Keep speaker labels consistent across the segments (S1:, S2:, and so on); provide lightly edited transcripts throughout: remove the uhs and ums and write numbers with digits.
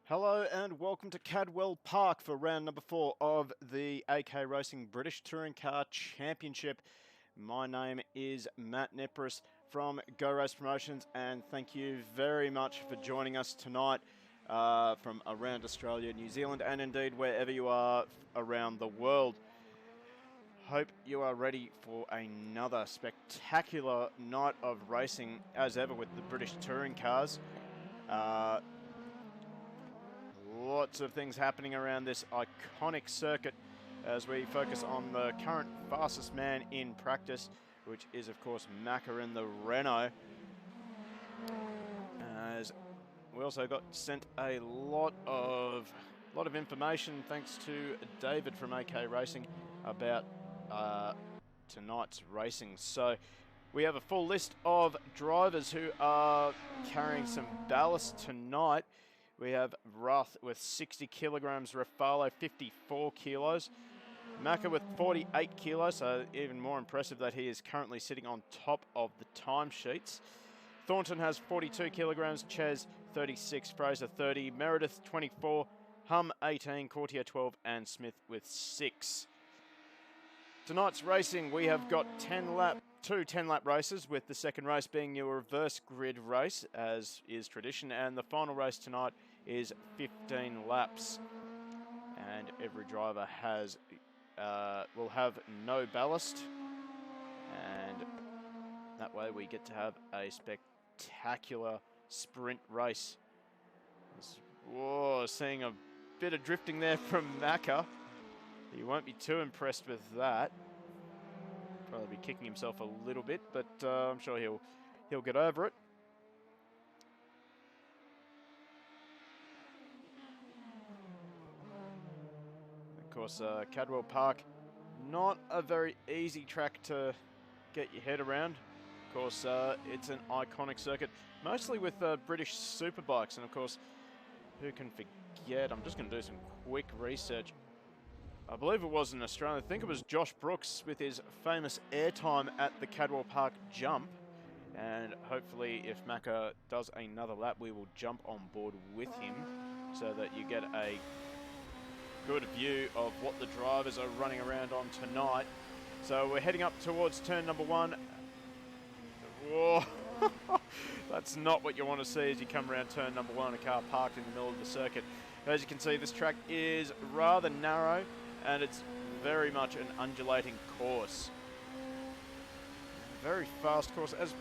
S1: Hello and welcome to Cadwell Park for round number 4 of the AK Racing British Touring Car Championship. My name is Matt Nepris from Go Race Promotions, and thank you very much for joining us tonight from around Australia, New Zealand, and indeed wherever you are around the world. Hope you are ready for another spectacular night of racing, as ever with the British Touring Cars. Lots of things happening around this iconic circuit as we focus on the current fastest man in practice, which is of course Macca in the Renault. As we also got sent a lot of information thanks to David from AK Racing about tonight's racing. So we have a full list of drivers who are carrying some ballast tonight. We have Ruth with 60 kilograms, Rafalo 54 kilos, Macca with 48 kilos, so even more impressive that he is currently sitting on top of the timesheets. Thornton has 42 kilograms, Ches 36, Fraser 30, Meredith 24, Hum 18, Courtier 12, and Smith with 6. Tonight's racing, we have got two 10-lap races, with the second race being your reverse grid race, as is tradition, and the final race tonight is 15 laps. And every driver will have no ballast, and that way we get to have a spectacular sprint race. Whoa, seeing a bit of drifting there from Macca. He won't be too impressed with that. Probably be kicking himself a little bit, but I'm sure he'll get over it. Of course, Cadwell Park, not a very easy track to get your head around. Of course, it's an iconic circuit, mostly with British superbikes, and of course, who can forget? I'm just going to do some quick research. I believe it was an Australian. I think it was Josh Brooks with his famous airtime at the Cadwell Park jump. And hopefully, if Macca does another lap, we will jump on board with him so that you get a good view of what the drivers are running around on tonight. So we're heading up towards turn number 1. Whoa! That's not what you want to see as you come around turn number 1, a car parked in the middle of the circuit. As you can see, this track is rather narrow, and it's very much an undulating course. Very fast course, as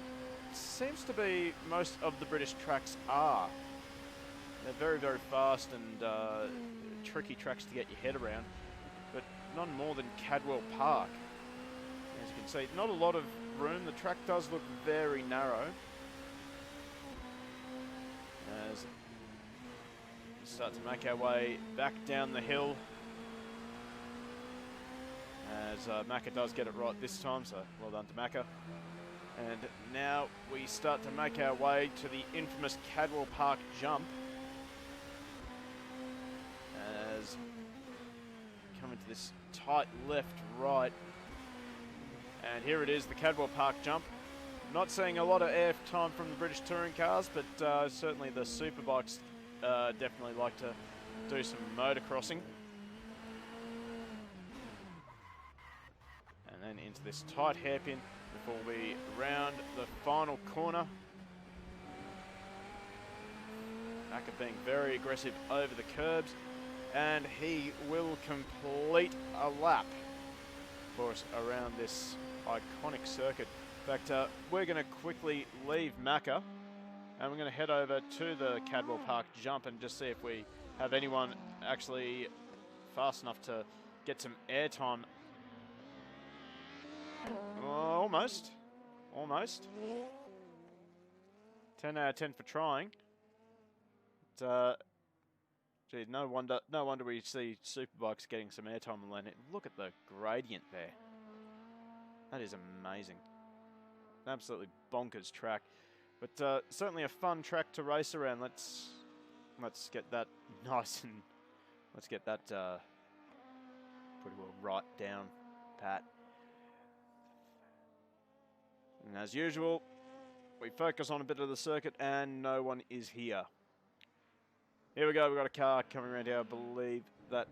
S1: seems to be most of the British tracks are. They're very, very fast and tricky tracks to get your head around, but none more than Cadwell Park. As you can see, not a lot of room. The track does look very narrow. As we start to make our way back down the hill, as Macca does get it right this time, so well done to Macca. And now we start to make our way to the infamous Cadwell Park jump. As we come into this tight left-right. And here it is, the Cadwell Park jump. Not seeing a lot of air time from the British touring cars, but certainly the superbikes definitely like to do some motocrossing. And then into this tight hairpin before we round the final corner. Macca being very aggressive over the curbs, and he will complete a lap for us around this iconic circuit. In fact, we're going to quickly leave Macca, and we're going to head over to the Cadwell Park jump and just see if we have anyone actually fast enough to get some airtime. Almost. 10 out of 10 for trying. But, gee, no wonder we see superbikes getting some airtime on land. Look at the gradient there. That is amazing. An absolutely bonkers track, but certainly a fun track to race around. Let's get that nice and let's get that pretty well right down pat. And as usual, we focus on a bit of the circuit and no one is here. Here we go. We've got a car coming around here. I believe that...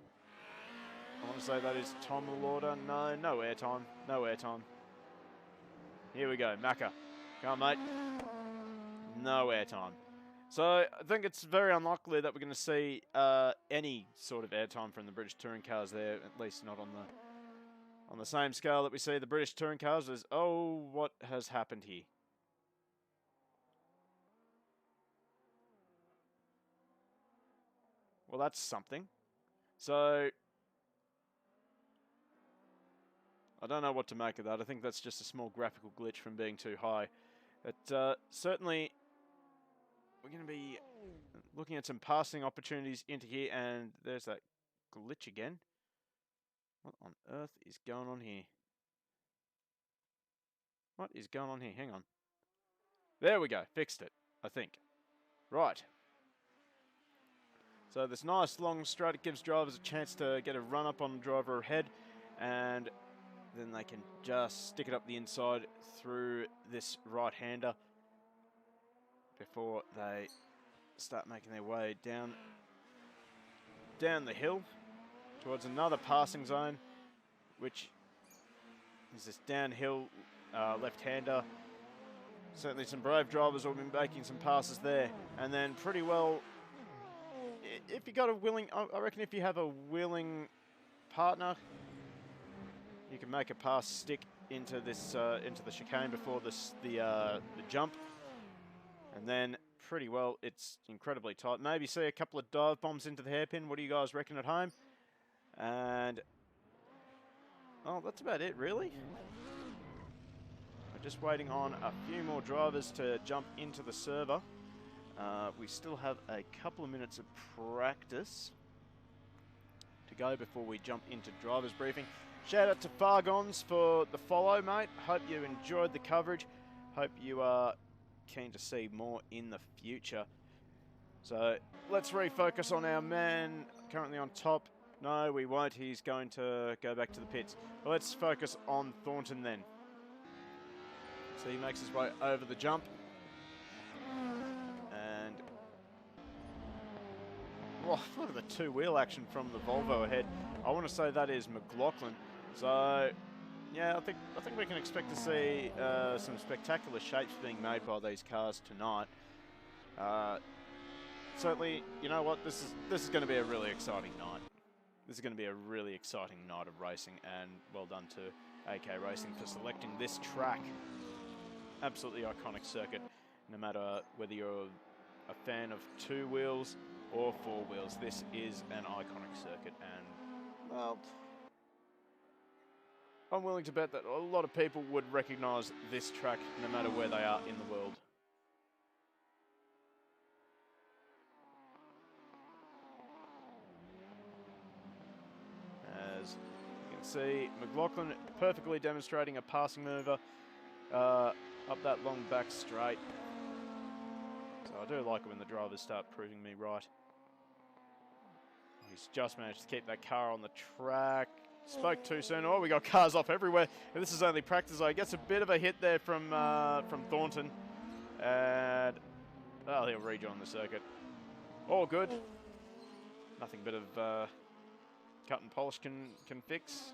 S1: I want to say that is Tom Lauder. No, no airtime. No airtime. Here we go. Macca. Come on, mate. No airtime. So I think it's very unlikely that we're going to see any sort of airtime from the British touring cars there, at least not on the same scale that we see the British touring cars. There's, oh, what has happened here? Well, that's something. So I don't know what to make of that. I think that's just a small graphical glitch from being too high. But certainly we're going to be looking at some passing opportunities into here, and there's that glitch again. What on earth is going on here? What is going on here? Hang on. There we go. Fixed it, I think. Right. So this nice long straight, it gives drivers a chance to get a run up on the driver ahead, and then they can just stick it up the inside through this right-hander before they start making their way down the hill towards another passing zone, which is this downhill left-hander. Certainly some brave drivers will be making some passes there, and then pretty well, if you got a willing, I reckon if you have a willing partner, you can make a pass stick into this into the chicane before the jump, and then pretty well it's incredibly tight. Maybe see a couple of dive bombs into the hairpin. What do you guys reckon at home? And oh, that's about it really. We're just waiting on a few more drivers to jump into the server. We still have a couple of minutes of practice to go before we jump into driver's briefing. Shout out to Fargons for the follow, mate. Hope you enjoyed the coverage. Hope you are keen to see more in the future. So let's refocus on our man currently on top. No, we won't. He's going to go back to the pits. But let's focus on Thornton then. So he makes his way over the jump. And oh, look at the two-wheel action from the Volvo ahead. I want to say that is McLaughlin. So yeah, I think we can expect to see some spectacular shapes being made by these cars tonight. Certainly, you know what? This is going to be a really exciting night. This is going to be a really exciting night of racing, and well done to AK Racing for selecting this track. Absolutely iconic circuit. No matter whether you're a fan of two wheels or four wheels, this is an iconic circuit, and well, I'm willing to bet that a lot of people would recognise this track no matter where they are in the world. As you can see, McLaughlin perfectly demonstrating a passing maneuver up that long back straight. So I do like it when the drivers start proving me right. He's just managed to keep that car on the track. Spoke too soon. Oh, we got cars off everywhere. And this is only practice. I guess a bit of a hit there from Thornton. And well, he'll rejoin the circuit. All good. Nothing bit of cut and polish can fix.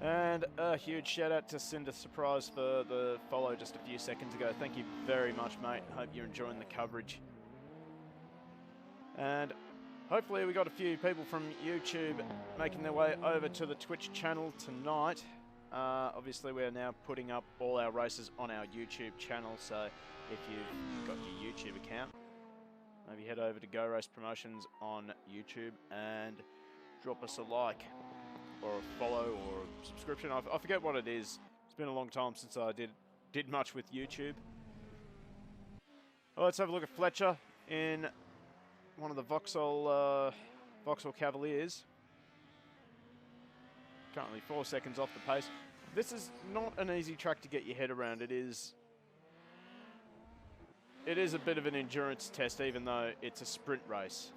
S1: And a huge shout out to Cinder Surprise for the follow just a few seconds ago. Thank you very much, mate. Hope you're enjoying the coverage. And hopefully we got a few people from YouTube making their way over to the Twitch channel tonight. Obviously we are now putting up all our races on our YouTube channel, so if you've got your YouTube account, maybe head over to Go Race Promotions on YouTube and drop us a like, or a follow, or a subscription. I forget what it is. It's been a long time since I did much with YouTube. Well, let's have a look at Fletcher in one of the Vauxhall Cavaliers. Currently 4 seconds off the pace. This is not an easy track to get your head around. It is a bit of an endurance test, even though it's a sprint race.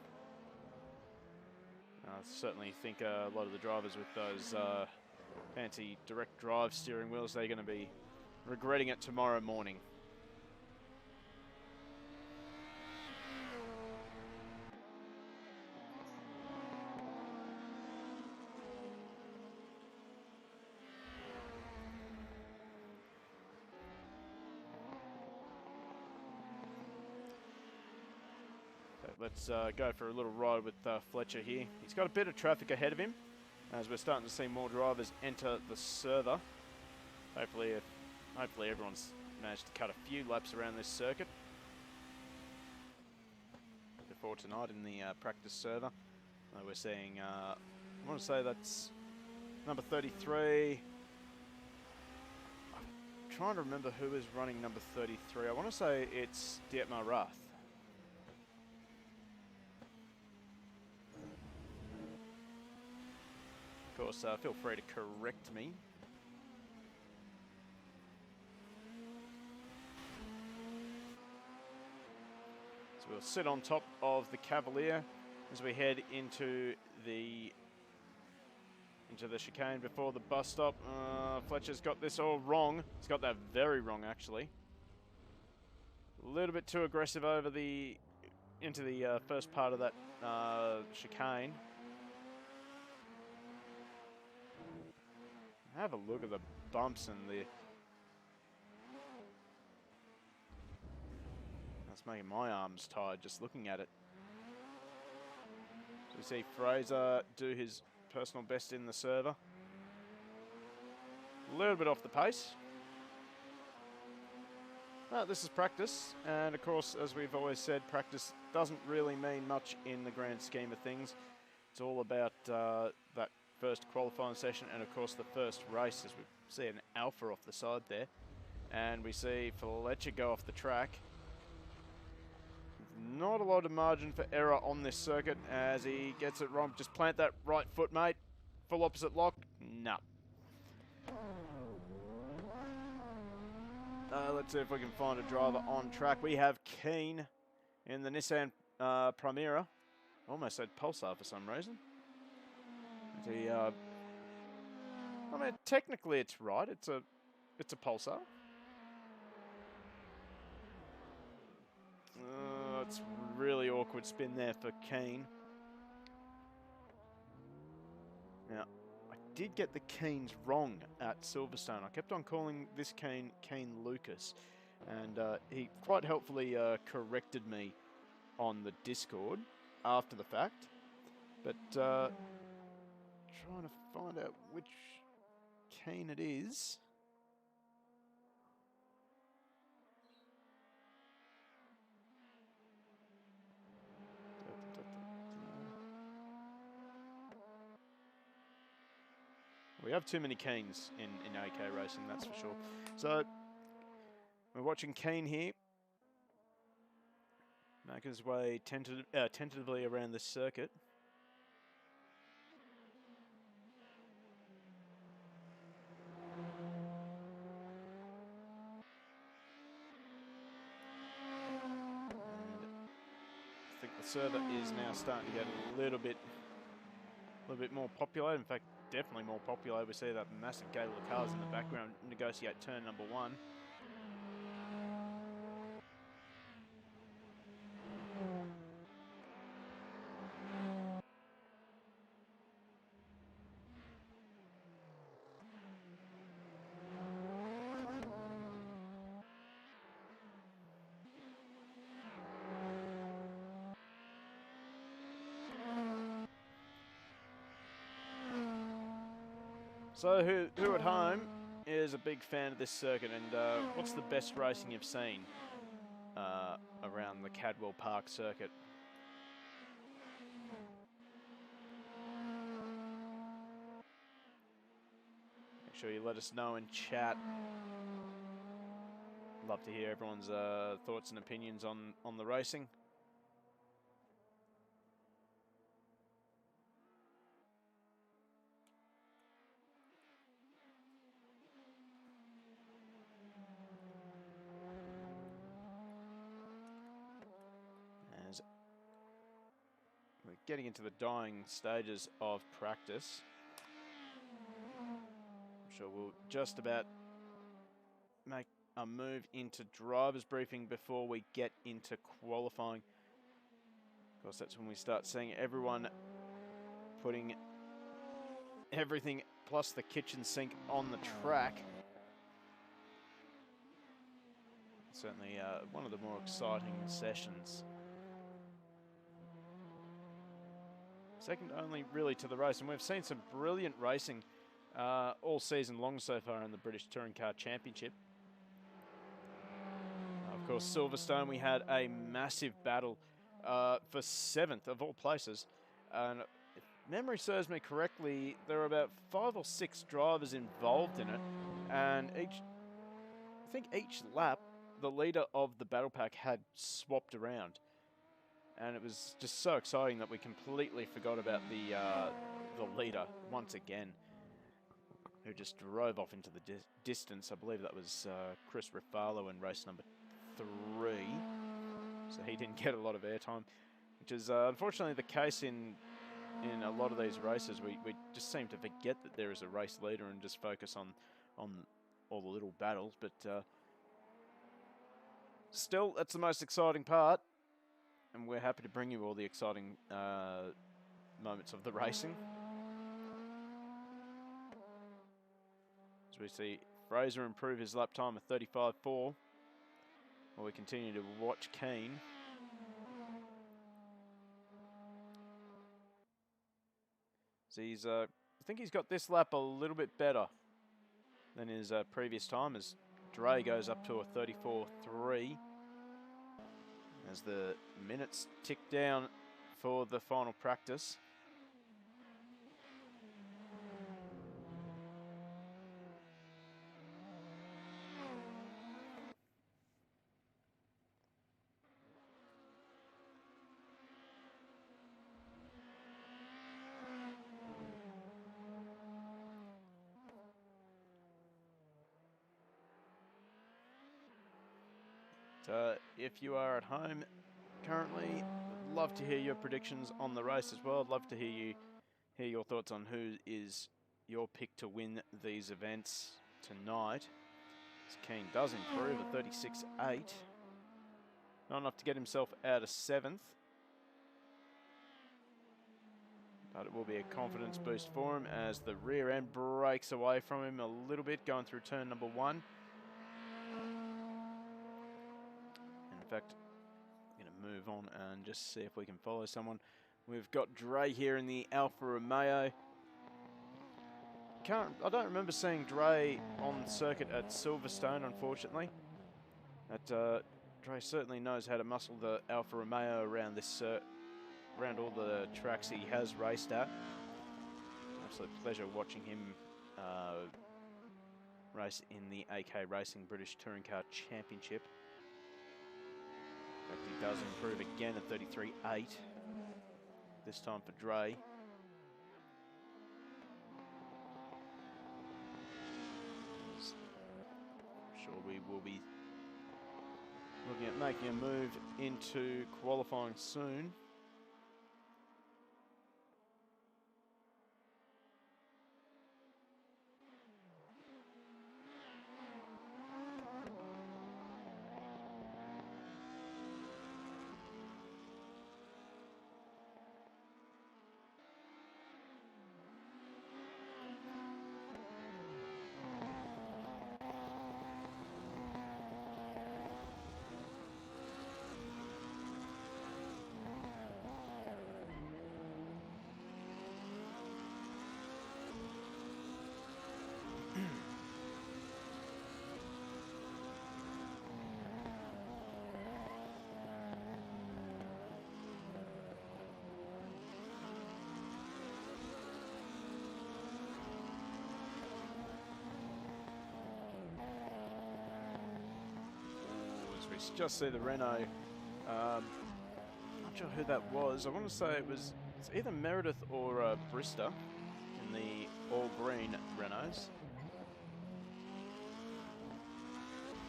S1: I certainly think a lot of the drivers with those fancy direct drive steering wheels, they're going to be regretting it tomorrow morning. Let's go for a little ride with Fletcher here. He's got a bit of traffic ahead of him as we're starting to see more drivers enter the server. Hopefully everyone's managed to cut a few laps around this circuit before tonight in the practice server. We're seeing, I want to say that's number 33. I'm trying to remember who is running number 33. I want to say it's Dietmar Rath. Of course, feel free to correct me. So we'll sit on top of the Cavalier as we head into the chicane before the bus stop. Fletcher's got this all wrong. He's got that very wrong, actually. A little bit too aggressive over into the first part of that chicane. Have a look at the bumps and the... That's making my arms tired just looking at it. So we see Fraser do his personal best in the server. A little bit off the pace. But this is practice, and of course, as we've always said, practice doesn't really mean much in the grand scheme of things. It's all about that first qualifying session and of course the first race, as we see an Alpha off the side there, and we see Fletcher go off the track. Not a lot of margin for error on this circuit as he gets it wrong. Just plant that right foot, mate. Full opposite lock. No. Let's see if we can find a driver on track. We have Keane in the Nissan Primera. Almost said Pulsar for some reason. I mean, technically it's right. It's a Pulsar. It's really awkward spin there for Keane. Now, I did get the Keanes wrong at Silverstone. I kept on calling this Keane Lucas, and he quite helpfully corrected me on the Discord after the fact. But trying to find out which Keane it is. We have too many Keanes in AK racing, that's for sure. So we're watching Keane here make his way tentatively around this circuit. I think the server is now starting to get a little bit more popular. In fact, definitely more popular. We see that massive gate of cars in the background negotiate turn number 1. So who at home is a big fan of this circuit, and what's the best racing you've seen around the Cadwell Park circuit? Make sure you let us know in chat. Love to hear everyone's thoughts and opinions on the racing. As we getting into the dying stages of practice. I'm sure we'll just about make a move into driver's briefing before we get into qualifying. Of course, that's when we start seeing everyone putting everything plus the kitchen sink on the track. Certainly one of the more exciting sessions. Second only really to the race, and we've seen some brilliant racing all season long so far in the British Touring Car Championship. Of course, Silverstone, we had a massive battle for 7th of all places. And if memory serves me correctly, there were about 5 or 6 drivers involved in it. And I think each lap, the leader of the battle pack had swapped around. And it was just so exciting that we completely forgot about the leader once again, who just drove off into the distance. I believe that was Chris Ruffalo in race number 3. So he didn't get a lot of airtime, which is unfortunately the case in a lot of these races. We just seem to forget that there is a race leader and just focus on all the little battles. But still, that's the most exciting part. And we're happy to bring you all the exciting moments of the racing. As we see Fraser improve his lap time of 35.4, while we continue to watch Keane. So he's, I think he's got this lap a little bit better than his previous time, as Dre goes up to a 34.3. As the minutes tick down for the final practice. So if you are at home currently, I'd love to hear your predictions on the race as well. I'd love to hear your thoughts on who is your pick to win these events tonight. As Keane does improve at 36.8. Not enough to get himself out of 7th. But it will be a confidence boost for him as the rear end breaks away from him a little bit going through turn number 1. In fact, I'm going to move on and just see if we can follow someone. We've got Dre here in the Alfa Romeo. I don't remember seeing Dre on circuit at Silverstone, unfortunately. But Dre certainly knows how to muscle the Alfa Romeo around this around all the tracks he has raced at. Absolute pleasure watching him race in the AK Racing British Touring Car Championship. In fact, he does improve again at 33.8. This time for Dre. I'm sure we will be looking at making a move into qualifying soon. We just see the Renault. Not sure who that was. I want to say it's either Meredith or Brister in the all-green Renaults.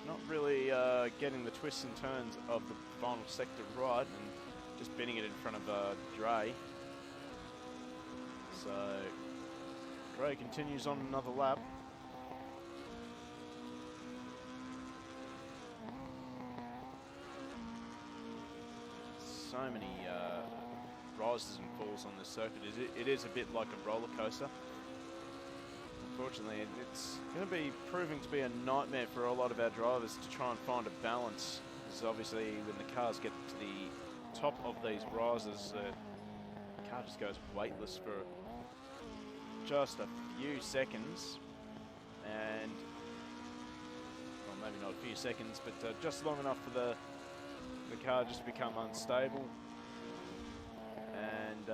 S1: Not really getting the twists and turns of the final sector right, and just binning it in front of Dre. So Gray continues on another lap. So many rises and falls on this circuit. It is a bit like a roller coaster. Unfortunately, it's going to be proving to be a nightmare for a lot of our drivers to try and find a balance. Because obviously, when the cars get to the top of these rises, the car just goes weightless for just a few seconds. And, well, maybe not a few seconds, but just long enough for the car just to become unstable. And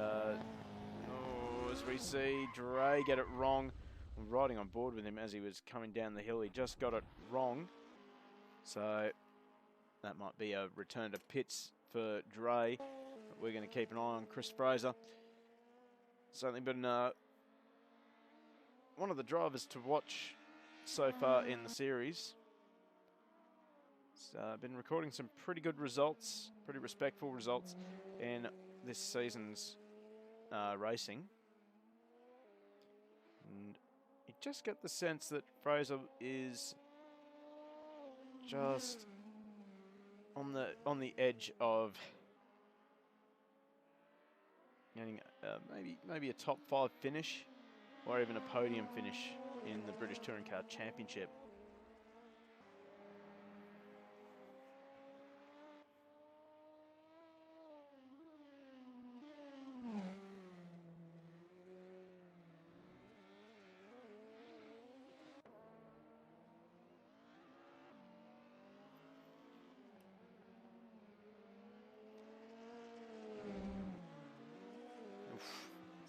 S1: as we see Dre get it wrong, I'm riding on board with him as he was coming down the hill. He just got it wrong. So that might be a return to pits for Dre. But we're going to keep an eye on Chris Fraser. Certainly been one of the drivers to watch so far in the series. Been recording some pretty good results, pretty respectful results in this season's racing. And you just get the sense that Fraser is just on the edge of getting maybe a top 5 finish or even a podium finish in the British Touring Car Championship.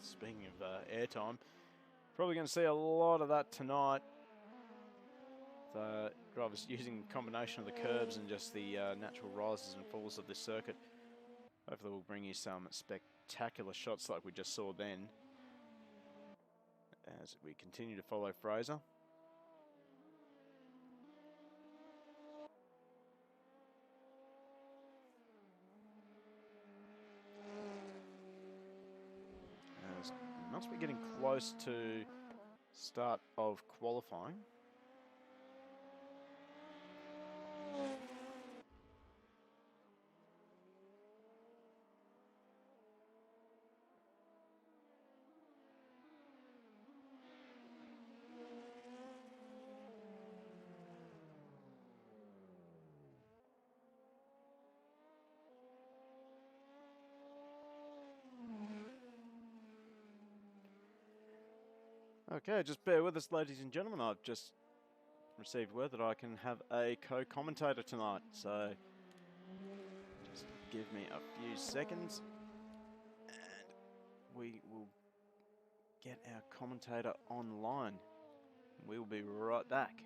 S1: Speaking of airtime, probably going to see a lot of that tonight. The drivers using a combination of the curbs and just the natural rises and falls of this circuit. Hopefully we'll bring you some spectacular shots like we just saw then, as we continue to follow Fraser. As we must be getting close to start of qualifying. Okay, just bear with us, ladies and gentlemen. I've just received word that I can have a co-commentator tonight, so just give me a few seconds and we will get our commentator online. We will be right back.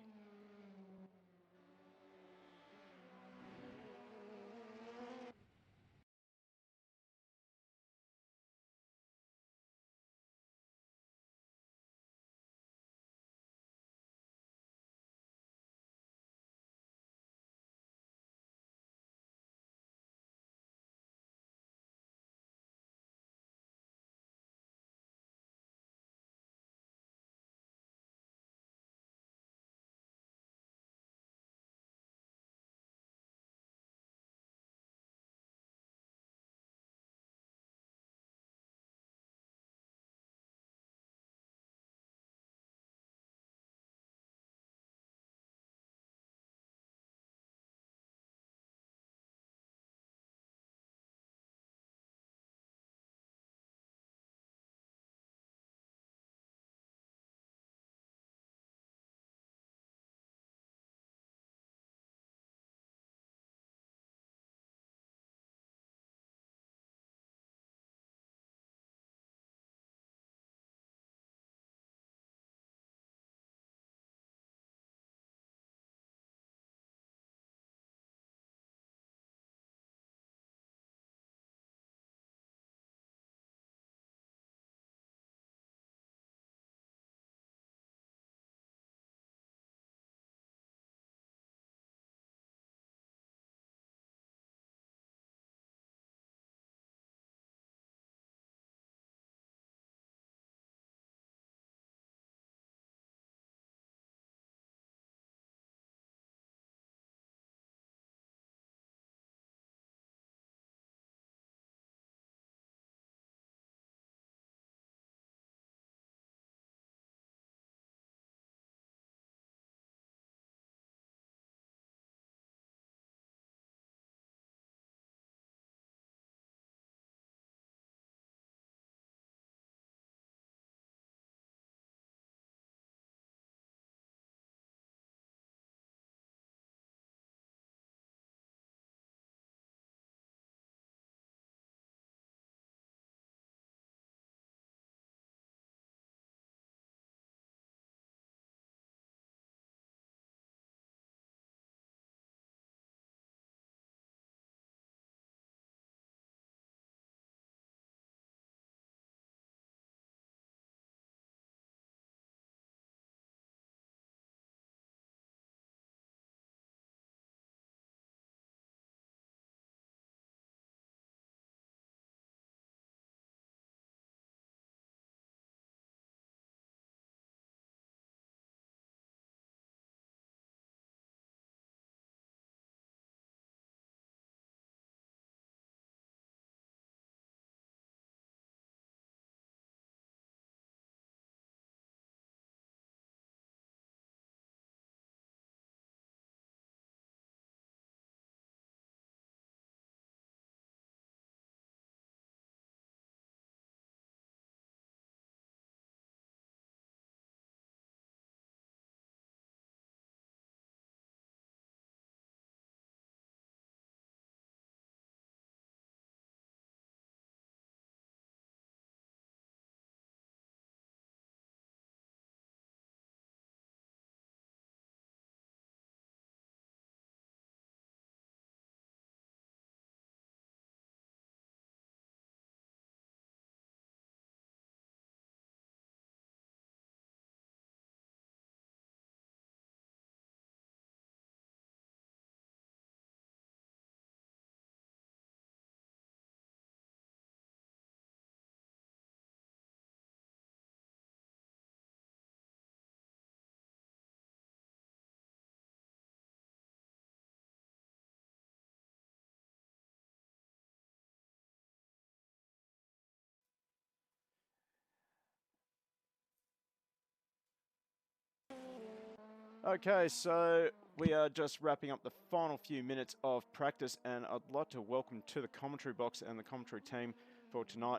S1: Okay, so we are just wrapping up the final few minutes of practice, and I'd like to welcome to the commentary box and the commentary team for tonight,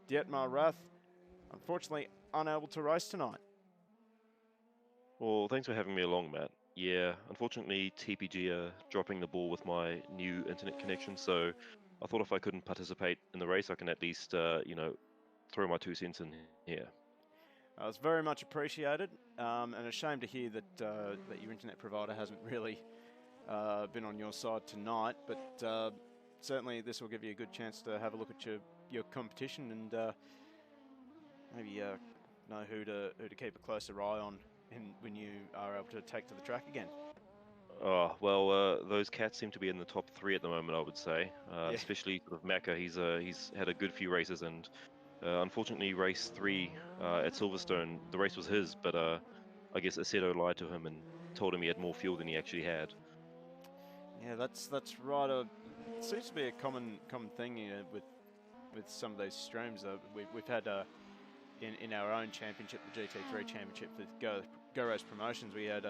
S1: Dietmar Rath, unfortunately unable to race tonight.
S2: Well, thanks for having me along, Matt. Yeah, unfortunately, TPG are dropping the ball with my new internet connection, so I thought if I couldn't participate in the race, I can at least, throw my 2 cents in here.
S1: It's very much appreciated, and a shame to hear that that your internet provider hasn't really been on your side tonight, but certainly this will give you a good chance to have a look at your competition and maybe know who to keep a closer eye on when you are able to take to the track again.
S2: Oh, well, those cats seem to be in the top 3 at the moment, I would say.
S1: Yeah.
S2: Especially sort of Macca. He's had a good few races, and unfortunately, race 3 at Silverstone, the race was his, but I guess Aceto lied to him and told him he had more fuel than he actually had.
S1: Yeah, that's right. It seems to be a common thing with some of these streams. We've had in our own championship, the GT3 championship with Go Race Promotions, we had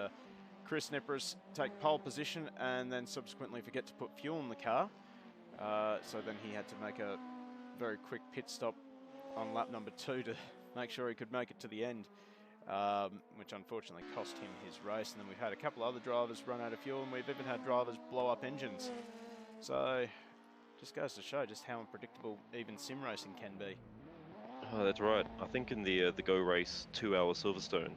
S1: Chris Nipris take pole position and then subsequently forget to put fuel in the car. So then he had to make a very quick pit stop on lap number 2 to make sure he could make it to the end, which unfortunately cost him his race. And then we've had a couple other drivers run out of fuel, and we've even had drivers blow up engines. So just goes to show just how unpredictable even sim racing can be.
S2: Oh, that's right. I think in the Go Race 2-hour Silverstone,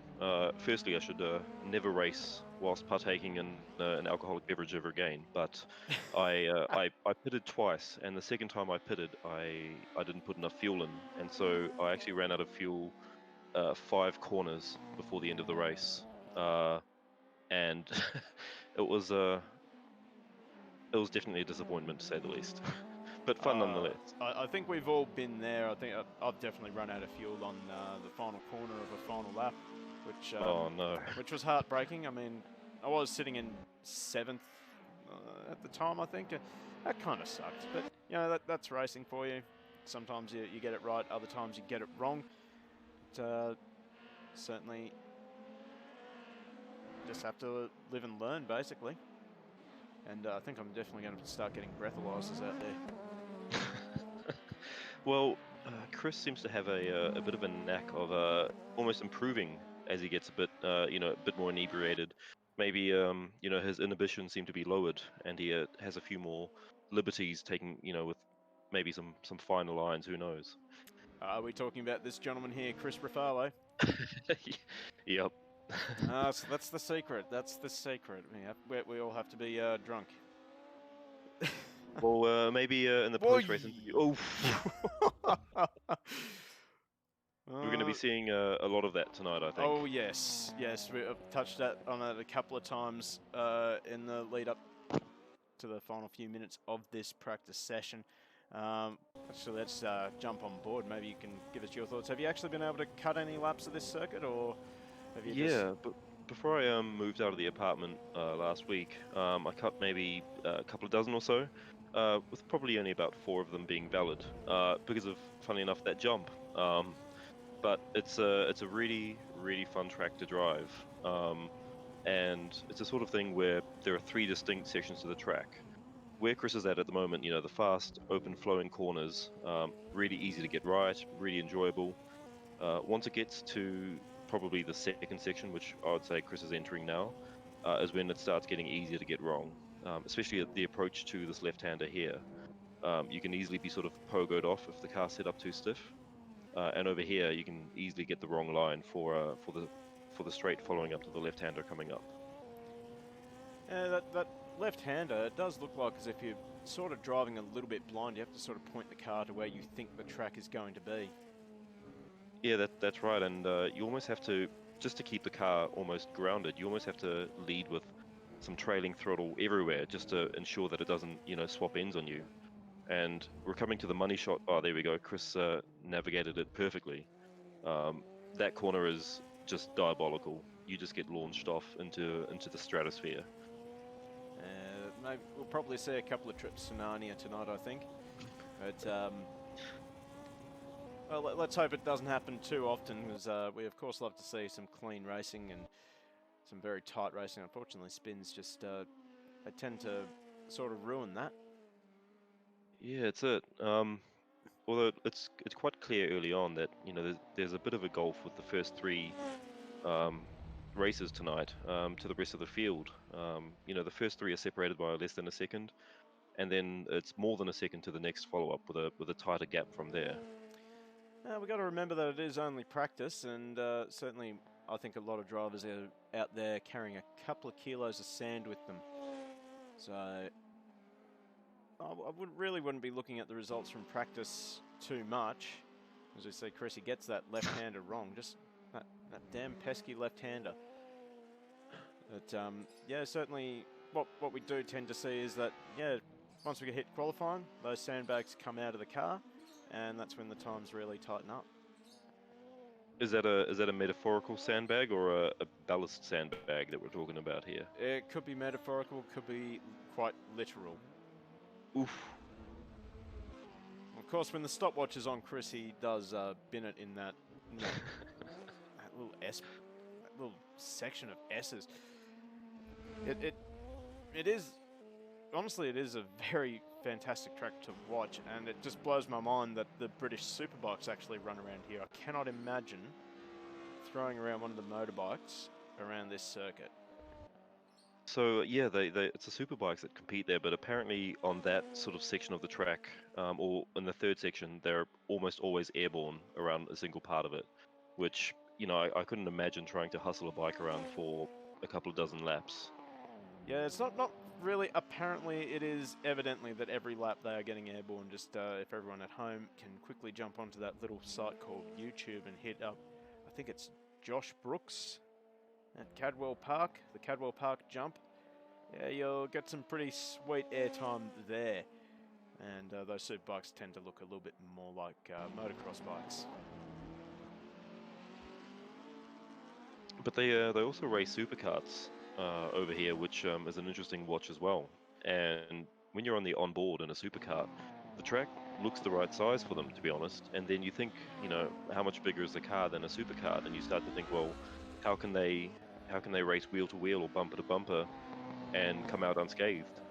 S2: firstly I should never race whilst partaking in an alcoholic beverage ever again. But I pitted twice, and the second time I pitted, I didn't put enough fuel in, and so I actually ran out of fuel 5 corners before the end of the race, and it was definitely a disappointment to say the least, but fun nonetheless.
S1: I think we've all been there. I think I've definitely run out of fuel on the final corner of a final lap,
S2: Oh no.
S1: which was heartbreaking. I mean, I was sitting in 7th at the time, I think. That kind of sucked, but you know that's racing for you. Sometimes you get it right, other times you get it wrong. But, certainly, just have to live and learn, basically. And I think I'm definitely going to start getting breathalyzers out there.
S2: Well, Chris seems to have a bit of a knack of almost improving as he gets a bit a bit more inebriated. Maybe his inhibitions seem to be lowered, and he has a few more liberties taken, with maybe some finer lines. Who knows?
S1: Are we talking about this gentleman here, Chris Rafalo?
S2: Yep.
S1: So that's the secret. That's the secret. We all have to be drunk.
S2: Well, maybe in the post-race interview. Oh, we're going to be seeing a lot of that tonight, I think.
S1: Oh yes, we've touched on it a couple of times in the lead up to the final few minutes of this practice session. So let's jump on board. Maybe you can give us your thoughts. Have you actually been able to cut any laps of this circuit, or have you
S2: Yeah, but before I moved out of the apartment last week, I cut maybe a couple of dozen or so, with probably only about 4 of them being valid, because of, funny enough, that jump. But it's a really fun track to drive, and it's a sort of thing where there are 3 distinct sections to the track. Where Chris is at the moment, the fast, open flowing corners, really easy to get right, really enjoyable. Once it gets to probably the second section, which I would say Chris is entering now, is when it starts getting easier to get wrong, especially at the approach to this left-hander here. You can easily be sort of pogoed off if the car's set up too stiff, and over here you can easily get the wrong line for the straight following up to the left-hander coming up.
S1: Yeah, that left-hander, it does look like as if you're sort of driving a little bit blind. You have to sort of point the car to where you think the track is going to be.
S2: Yeah, that's right, and you almost have to, just to keep the car almost grounded, you almost have to lead with some trailing throttle everywhere just to ensure that it doesn't, swap ends on you. And we're coming to the money shot. Oh, there we go. Chris navigated it perfectly. That corner is just diabolical. You just get launched off into the stratosphere.
S1: Maybe we'll probably see a couple of trips to Narnia tonight, I think. But well, let's hope it doesn't happen too often, because we of course love to see some clean racing, and some very tight racing. Unfortunately, spins just they tend to sort of ruin that.
S2: Yeah, it's it. Although it's quite clear early on that there's a bit of a gulf with the first three um, races tonight to the rest of the field. The first three are separated by less than a second, and then it's more than a second to the next follow-up with a tighter gap from there.
S1: We've got to remember that it is only practice, and certainly I think a lot of drivers are out there carrying a couple of kilos of sand with them. So I really wouldn't be looking at the results from practice too much. As we see, Chrissy gets that left-hander wrong, just that damn pesky left-hander. But yeah, certainly what we do tend to see is that, yeah, once we get hit qualifying, those sandbags come out of the car, and that's when the times really tighten up.
S2: Is that a metaphorical sandbag or a ballast sandbag that we're talking about here?
S1: It could be metaphorical, could be quite literal.
S2: Oof.
S1: Of course, when the stopwatch is on, Chris, he does bin it in that little S, that little section of S's. It is, honestly, it is a very fantastic track to watch, and it just blows my mind that the British superbikes actually run around here. I cannot imagine throwing around one of the motorbikes around this circuit.
S2: So yeah, it's the superbikes that compete there, but apparently on that sort of section of the track, or in the third section, they're almost always airborne around a single part of it, which I couldn't imagine trying to hustle a bike around for a couple of dozen laps.
S1: Yeah, it's not really. Apparently, it is evidently that every lap they are getting airborne. Just if everyone at home can quickly jump onto that little site called YouTube and hit up, I think it's Josh Brooks at Cadwell Park, the Cadwell Park jump. Yeah, you'll get some pretty sweet airtime there. And those superbikes tend to look a little bit more like motocross bikes.
S2: But they also race supercarts over here, which is an interesting watch as well. And when you're on the onboard in a supercart, the track looks the right size for them, to be honest. And then you think, how much bigger is the car than a supercart? And you start to think, well, how can they race wheel to wheel or bumper to bumper and come out unscathed?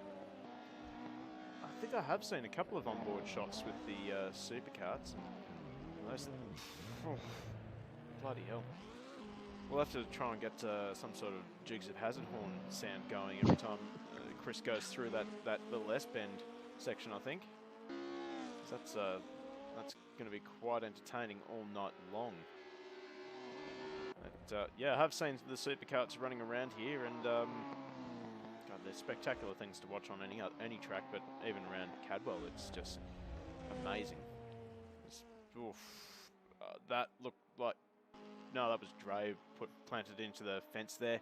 S1: I think I have seen a couple of onboard shots with the supercarts. Those, oh, bloody hell. We'll have to try and get some sort of Jigs of Hazard horn sound going every time Chris goes through that little S-bend section, I think. That's going to be quite entertaining all night long. But, yeah, I have seen the supercarts running around here, and God, they're spectacular things to watch on any track, but even around Cadwell, it's just amazing. That looked like... No, that was Dre planted into the fence there.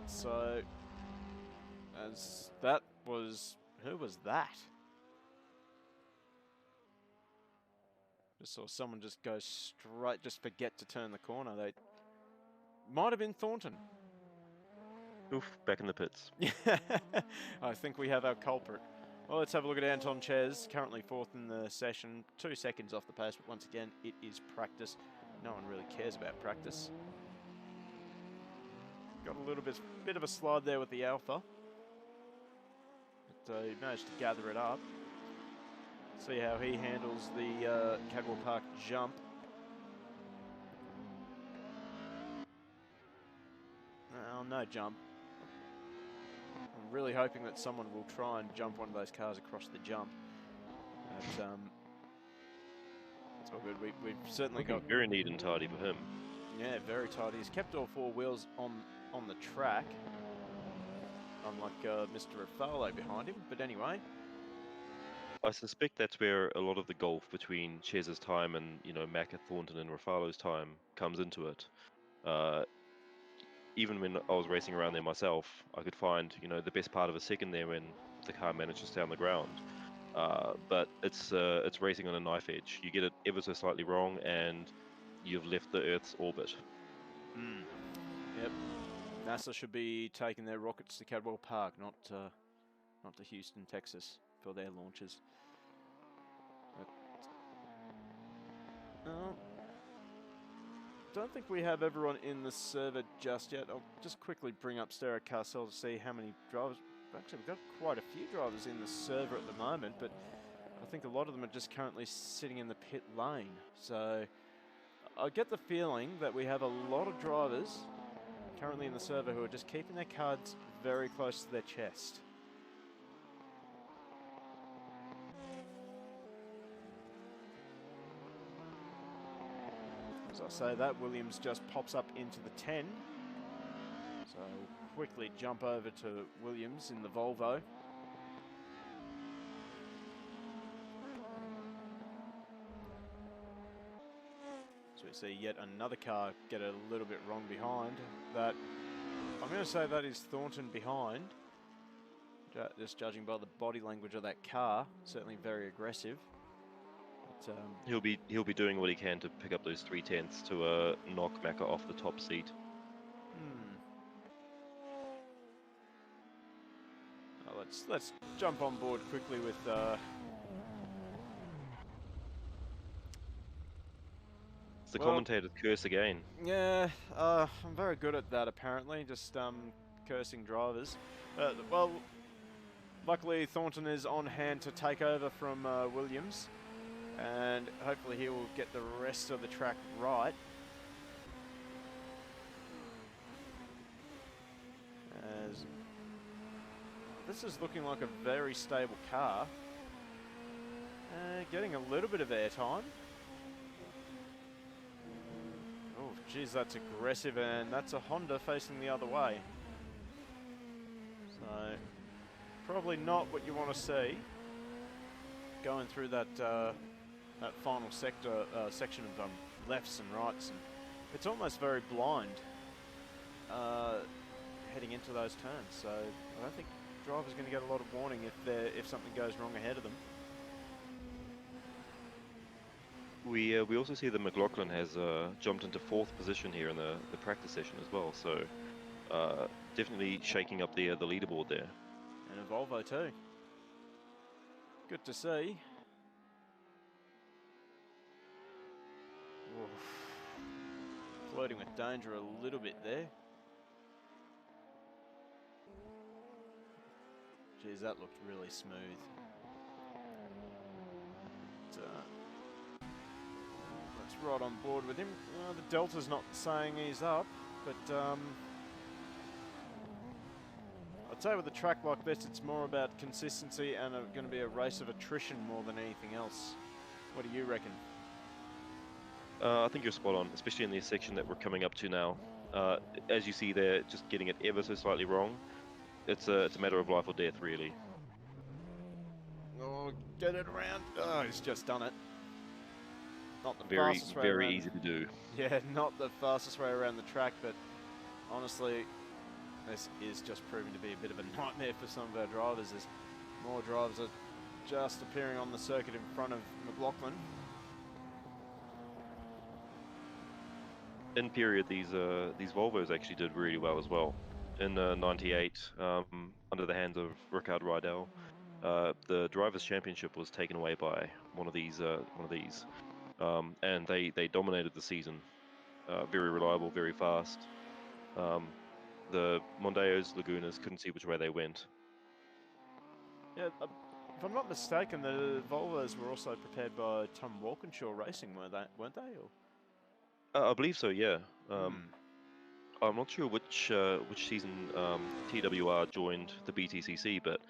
S1: So, as that was... Who was that? Just saw someone just go straight, just forget to turn the corner. They might have been Thornton.
S2: Oof, back in the pits.
S1: I think we have our culprit. Well, let's have a look at Anton Ches, currently fourth in the session, 2 seconds off the pace, but once again, it is practice. No one really cares about practice. Got a little bit of a slide there with the Alpha. But he managed to gather it up. See how he handles the Cadwell Park jump. Well, no jump. I'm really hoping that someone will try and jump one of those cars across the jump. But, it's all good. We've certainly got...
S2: Very neat and tidy for him.
S1: Yeah, very tidy. He's kept all 4 wheels on the track. Unlike Mr. Rafalo behind him. But anyway...
S2: I suspect that's where a lot of the gulf between Chez's time and, Macca, Thornton and Rafalo's time comes into it. Even when I was racing around there myself, I could find, the best part of a second there when the car managed to stay on the ground. But it's racing on a knife edge. You get it ever so slightly wrong, and you've left the Earth's orbit.
S1: Yep. NASA should be taking their rockets to Cadwell Park, not to Houston, Texas, for their launches. But, don't think we have everyone in the server just yet. I'll just quickly bring up Stereo Carcel to see how many drivers. Actually, we've got quite a few drivers in the server at the moment, but I think a lot of them are just currently sitting in the pit lane. So I get the feeling that we have a lot of drivers currently in the server who are just keeping their cards very close to their chest. As I say that, Williams just pops up into the 10. So we'll quickly jump over to Williams in the Volvo. So we see yet another car get a little bit wrong behind. That, I'm going to say that is Thornton behind. Just judging by the body language of that car, certainly very aggressive. But,
S2: he'll be doing what he can to pick up those 3/10 to knock Macca off the top seat.
S1: Oh, let's jump on board quickly with
S2: It's the commentator's curse again.
S1: Yeah, I'm very good at that apparently, just cursing drivers. Well, luckily Thornton is on hand to take over from Williams, and hopefully he will get the rest of the track right. As this is looking like a very stable car. Getting a little bit of airtime. Oh, geez, that's aggressive, and that's a Honda facing the other way. So, probably not what you want to see going through that that final section of lefts and rights. And it's almost very blind heading into those turns. So, I don't think driver's going to get a lot of warning if something goes wrong ahead of them.
S2: We also see that McLaughlin has jumped into 4th position here in the practice session as well. So definitely shaking up the leaderboard there.
S1: And a Volvo too. Good to see. Oof. Flirting with danger a little bit there. Geez, that looked really smooth. Let's ride on board with him. The Delta's not saying he's up, but I'd say with a track like this, it's more about consistency and going to be a race of attrition more than anything else. What do you reckon?
S2: I think you're spot on, especially in the section that we're coming up to now. As you see there, just getting it ever so slightly wrong. It's a matter of life or death, really.
S1: Oh, get it around. Oh, he's just done it. Not the
S2: Very,
S1: fastest way
S2: very
S1: around.
S2: easy to do.
S1: Yeah, not the fastest way around the track, but honestly, this is just proving to be a bit of a nightmare for some of our drivers, as more drivers are just appearing on the circuit in front of McLaughlin.
S2: In period, these Volvos actually did really well as well. In '98, under the hands of Rickard Rydell, the Drivers' Championship was taken away by one of these, and they dominated the season. Very reliable, very fast. The Mondeos, Lagunas couldn't see which way they went.
S1: Yeah, if I'm not mistaken, the Volvos were also prepared by Tom Walkinshaw Racing, weren't they? Or?
S2: I believe so, yeah. I'm not sure which season TWR joined the BTCC, but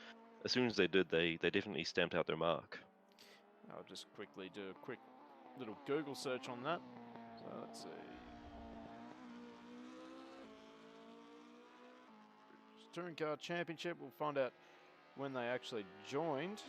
S2: as soon as they did, they definitely stamped out their mark.
S1: I'll just quickly do a quick little Google search on that. So let's see. Touring Car Championship, we'll find out when they actually joined.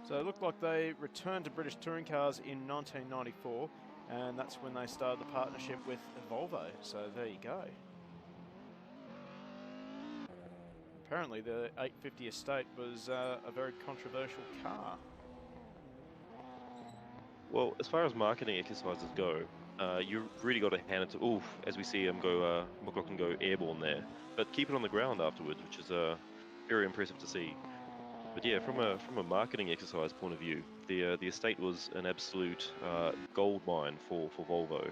S1: So it looked like they returned to British Touring Cars in 1994, and that's when they started the partnership with Volvo. So there you go. Apparently the 850 Estate was a very controversial car.
S2: Well, as far as marketing exercises go, you really got to hand it to. Oof, as we see him go, McLaughlin go airborne there, but keep it on the ground afterwards, which is very impressive to see. But yeah, from a marketing exercise point of view, the estate was an absolute gold mine for Volvo.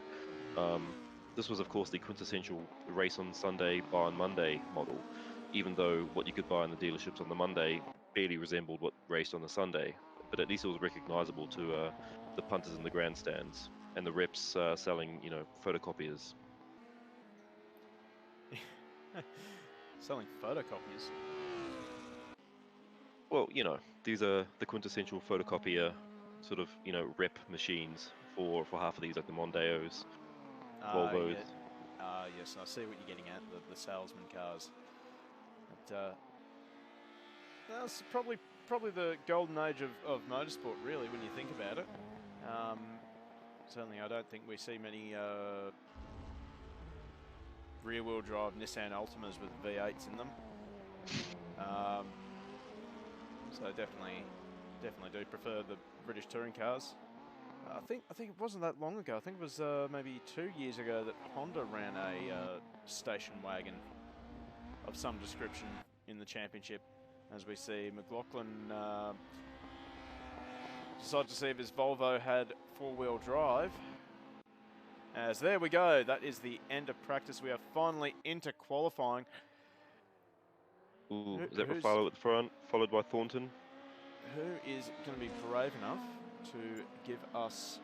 S2: This was, of course, the quintessential race on Sunday, buy on Monday model, even though what you could buy in the dealerships on the Monday barely resembled what raced on the Sunday. But at least it was recognizable to the punters in the grandstands and the reps selling, photocopiers.
S1: Selling photocopiers.
S2: Well, these are the quintessential photocopier sort of, rep machines for half of these, like the Mondeos, Volvos.
S1: Yes, I see what you're getting at, the salesman cars. But, that's probably the golden age of motorsport, really, when you think about it. Certainly, I don't think we see many rear-wheel drive Nissan Altimas with V8s in them. So definitely do prefer the British touring cars. I think it wasn't that long ago. I think it was maybe 2 years ago that Honda ran a station wagon of some description in the championship. As we see, McLaughlin decided to see if his Volvo had four-wheel drive. As there we go, that is the end of practice. We are finally into qualifying.
S2: Ooh, is that Raffaello at the front, followed by Thornton?
S1: Who is going to be brave enough to give us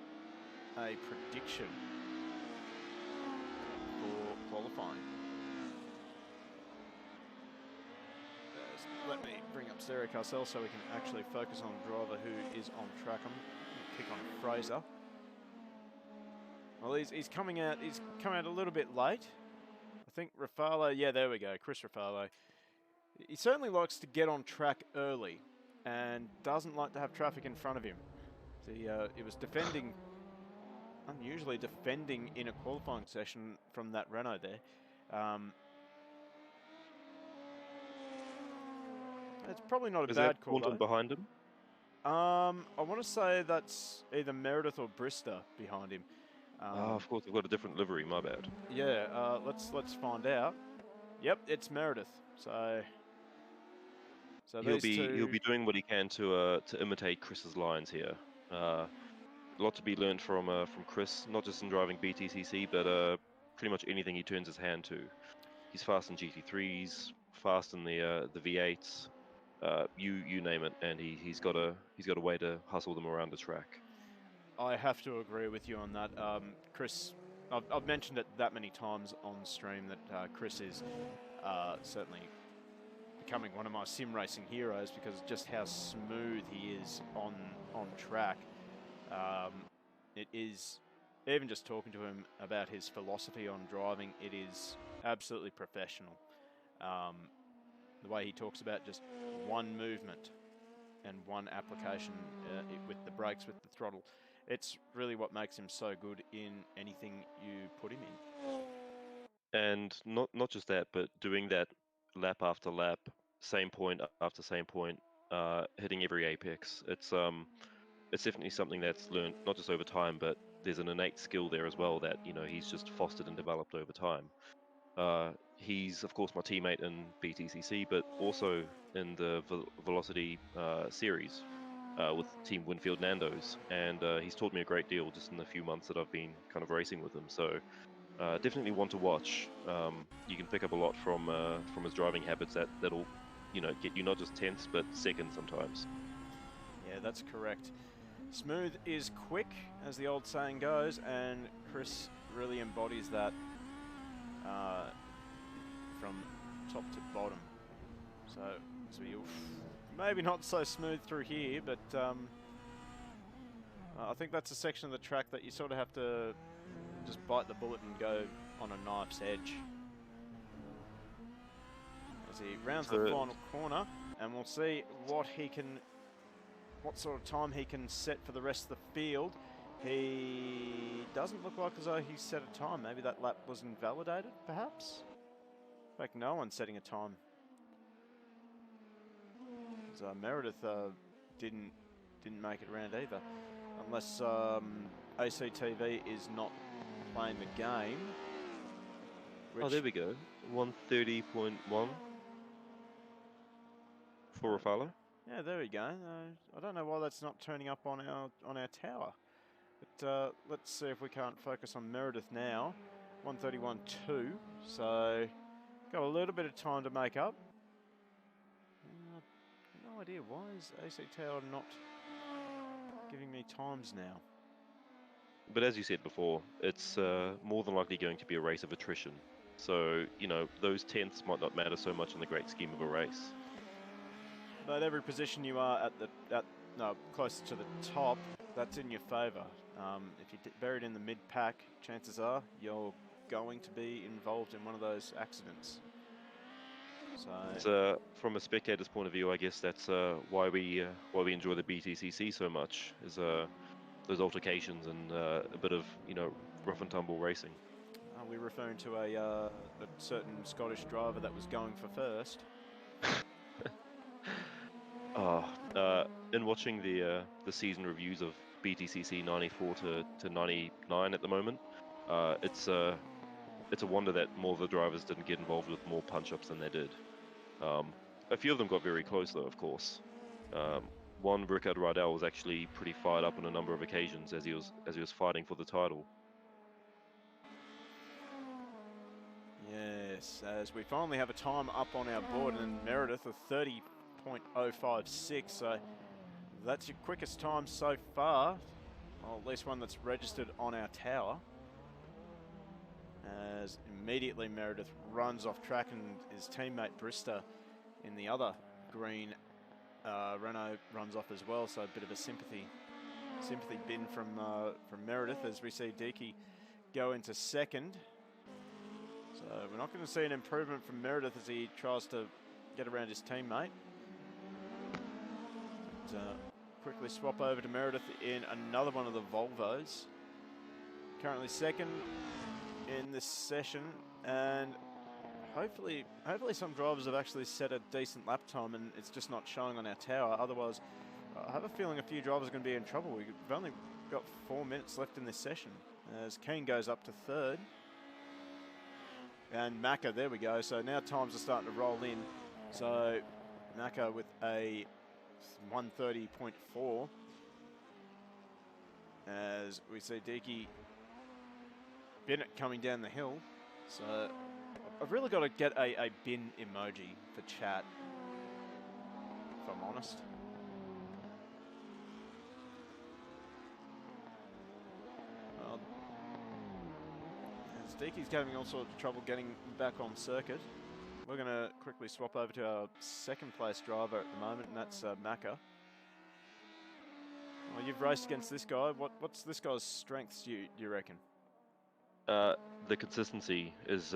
S1: a prediction for qualifying? Let me bring up Sarah Carcel so we can actually focus on the driver who is on track. I'm going to pick on Fraser. Well, he's coming out. He's come out a little bit late. I think Raffaello. Yeah, there we go. Chris Raffaello. He certainly likes to get on track early, and doesn't like to have traffic in front of him. So he was defending, unusually defending in a qualifying session from that Renault there. It's probably not a bad call, though.
S2: Behind him?
S1: I want to say that's either Meredith or Brister behind him.
S2: Of course, I've got a different livery. My bad.
S1: Yeah, let's find out. Yep, it's Meredith. So
S2: he'll be doing what he can to imitate Chris's lines here. A lot to be learned from Chris, not just in driving BTCC, but pretty much anything he turns his hand to. He's fast in GT3s, fast in the V8s. You name it, and he's got a way to hustle them around the track.
S1: I have to agree with you on that, Chris. I've mentioned it that many times on stream that Chris is certainly becoming one of my sim racing heroes because just how smooth he is on track. It is, even just talking to him about his philosophy on driving, it is absolutely professional. The way he talks about just one movement and one application with the brakes, with the throttle, it's really what makes him so good in anything you put him in.
S2: And not just that, but doing that lap after lap, same point after same point, hitting every apex. It's definitely something that's learned not just over time, but there's an innate skill there as well that he's just fostered and developed over time. He's of course my teammate in BTCC, but also in the Velocity series with Team Winfield Nando's, and he's taught me a great deal just in the few months that I've been kind of racing with him. So definitely one to watch. You can pick up a lot from his driving habits that'll get you not just tenths but seconds sometimes.
S1: Yeah, that's correct. Smooth is quick, as the old saying goes, and Chris really embodies that from top to bottom. So you'll maybe not so smooth through here, but I think that's a section of the track that you sort of have to just bite the bullet and go on a knife's edge. As he rounds the final corner, and we'll see what sort of time he can set for the rest of the field. He doesn't look like as though he set a time. Maybe that lap was invalidated, perhaps? In fact, no one's setting a time. So Meredith didn't make it around either, unless ACTV is not playing the game.
S2: Oh, there we go. 130.1 for Rafalo.
S1: Yeah, there we go. I don't know why that's not turning up on our tower. But let's see if we can't focus on Meredith now. 131.2. So got a little bit of time to make up. No idea why is AC Tower not giving me times now.
S2: But as you said before, it's more than likely going to be a race of attrition. So, you know, those tenths might not matter so much in the great scheme of a race.
S1: But every position you are closer to the top, that's in your favour. If you're buried in the mid-pack, chances are you're going to be involved in one of those accidents.
S2: So, from a spectator's point of view, I guess that's why we enjoy the BTCC so much, is those altercations and a bit of, you know, rough and tumble racing.
S1: Are we referring to a certain Scottish driver that was going for first?
S2: In watching the season reviews of BTCC 94 to 99 at the moment, it's a wonder that more of the drivers didn't get involved with more punch-ups than they did. A few of them got very close though, of course. One, Rickard Rydell, was actually pretty fired up on a number of occasions as he was fighting for the title.
S1: Yes, as we finally have a time up on our board, and Meredith a 30.056, so that's your quickest time so far, or at least one that's registered on our tower. As immediately Meredith runs off track, and his teammate Brister in the other green Renault runs off as well, so a bit of a sympathy bin from Meredith as we see Deaky go into second. So we're not going to see an improvement from Meredith as he tries to get around his teammate. But, quickly swap over to Meredith in another one of the Volvos. Currently second in this session, and hopefully some drivers have actually set a decent lap time and it's just not showing on our tower. Otherwise, I have a feeling a few drivers are going to be in trouble. We've only got 4 minutes left in this session as Keane goes up to third. And Macca, there we go. So now times are starting to roll in. So Macca with a 130.4 as we see Deaky Bennett coming down the hill. So I've really got to get a bin emoji for chat, if I'm honest. Well, as Deaky's having all sorts of trouble getting back on circuit, we're going to quickly swap over to our second place driver at the moment, and that's Macca. Well, you've raced against this guy. What's this guy's strengths, do you reckon?
S2: The consistency is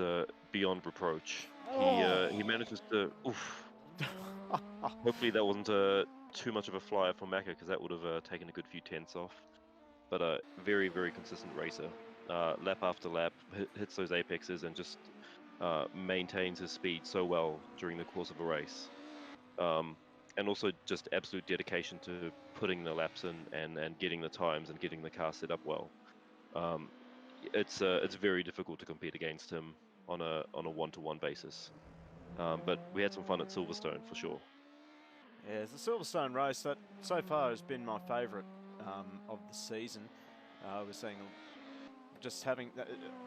S2: beyond reproach. He manages to. Oof. Hopefully that wasn't too much of a flyer for Macca, because that would have taken a good few tenths off. But a very, very consistent racer. Lap after lap, hits those apexes and just maintains his speed so well during the course of a race. And also just absolute dedication to putting the laps in and getting the times and getting the car set up well. It's very difficult to compete against him on a one-to-one basis. But we had some fun at Silverstone for sure.
S1: Yeah, the Silverstone race that so far has been my favourite of the season. We're seeing just having.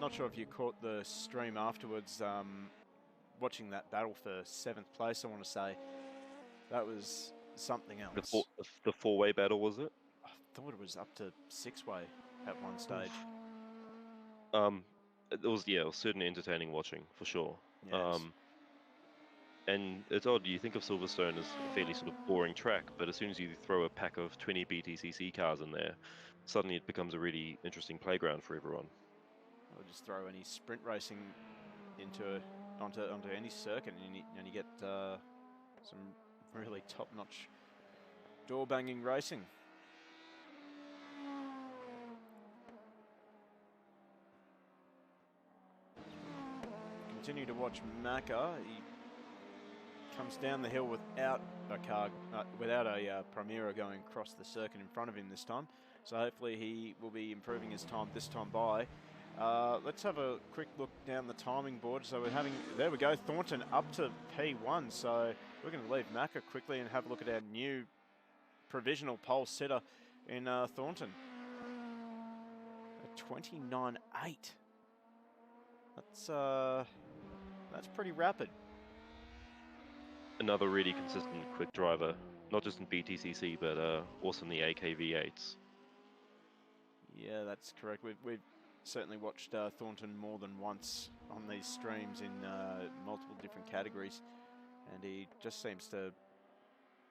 S1: Not sure if you caught the stream afterwards. Watching that battle for 7th place, I want to say that was something else.
S2: The four-way battle, was it?
S1: I thought it was up to 6-way at one stage.
S2: It was certainly entertaining watching for sure.
S1: Yes.
S2: And it's odd, you think of Silverstone as a fairly sort of boring track, but as soon as you throw a pack of 20 BTCC cars in there, suddenly it becomes a really interesting playground for everyone.
S1: Or just throw any sprint racing onto any circuit, and you get some really top-notch door-banging racing. Continue to watch Macca. He comes down the hill without a car, without a Primera going across the circuit in front of him this time. So hopefully he will be improving his time this time by Let's have a quick look down the timing board. So we're having, there we go, Thornton up to P1. So we're going to leave Macca quickly and have a look at our new provisional pole sitter in Thornton. 29.8. That's pretty rapid.
S2: Another really consistent quick driver, not just in BTCC, but also in the AKV8s.
S1: Yeah, that's correct. We've certainly watched Thornton more than once on these streams in multiple different categories, and he just seems to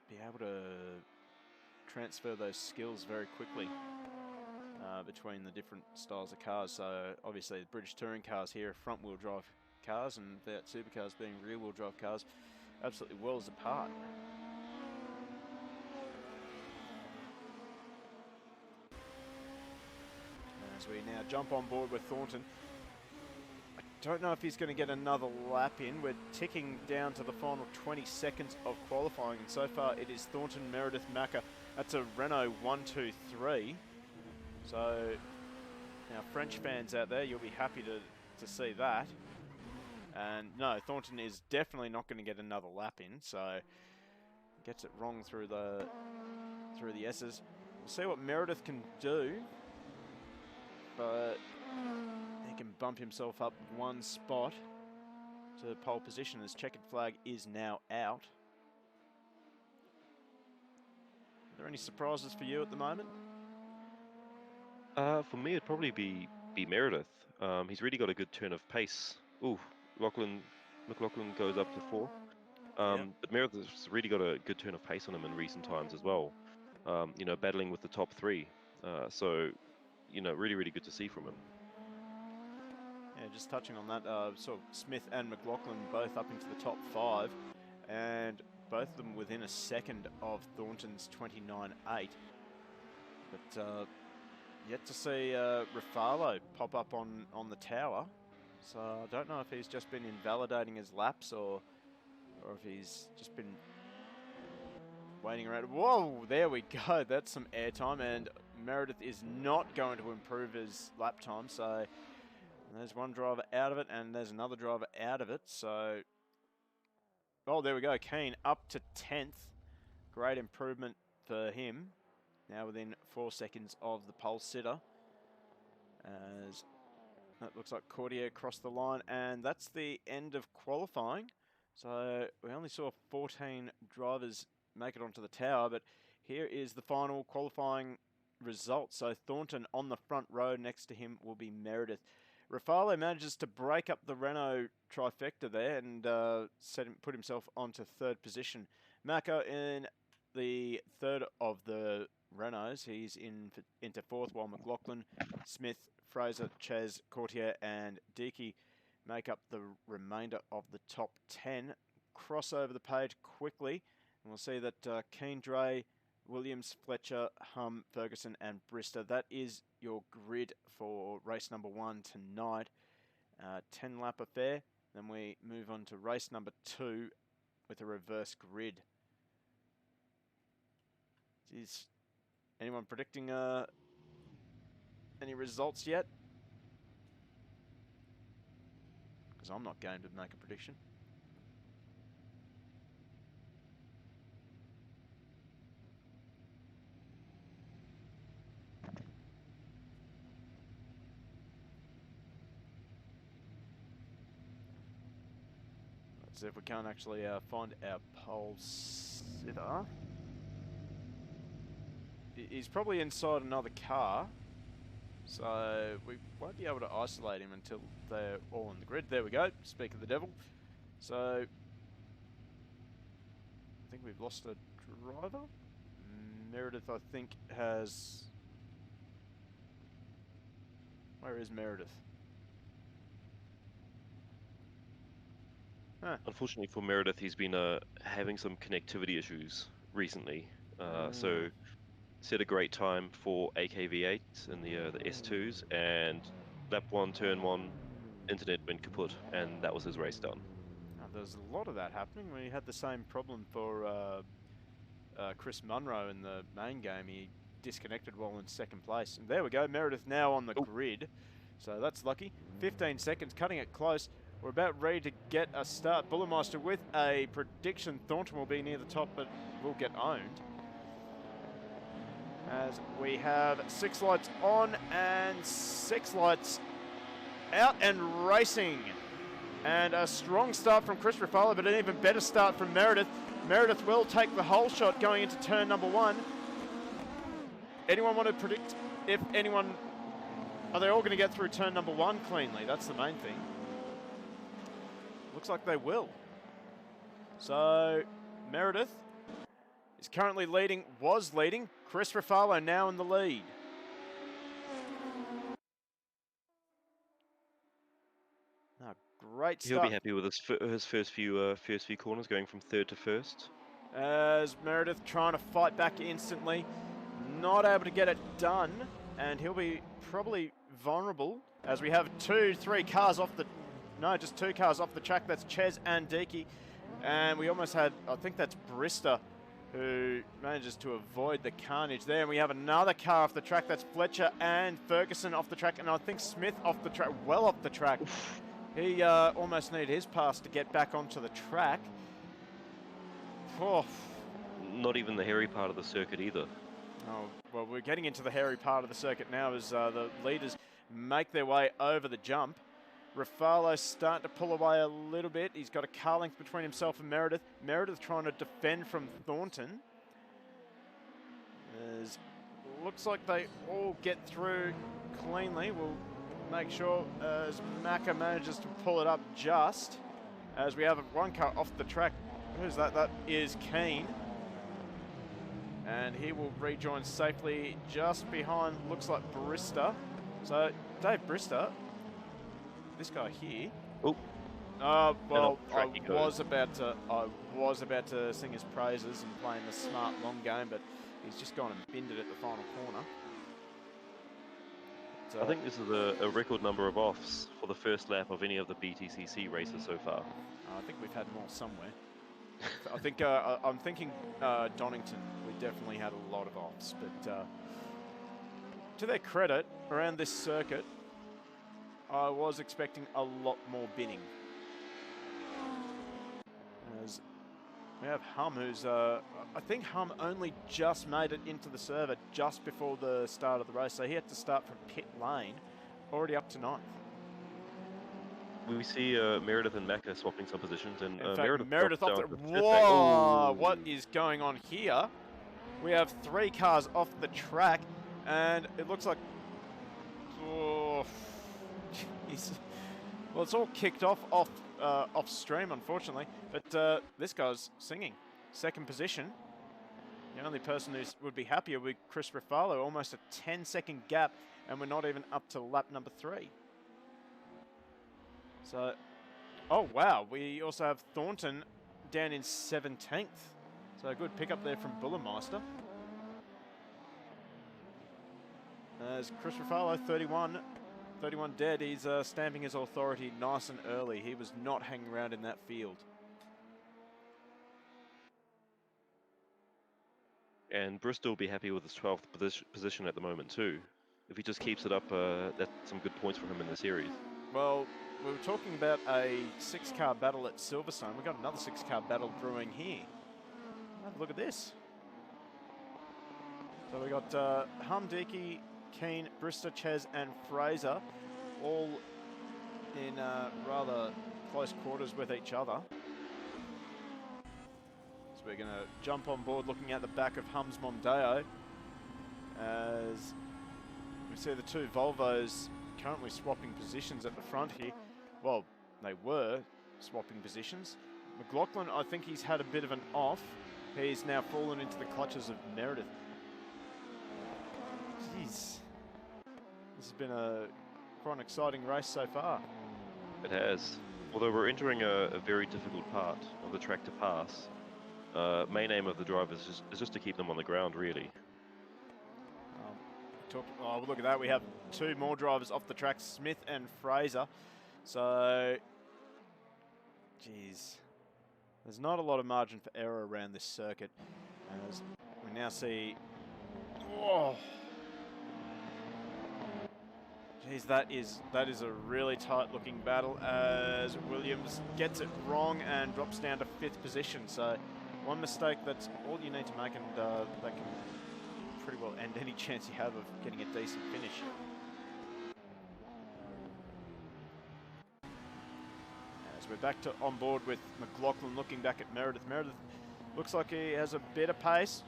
S1: be able to transfer those skills very quickly between the different styles of cars. So obviously the British touring cars here are front-wheel drive cars, and the supercars being rear-wheel drive cars, absolutely worlds apart. As we now jump on board with Thornton. I don't know if he's going to get another lap in. We're ticking down to the final 20 seconds of qualifying, and so far it is Thornton, Meredith, Macca. That's a Renault 1-2-3. So now French fans out there, you'll be happy to see that. And no, Thornton is definitely not going to get another lap in, so gets it wrong through the S's. We'll see what Meredith can do, but he can bump himself up one spot to pole position as checkered flag is now out. Are there any surprises for you at the moment?
S2: For me, it'd probably be Meredith. He's really got a good turn of pace. Ooh, McLaughlin goes up to 4.
S1: Yep.
S2: But Meredith's really got a good turn of pace on him in recent times as well. You know, battling with the top 3. So, you know, really, really good to see from him.
S1: Yeah, just touching on that, so Smith and McLaughlin both up into the top 5, and both of them within a second of Thornton's 29.8. But yet to see Rafalo pop up on the tower. So I don't know if he's just been invalidating his laps or if he's just been waiting around. Whoa, there we go. That's some airtime, and Meredith is not going to improve his lap time. So there's one driver out of it, and there's another driver out of it. So, oh, there we go. Keane up to 10th. Great improvement for him. Now within 4 seconds of the pole sitter. As that looks like Cordier crossed the line, and that's the end of qualifying. So we only saw 14 drivers make it onto the tower, but here is the final qualifying result. So Thornton on the front row, next to him will be Meredith. Rafalo manages to break up the Renault trifecta there and put himself onto 3rd position. Macca in the 3rd of the Renaults. He's into 4th, while McLaughlin, Smith, Fraser, Chaz, Courtier and Deaky make up the remainder of the top 10. Cross over the page quickly, and we'll see that Keane, Dre, Williams, Fletcher, Hum, Ferguson and Brister. That is your grid for race number 1 tonight. 10 lap affair. Then we move on to race number 2 with a reverse grid. Is anyone predicting any results yet? Because I'm not going to make a prediction. Let's see if we can't actually find our pole sitter. He's probably inside another car, so we won't be able to isolate him until they're all in the grid. There we go, speak of the devil. So, I think we've lost a driver. Meredith, I think, has... Where is Meredith? Huh.
S2: Unfortunately for Meredith, he's been having some connectivity issues recently. So set a great time for AKV8 and the S2s, and lap 1, turn 1, internet went kaput, and that was his race done.
S1: Now, there's a lot of that happening. We had the same problem for Chris Munro in the main game. He disconnected while in 2nd place. And there we go, Meredith now on the grid. So that's lucky. 15 seconds, cutting it close. We're about ready to get a start. Bullermeister with a prediction. Thornton will be near the top, but will get owned. As we have 6 lights on and 6 lights out and racing. And a strong start from Chris Ruffalo, but an even better start from Meredith. Meredith will take the whole shot going into turn number 1. Anyone want to predict if anyone... Are they all going to get through turn number 1 cleanly? That's the main thing. Looks like they will. So, Meredith is currently leading, was leading. Chris Ruffalo now in the lead. Oh, great stuff.
S2: He'll be happy with his first few corners, going from 3rd to 1st.
S1: As Meredith trying to fight back instantly. Not able to get it done. And he'll be probably vulnerable as we have 3 cars off the... No, just 2 cars off the track. That's Ches and Deaky. And we almost had, I think that's Brister, who manages to avoid the carnage there. And we have another car off the track. That's Fletcher and Ferguson off the track. And I think Smith off the track, well off the track. He almost needed his pass to get back onto the track. Oh.
S2: Not even the hairy part of the circuit either.
S1: Oh, well, we're getting into the hairy part of the circuit now as the leaders make their way over the jump. Ruffalo's starting to pull away a little bit. He's got a car length between himself and Meredith. Meredith trying to defend from Thornton. Looks like they all get through cleanly. We'll make sure as Macca manages to pull it up just as we have 1 car off the track. Who's that? That is Keane. And he will rejoin safely just behind, looks like Brister. So, Dave Brister, this guy here.
S2: Oh.
S1: Well, I was about to sing his praises and playing the smart long game, but he's just gone and binned it at the final corner. So,
S2: I think this is a record number of offs for the first lap of any of the BTCC races so far.
S1: I think we've had more somewhere. I think I'm thinking Donington. We definitely had a lot of offs, but to their credit, around this circuit, I was expecting a lot more binning. As we have Hum, who's I think Hum only just made it into the server just before the start of the race, so he had to start from pit lane, already up to 9th.
S2: We see Meredith and Macca swapping some positions, and
S1: In fact,
S2: Meredith
S1: off the...
S2: whoa!
S1: Whoa! What is going on here? We have 3 cars off the track, and it looks like... Oh, geez. Well, it's all kicked off stream, unfortunately, but this guy's singing. 2nd position. The only person who would be happier with Chris Ruffalo, almost a 10-second gap, and we're not even up to lap number 3. So, oh wow, we also have Thornton down in 17th. So a good pickup there from Bullermeister. As Chris Ruffalo, 31 dead, he's stamping his authority nice and early. He was not hanging around in that field.
S2: And Bristol will be happy with his 12th position at the moment too. If he just keeps it up, that's some good points for him in the series.
S1: Well, we were talking about a 6-car battle at Silverstone. We've got another 6-car battle brewing here. Have a look at this. So we got Hum, Deaky, Keane, Brister, Ches and Fraser all in rather close quarters with each other. So we're going to jump on board looking at the back of Hum's Mondeo as we see the 2 Volvos currently swapping positions at the front here. Well, they were swapping positions. McLaughlin, I think he's had a bit of an off. He's now fallen into the clutches of Meredith. Jeez. This has been quite an exciting race so far.
S2: It has. Although we're entering a very difficult part of the track to pass. Main aim of the drivers is just to keep them on the ground, really.
S1: Oh, look at that. We have 2 more drivers off the track, Smith and Fraser. So, geez, there's not a lot of margin for error around this circuit. As we now see, oh, Geez, that is a really tight-looking battle as Williams gets it wrong and drops down to 5th position. So one mistake, that's all you need to make, and that can pretty well end any chance you have of getting a decent finish. As we're back to on board with McLaughlin, looking back at Meredith. Meredith looks like he has a bit of pace.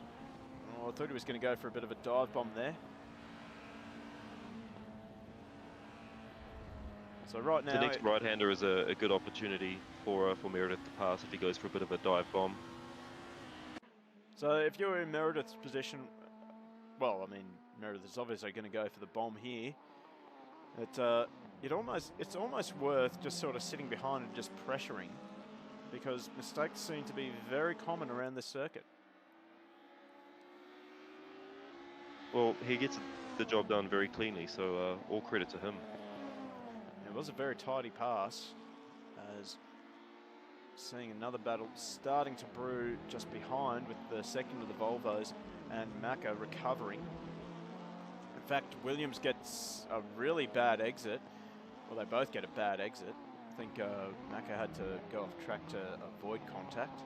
S1: Oh, I thought he was going to go for a bit of a dive bomb there. So right now,
S2: the next right-hander is a good opportunity for Meredith to pass if he goes for a bit of a dive bomb.
S1: So if you're in Meredith's position, well, I mean, Meredith is obviously going to go for the bomb here. It's almost worth just sort of sitting behind and just pressuring, because mistakes seem to be very common around this circuit.
S2: Well, he gets the job done very cleanly, so all credit to him.
S1: It was a very tidy pass, as seeing another battle starting to brew just behind with the second of the Volvos and Macca recovering. In fact, Williams gets a really bad exit. Well, they both get a bad exit. I think Macca had to go off track to avoid contact.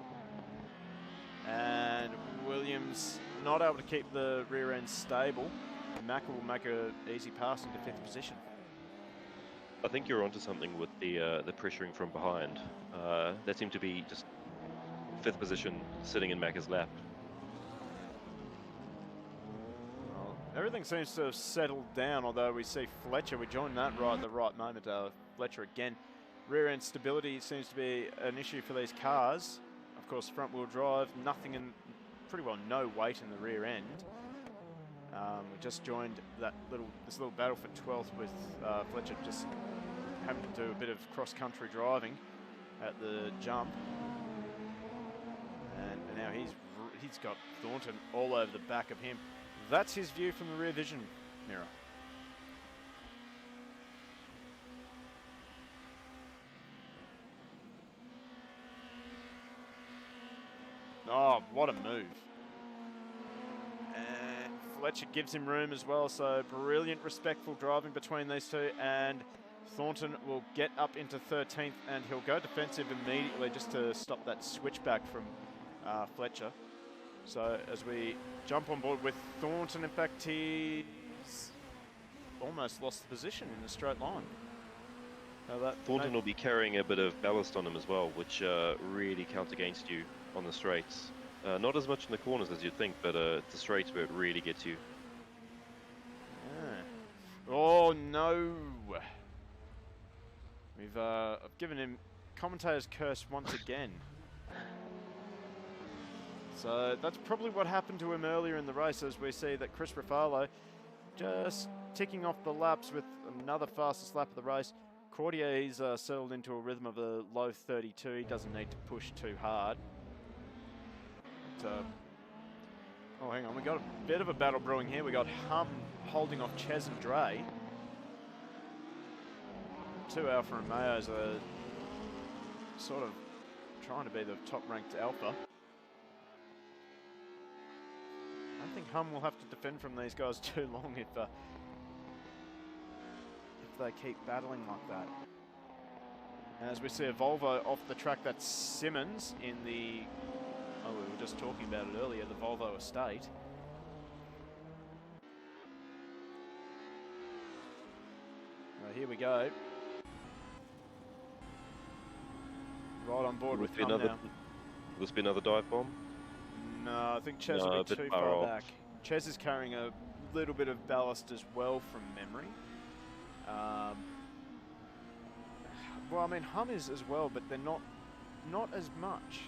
S1: And Williams not able to keep the rear end stable. Macca will make an easy pass into 5th position.
S2: I think you're onto something with the pressuring from behind. That seemed to be just 5th position sitting in Macca's lap.
S1: Well, everything seems to have settled down, although we see Fletcher, we joined that right at the right moment. Fletcher again, rear end stability seems to be an issue for these cars. Of course, front wheel drive, nothing in, pretty well no weight in the rear end. We just joined this little battle for 12th with Fletcher just having to do a bit of cross-country driving at the jump, and now he's got Thornton all over the back of him. That's his view from the rear vision mirror. Oh, what a move. And Fletcher gives him room as well, so brilliant, respectful driving between these two, and Thornton will get up into 13th, and he'll go defensive immediately just to stop that switchback from Fletcher. So as we jump on board with Thornton, in fact, he's almost lost the position in the straight line.
S2: Thornton will be carrying a bit of ballast on him as well, which really counts against you on the straights. Not as much in the corners as you'd think, but the straights where it really gets you.
S1: Yeah. Oh no! I've given him commentator's curse once again. So that's probably what happened to him earlier in the race, as we see that Chris Ruffalo just ticking off the laps with another fastest lap of the race. Cordier, he's settled into a rhythm of a low 32. He doesn't need to push too hard. But, oh, hang on. We got a bit of a battle brewing here. We got Hum holding off Ches and Dre. 2 Alfa Romeos are sort of trying to be the top-ranked Alpha. I don't think Hum will have to defend from these guys too long if they keep battling like that. And as we see a Volvo off the track, that's Simmons in the, oh, we were just talking about it earlier, the Volvo estate. Here we go. Right on board with Hum now.
S2: Will this be another dive bomb?
S1: No, I think Ches will be too far back. Ches is carrying a little bit of ballast as well from memory. Well, I mean, Hum is as well, but they're not as much.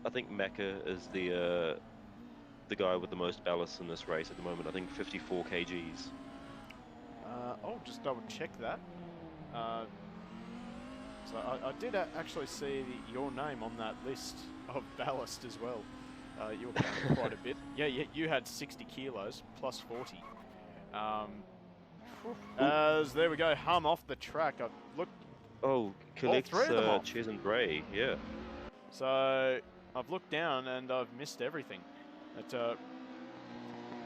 S2: I think Macca is the guy with the most ballast in this race at the moment. I think 54 kgs.
S1: I'll just double check that. So I did actually see your name on that list of ballast as well. You were carrying quite a bit. Yeah, you had 60 kilos plus 40. As there we go, Hum off the track. I've looked.
S2: Oh, collects Ches and Bray, yeah.
S1: So I've looked down and I've missed everything.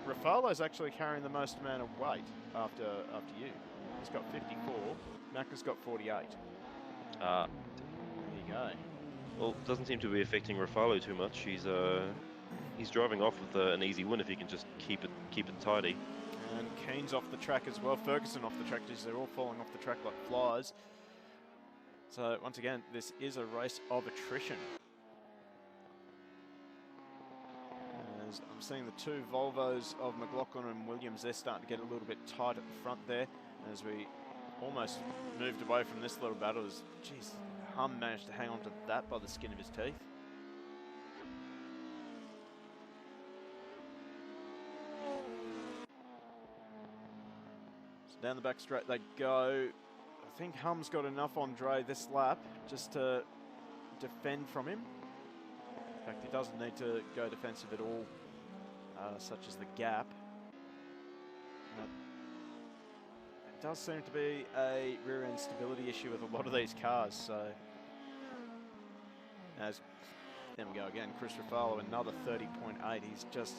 S1: Rafalo's actually carrying the most amount of weight after you. He's got 54. Macca's got 48.
S2: Ah.
S1: There you go.
S2: Well, doesn't seem to be affecting Rafalo too much. He's driving off with an easy win if he can just keep it tidy.
S1: And Keen's off the track as well. Ferguson off the track, because they're all falling off the track like flies. So once again, this is a race of attrition. As I'm seeing the two Volvos of McLaughlin and Williams, they're starting to get a little bit tight at the front there. As we almost moved away from this little battle, as geez, Hum managed to hang on to that by the skin of his teeth. So down the back straight they go. I think Hum's got enough on Dre this lap just to defend from him. In fact, he doesn't need to go defensive at all, such as the gap. But it does seem to be a rear end stability issue with a lot of these cars. So, as there we go again, Chris Rafalo, another 30.8. He's just,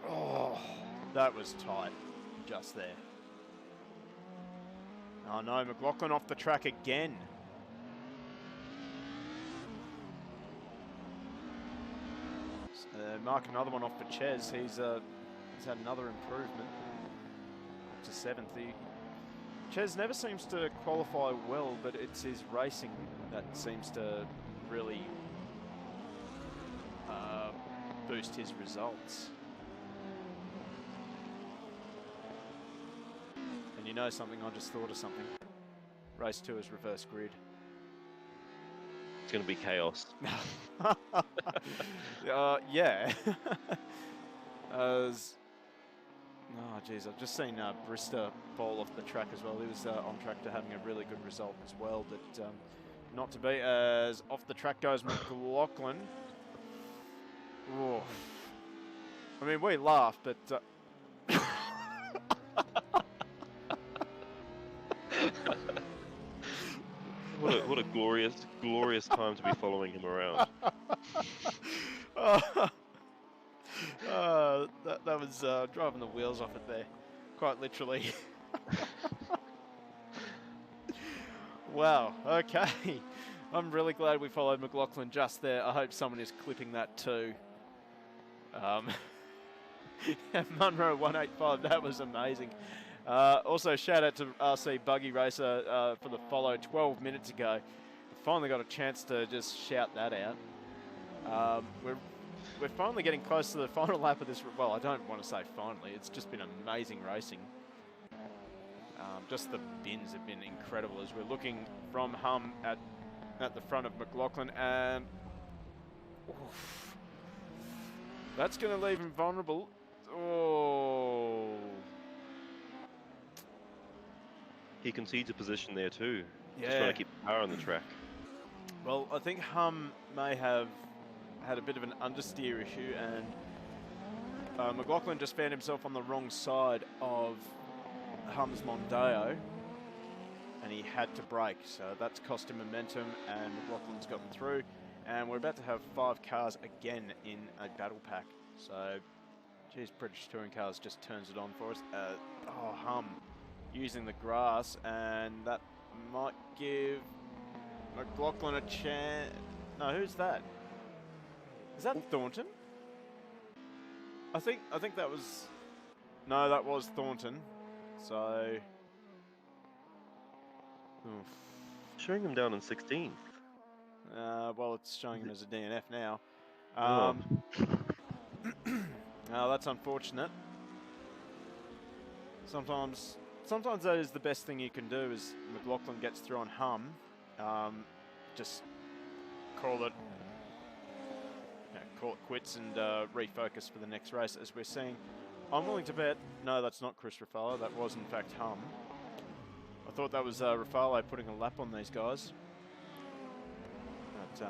S1: oh, that was tight just there. Oh no, McLaughlin off the track again. Mark another one off for Ches. He's had another improvement up to 7th. Ches never seems to qualify well, but it's his racing that seems to really boost his results. And you know something, I just thought of something. Race 2 is reverse grid.
S2: It's going to be chaos.
S1: Yeah. Oh, geez, I've just seen Brister fall off the track as well. He was on track to having a really good result as well, but not to be. As off the track goes McLaughlin. Oh. I mean, we laugh, but...
S2: What a glorious time to be following him around.
S1: That was driving the wheels off it there, quite literally. Wow, okay. I'm really glad we followed McLaughlin just there. I hope someone is clipping that too. Munro 185, that was amazing. Also, shout out to RC Buggy Racer for the follow 12 minutes ago. Finally got a chance to just shout that out. We're finally getting close to the final lap of this. Well, I don't want to say finally. It's just been amazing racing. Just the bins have been incredible as we're looking from Hum at the front of McLaughlin, and oof, that's going to leave him vulnerable. Oh.
S2: He concedes a position there too.
S1: Yeah.
S2: Just trying to keep the power on the track.
S1: Well, I think Hum may have had a bit of an understeer issue, and McLaughlin just found himself on the wrong side of Hum's Mondeo, and he had to brake, so that's cost him momentum, and McLaughlin's gotten through, and we're about to have 5 cars again in a battle pack. So, geez, British Touring Cars just turns it on for us. Hum using the grass, and that might give McLaughlin a chance. No, who's that? Is that Thornton? I think that was... No, that was Thornton. So... Oof.
S2: Showing him down in 16th.
S1: Well, it's showing him as a DNF now.
S2: Oh.
S1: No, that's unfortunate. Sometimes that is the best thing you can do, is McLaughlin gets through on Hum. Just call it quits and refocus for the next race, as we're seeing. I'm willing to bet, no, that's not Chris Rafalo, that was in fact Hum. I thought that was Rafalo putting a lap on these guys. But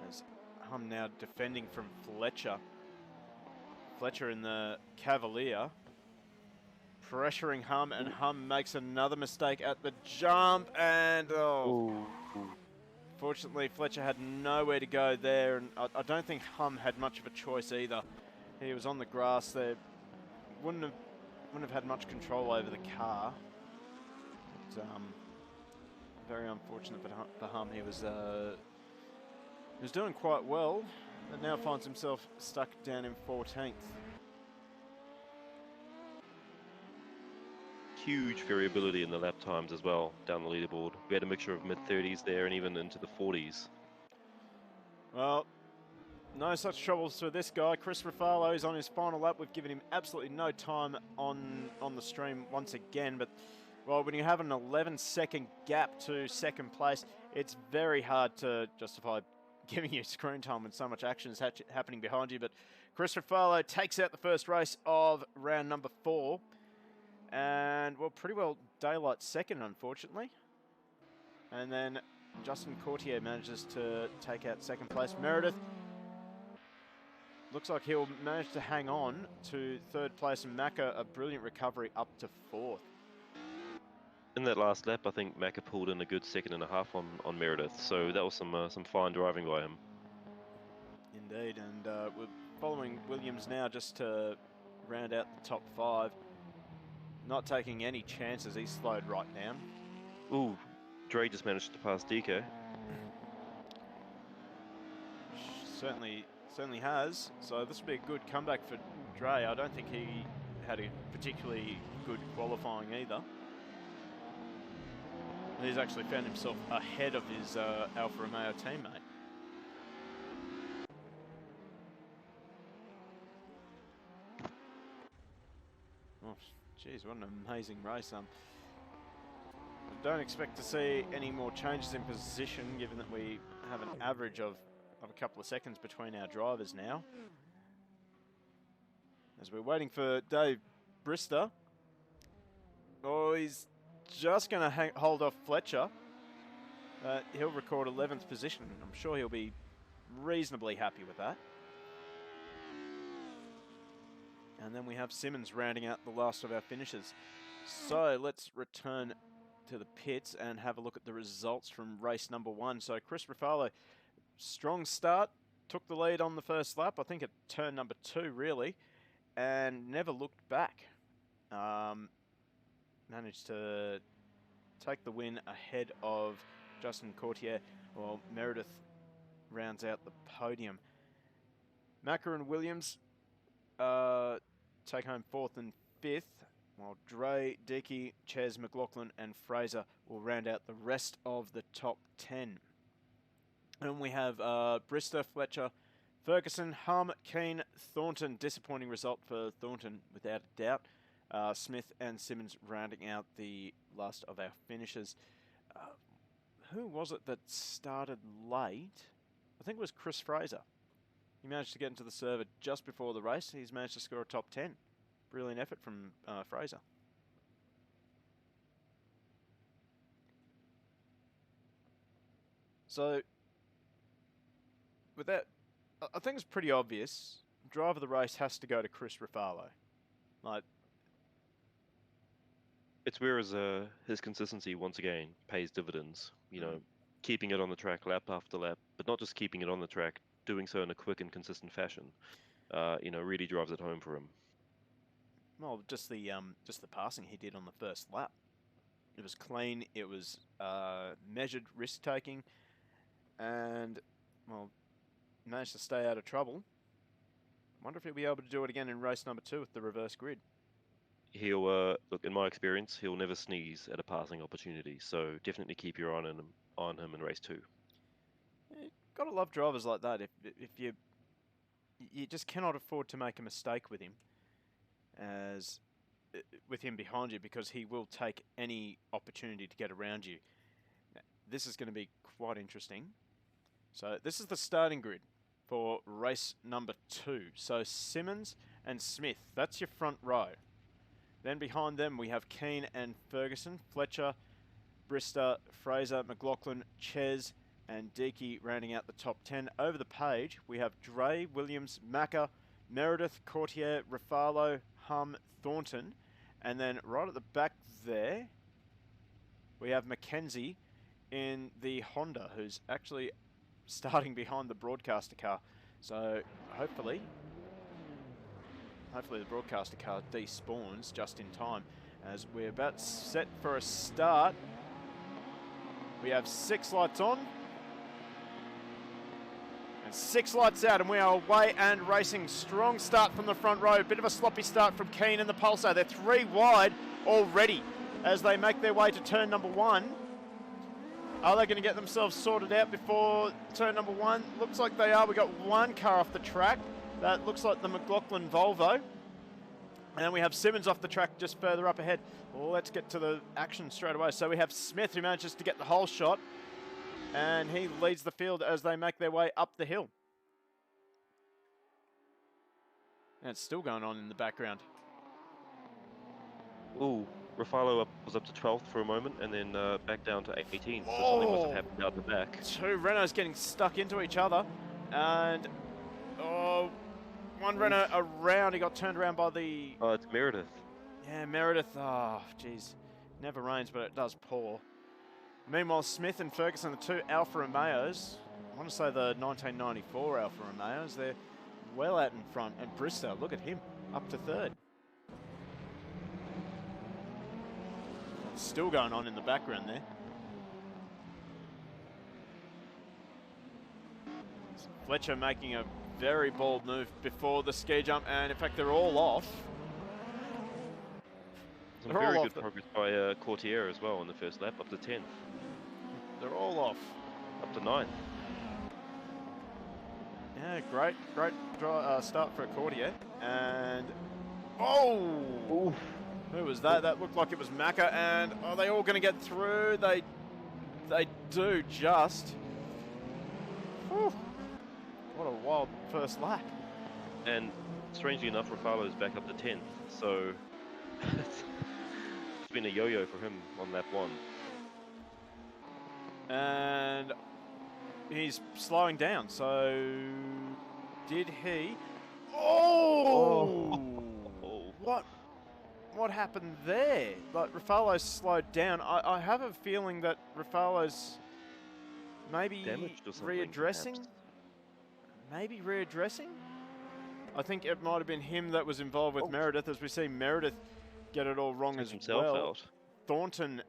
S1: as Hum now defending from Fletcher. Fletcher in the Cavalier, pressuring Hum, and Hum makes another mistake at the jump, and Fortunately, Fletcher had nowhere to go there, and I don't think Hum had much of a choice either. He was on the grass there, wouldn't have had much control over the car. But, very unfortunate for Hum. He was doing quite well, but now finds himself stuck down in 14th.
S2: Huge variability in the lap times as well down the leaderboard. We had a mixture of mid-30s there and even into the 40s.
S1: Well, no such troubles for this guy. Chris Ruffalo is on his final lap. We've given him absolutely no time on the stream once again, but well, when you have an 11-second gap to second place, it's very hard to justify giving you screen time when so much action is happening behind you. But Chris Ruffalo takes out the first race of round number 4. And, well, pretty well daylight second, unfortunately. And then Justin Courtier manages to take out second place. Meredith looks like he'll manage to hang on to third place, and Macca a brilliant recovery up to 4th.
S2: In that last lap, I think Macca pulled in a good second and a half on Meredith, so that was some fine driving by him.
S1: Indeed, and we're following Williams now just to round out the top 5. Not taking any chances, he's slowed right down.
S2: Ooh, Dre just managed to pass DK.
S1: Certainly has. So this will be a good comeback for Dre. I don't think he had a particularly good qualifying either. He's actually found himself ahead of his Alfa Romeo teammate. Oh, geez, what an amazing race. I don't expect to see any more changes in position, given that we have an average of a couple of seconds between our drivers now. As we're waiting for Dave Brister. Oh, he's just going to hold off Fletcher. He'll record 11th position. I'm sure he'll be reasonably happy with that. And then we have Simmons rounding out the last of our finishers. So let's return to the pits and have a look at the results from race number 1. So Chris Ruffalo, strong start, took the lead on the first lap, I think at turn number 2 really, and never looked back. Managed to take the win ahead of Justin Courtier, while Meredith rounds out the podium. Macca and Williams take home 4th and 5th, while Dre, Dickey, Ches, McLaughlin and Fraser will round out the rest of the top 10. And we have Brister, Fletcher, Ferguson, Hum, Keane, Thornton. Disappointing result for Thornton without a doubt. Smith and Simmons rounding out the last of our finishers. Who was it that started late? I think it was Chris Fraser. He managed to get into the server just before the race. He's managed to score a top 10. Brilliant effort from Fraser. So, with that, I think it's pretty obvious. Driver of the race has to go to Chris Ruffalo. Like,
S2: it's whereas his consistency once again pays dividends. You know, keeping it on the track lap after lap, but not just keeping it on the track, doing so in a quick and consistent fashion. You know, really drives it home for him.
S1: Well, just the passing he did on the first lap. It was clean. It was measured risk taking, and well, managed to stay out of trouble. Wonder if he'll be able to do it again in race number 2 with the reverse grid.
S2: He'll look. In my experience, he'll never sneeze at a passing opportunity. So definitely keep your eye on him in race 2.
S1: You gotta love drivers like that. If you just cannot afford to make a mistake with him, with him behind you, because he will take any opportunity to get around you. This is going to be quite interesting. So this is the starting grid for race number 2. So Simmons and Smith, that's your front row. Then behind them we have Keane and Ferguson, Fletcher, Brister, Fraser, McLaughlin, Ches and Dickey rounding out the top 10. Over the page we have Dre, Williams, Macca, Meredith, Courtier, Ruffalo, Hum, Thornton, and then right at the back there we have Mackenzie, in the Honda, who's actually starting behind the broadcaster car. So hopefully the broadcaster car despawns just in time, as we're about set for a start. We have 6 lights on and 6 lights out, and we are away and racing. Strong start from the front row. Bit of a sloppy start from Keen and the Pulsar. They're 3 wide already as they make their way to turn number 1. Are they going to get themselves sorted out before turn number 1? Looks like they are. We got 1 car off the track. That looks like the McLaughlin Volvo. And we have Simmons off the track just further up ahead. Well, let's get to the action straight away. So we have Smith, who manages to get the whole shot, and he leads the field as they make their way up the hill. And it's still going on in the background.
S2: Ooh, Rafalo was up to 12th for a moment and then back down to 18th. So something must have happened out the back.
S1: 2 Renaults getting stuck into each other, and one Renault around. He got turned around by the...
S2: Oh, it's Meredith.
S1: Yeah, Meredith. Oh, jeez. Never rains, but it does pour. Meanwhile, Smith and Ferguson, the 2 Alfa Romeos. I want to say the 1994 Alfa Romeos. They're well out in front. And Bristow, look at him, up to 3rd. Still going on in the background there. Fletcher making a very bold move before the ski jump, and in fact they're all off.
S2: Some very good progress by Courtier as well in the first lap, up to 10th.
S1: They're all off.
S2: Up to 9th.
S1: Yeah, great start for Courtier. And oh, who was that? That looked like it was Macca. And are they all going to get through? They do just. Whew. What a wild first lap.
S2: And strangely enough, Rafalo's back up to 10th, so it's been a yo-yo for him on lap 1.
S1: And he's slowing down, so did he? Oh! What happened there? Like, Rafalo's slowed down. I have a feeling that Rafalo's maybe readdressing.
S2: Perhaps.
S1: Maybe readdressing? I think it might have been him that was involved with Meredith, as we see Meredith get it all wrong as well.
S2: Out.
S1: Thornton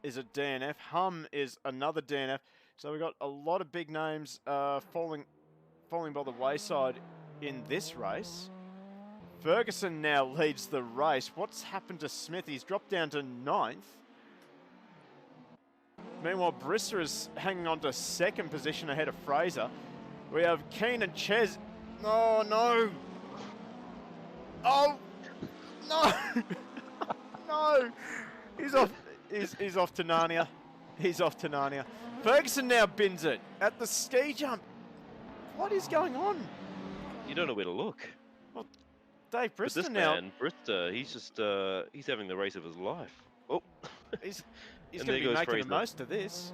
S1: is a DNF. Hum is another DNF. So we've got a lot of big names falling by the wayside in this race. Ferguson now leads the race. What's happened to Smith? He's dropped down to 9th. Meanwhile, Brister is hanging on to 2nd position ahead of Fraser. We have Keen and Ches. Oh, no. Oh, no. No. He's off. He's off to Narnia. He's off to Narnia. Ferguson now bins it at the ski jump. What is going on?
S2: You don't know where to look.
S1: Well, Dave Brister
S2: this
S1: now.
S2: Man, Brister, he's just he's having the race of his life. Oh.
S1: He's going to be making the most of this.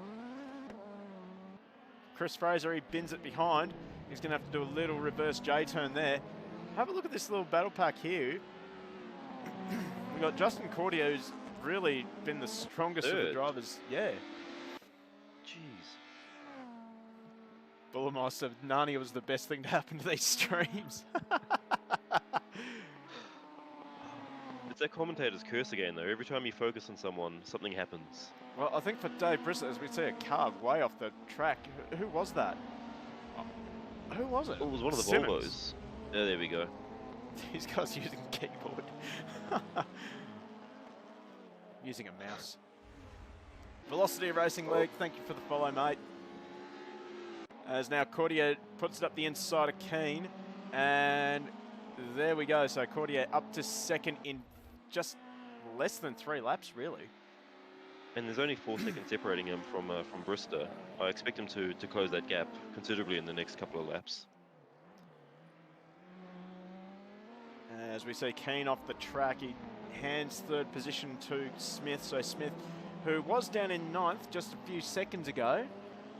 S1: Chris Fraser, he bins it behind. He's going to have to do a little reverse J-turn there. Have a look at this little battle pack here. We've got Justin Courtier, who's really been the strongest of the drivers. Yeah.
S2: Jeez.
S1: Bullimore said Narnia was the best thing to happen to these streams.
S2: It's that commentator's curse again, though. Every time you focus on someone, something happens.
S1: Well, I think for Dave Brister, as we see a car way off the track, who was that? Who was it?
S2: Oh, it was one of the
S1: Simmons.
S2: Volvos. Yeah, there we go.
S1: These guys using keyboard. Using a mouse. Velocity Racing League, thank you for the follow, mate. As now Courtier puts it up the inside of Keen. And there we go. So Courtier up to 2nd in just less than 3 laps, really.
S2: And there's only 4 seconds separating him from Brister. I expect him to close that gap considerably in the next couple of laps.
S1: As we see Keen off the track, he hands 3rd position to Smith. So Smith, who was down in 9th just a few seconds ago,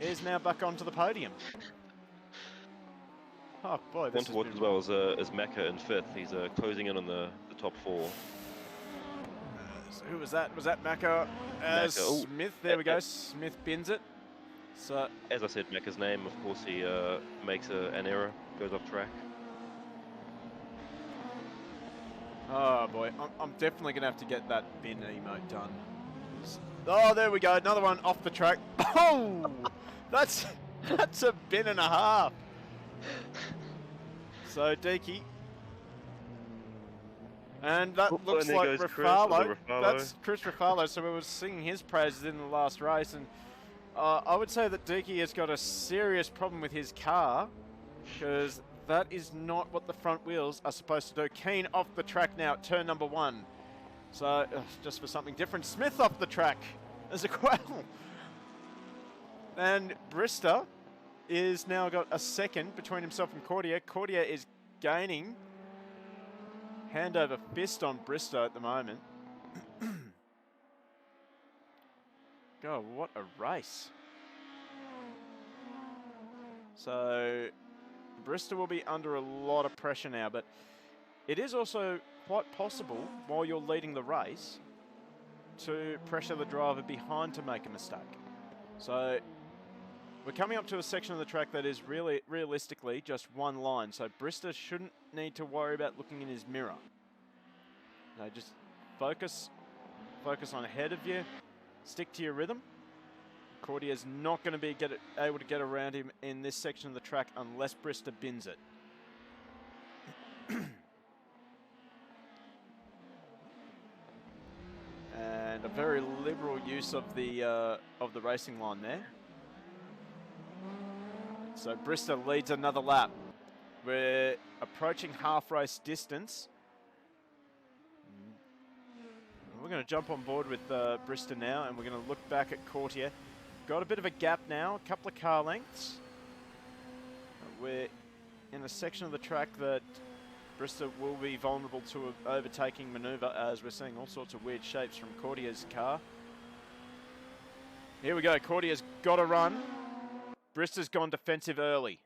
S1: is now back onto the podium. Oh boy, this
S2: One to watch as well as Macca in 5th. He's closing in on the top 4.
S1: So who was that? Was that Macca? Smith, there we go. Smith bins it. So,
S2: As I said, Macca's name, of course, he makes an error, goes off track.
S1: oh boy, I'm definitely going to have to get that bin emote done. Oh, there we go, another one off the track. Oh, that's a bin and a half. So, Deaky. And that looks
S2: and
S1: like
S2: there goes
S1: Ruffalo.
S2: Chris,
S1: That's Chris Ruffalo, so we were singing his praises in the last race, and I would say that Deaky has got a serious problem with his car, because that is not what the front wheels are supposed to do. Keen off the track now at turn number 1. So, just for something different, Smith off the track as well. And Brister is now got a second between himself and Cordier. Cordier is gaining. Hand over fist on Bristow at the moment. God, what a race. So, Bristow will be under a lot of pressure now, but it is also quite possible, while you're leading the race, to pressure the driver behind to make a mistake. So, we're coming up to a section of the track that is really, realistically, just one line. So Brister shouldn't need to worry about looking in his mirror. No, just focus on ahead of you. Stick to your rhythm. Cordier's not going to be able to get around him in this section of the track unless Brister bins it. And a very liberal use of the racing line there. So Brister leads another lap. We're approaching half race distance. We're going to jump on board with Brister now, and we're going to look back at Courtier. Got a bit of a gap now, a couple of car lengths. We're in a section of the track that Brister will be vulnerable to an overtaking manoeuvre, as we're seeing all sorts of weird shapes from Courtier's car. Here we go, Courtier's got a run. Brister's gone defensive early.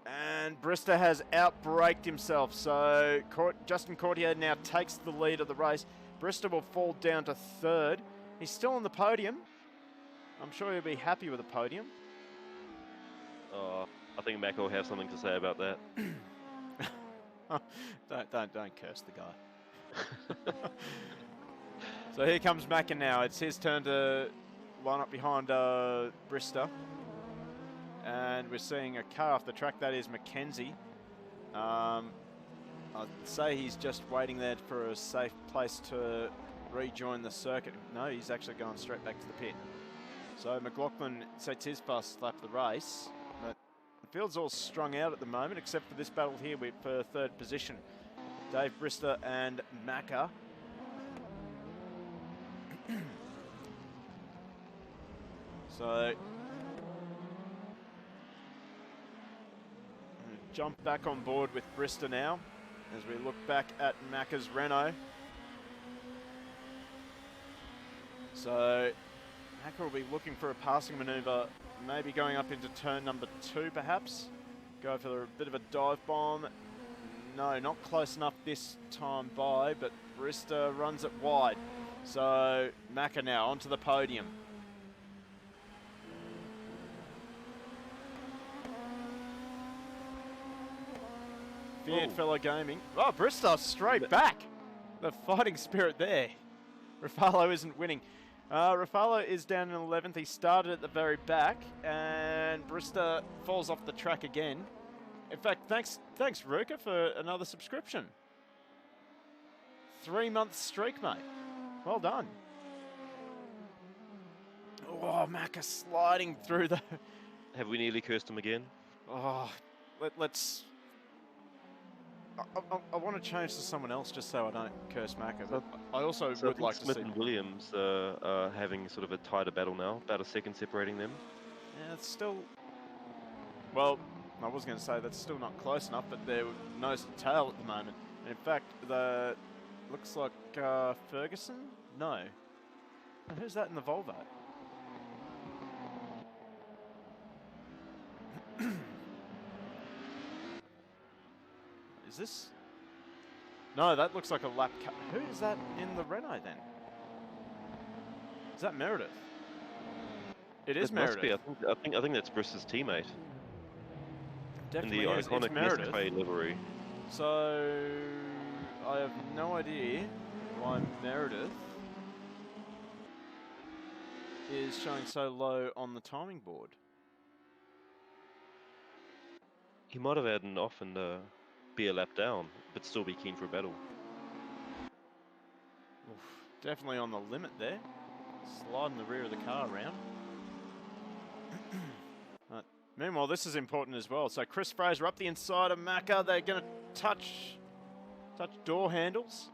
S1: And Brister has outbraked himself, so Justin Courtier now takes the lead of the race. Brister will fall down to 3rd. He's still on the podium. I'm sure he'll be happy with the podium.
S2: I think Mac will have something to say about that.
S1: Don't curse the guy. So here comes Macca now. It's his turn to line up behind Brister. And we're seeing a car off the track. That is Mackenzie. I'd say he's just waiting there for a safe place to rejoin the circuit. No, he's actually going straight back to the pit. So McLaughlin sets his fast lap of the race. But the field's all strung out at the moment, except for this battle here for 3rd position. Dave Brister and Macca. So, jump back on board with Brister now as we look back at Macca's Renault. So, Macca will be looking for a passing manoeuvre, maybe going up into turn number 2 perhaps. Go for a bit of a dive bomb. No, not close enough this time by, but Brister runs it wide. So, Macca now onto the podium. Feared fellow gaming. Oh, Brister straight back. The fighting spirit there. Ruffalo isn't winning. Ruffalo is down in 11th. He started at the very back, and Brister falls off the track again. In fact, thanks Ruka for another subscription. 3-month streak, mate. Well done. Oh, Macca sliding through the...
S2: Have we nearly cursed him again?
S1: Oh, let's... I want to change to someone else just so I don't curse Macca, but I also would like to see...
S2: Smith and Williams having sort of a tighter battle now, about a second separating them.
S1: Yeah, it's still... Well, I was going to say that's still not close enough, but they're nose to tail at the moment. And in fact, looks like Ferguson? No. Who's that in the Volvo? Is this... No, that looks like a lap cut. Who is that in the Renault then? Is that Meredith? It is
S2: It must be.
S1: Meredith.
S2: I think that's Brist's teammate
S1: Definitely
S2: in the
S1: is. It's
S2: iconic
S1: Meredith.
S2: Nescafe livery.
S1: So I have no idea why Meredith is showing so low on the timing board.
S2: He might have had an off and be a lap down, but still be keen for a battle.
S1: Oof, definitely on the limit there. Sliding the rear of the car around. Meanwhile, this is important as well. So Chris Fraser up the inside of Macca. They're going to touch door handles.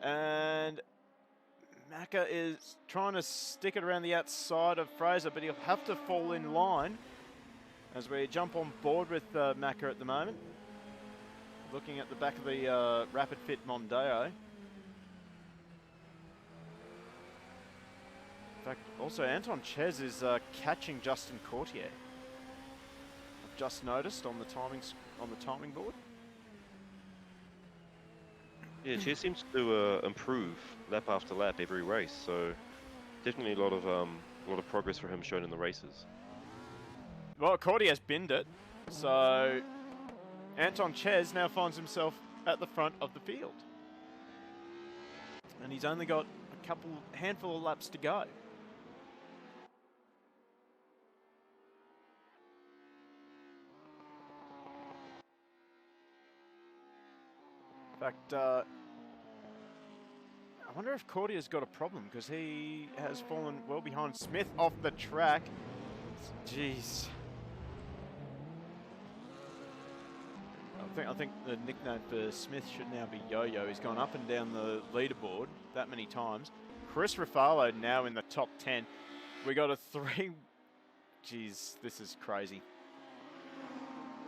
S1: And Macca is trying to stick it around the outside of Fraser, but he'll have to fall in line as we jump on board with Macca at the moment. Looking at the back of the Rapid Fit Mondeo. In fact, also Anton Ches is catching Justin Courtier. I've just noticed on the timing board.
S2: Yeah, Ches seems to improve lap after lap every race, so definitely a lot of progress for him shown in the races.
S1: Well, Courtier's binned it, so Anton Ches now finds himself at the front of the field, and he's only got a handful of laps to go. In fact, I wonder if Courtier's got a problem because he has fallen well behind Smith off the track. Jeez. I think the nickname for Smith should now be Yo-Yo. He's gone up and down the leaderboard that many times. Chris Ruffalo now in the top 10. We got a 3. Jeez, this is crazy.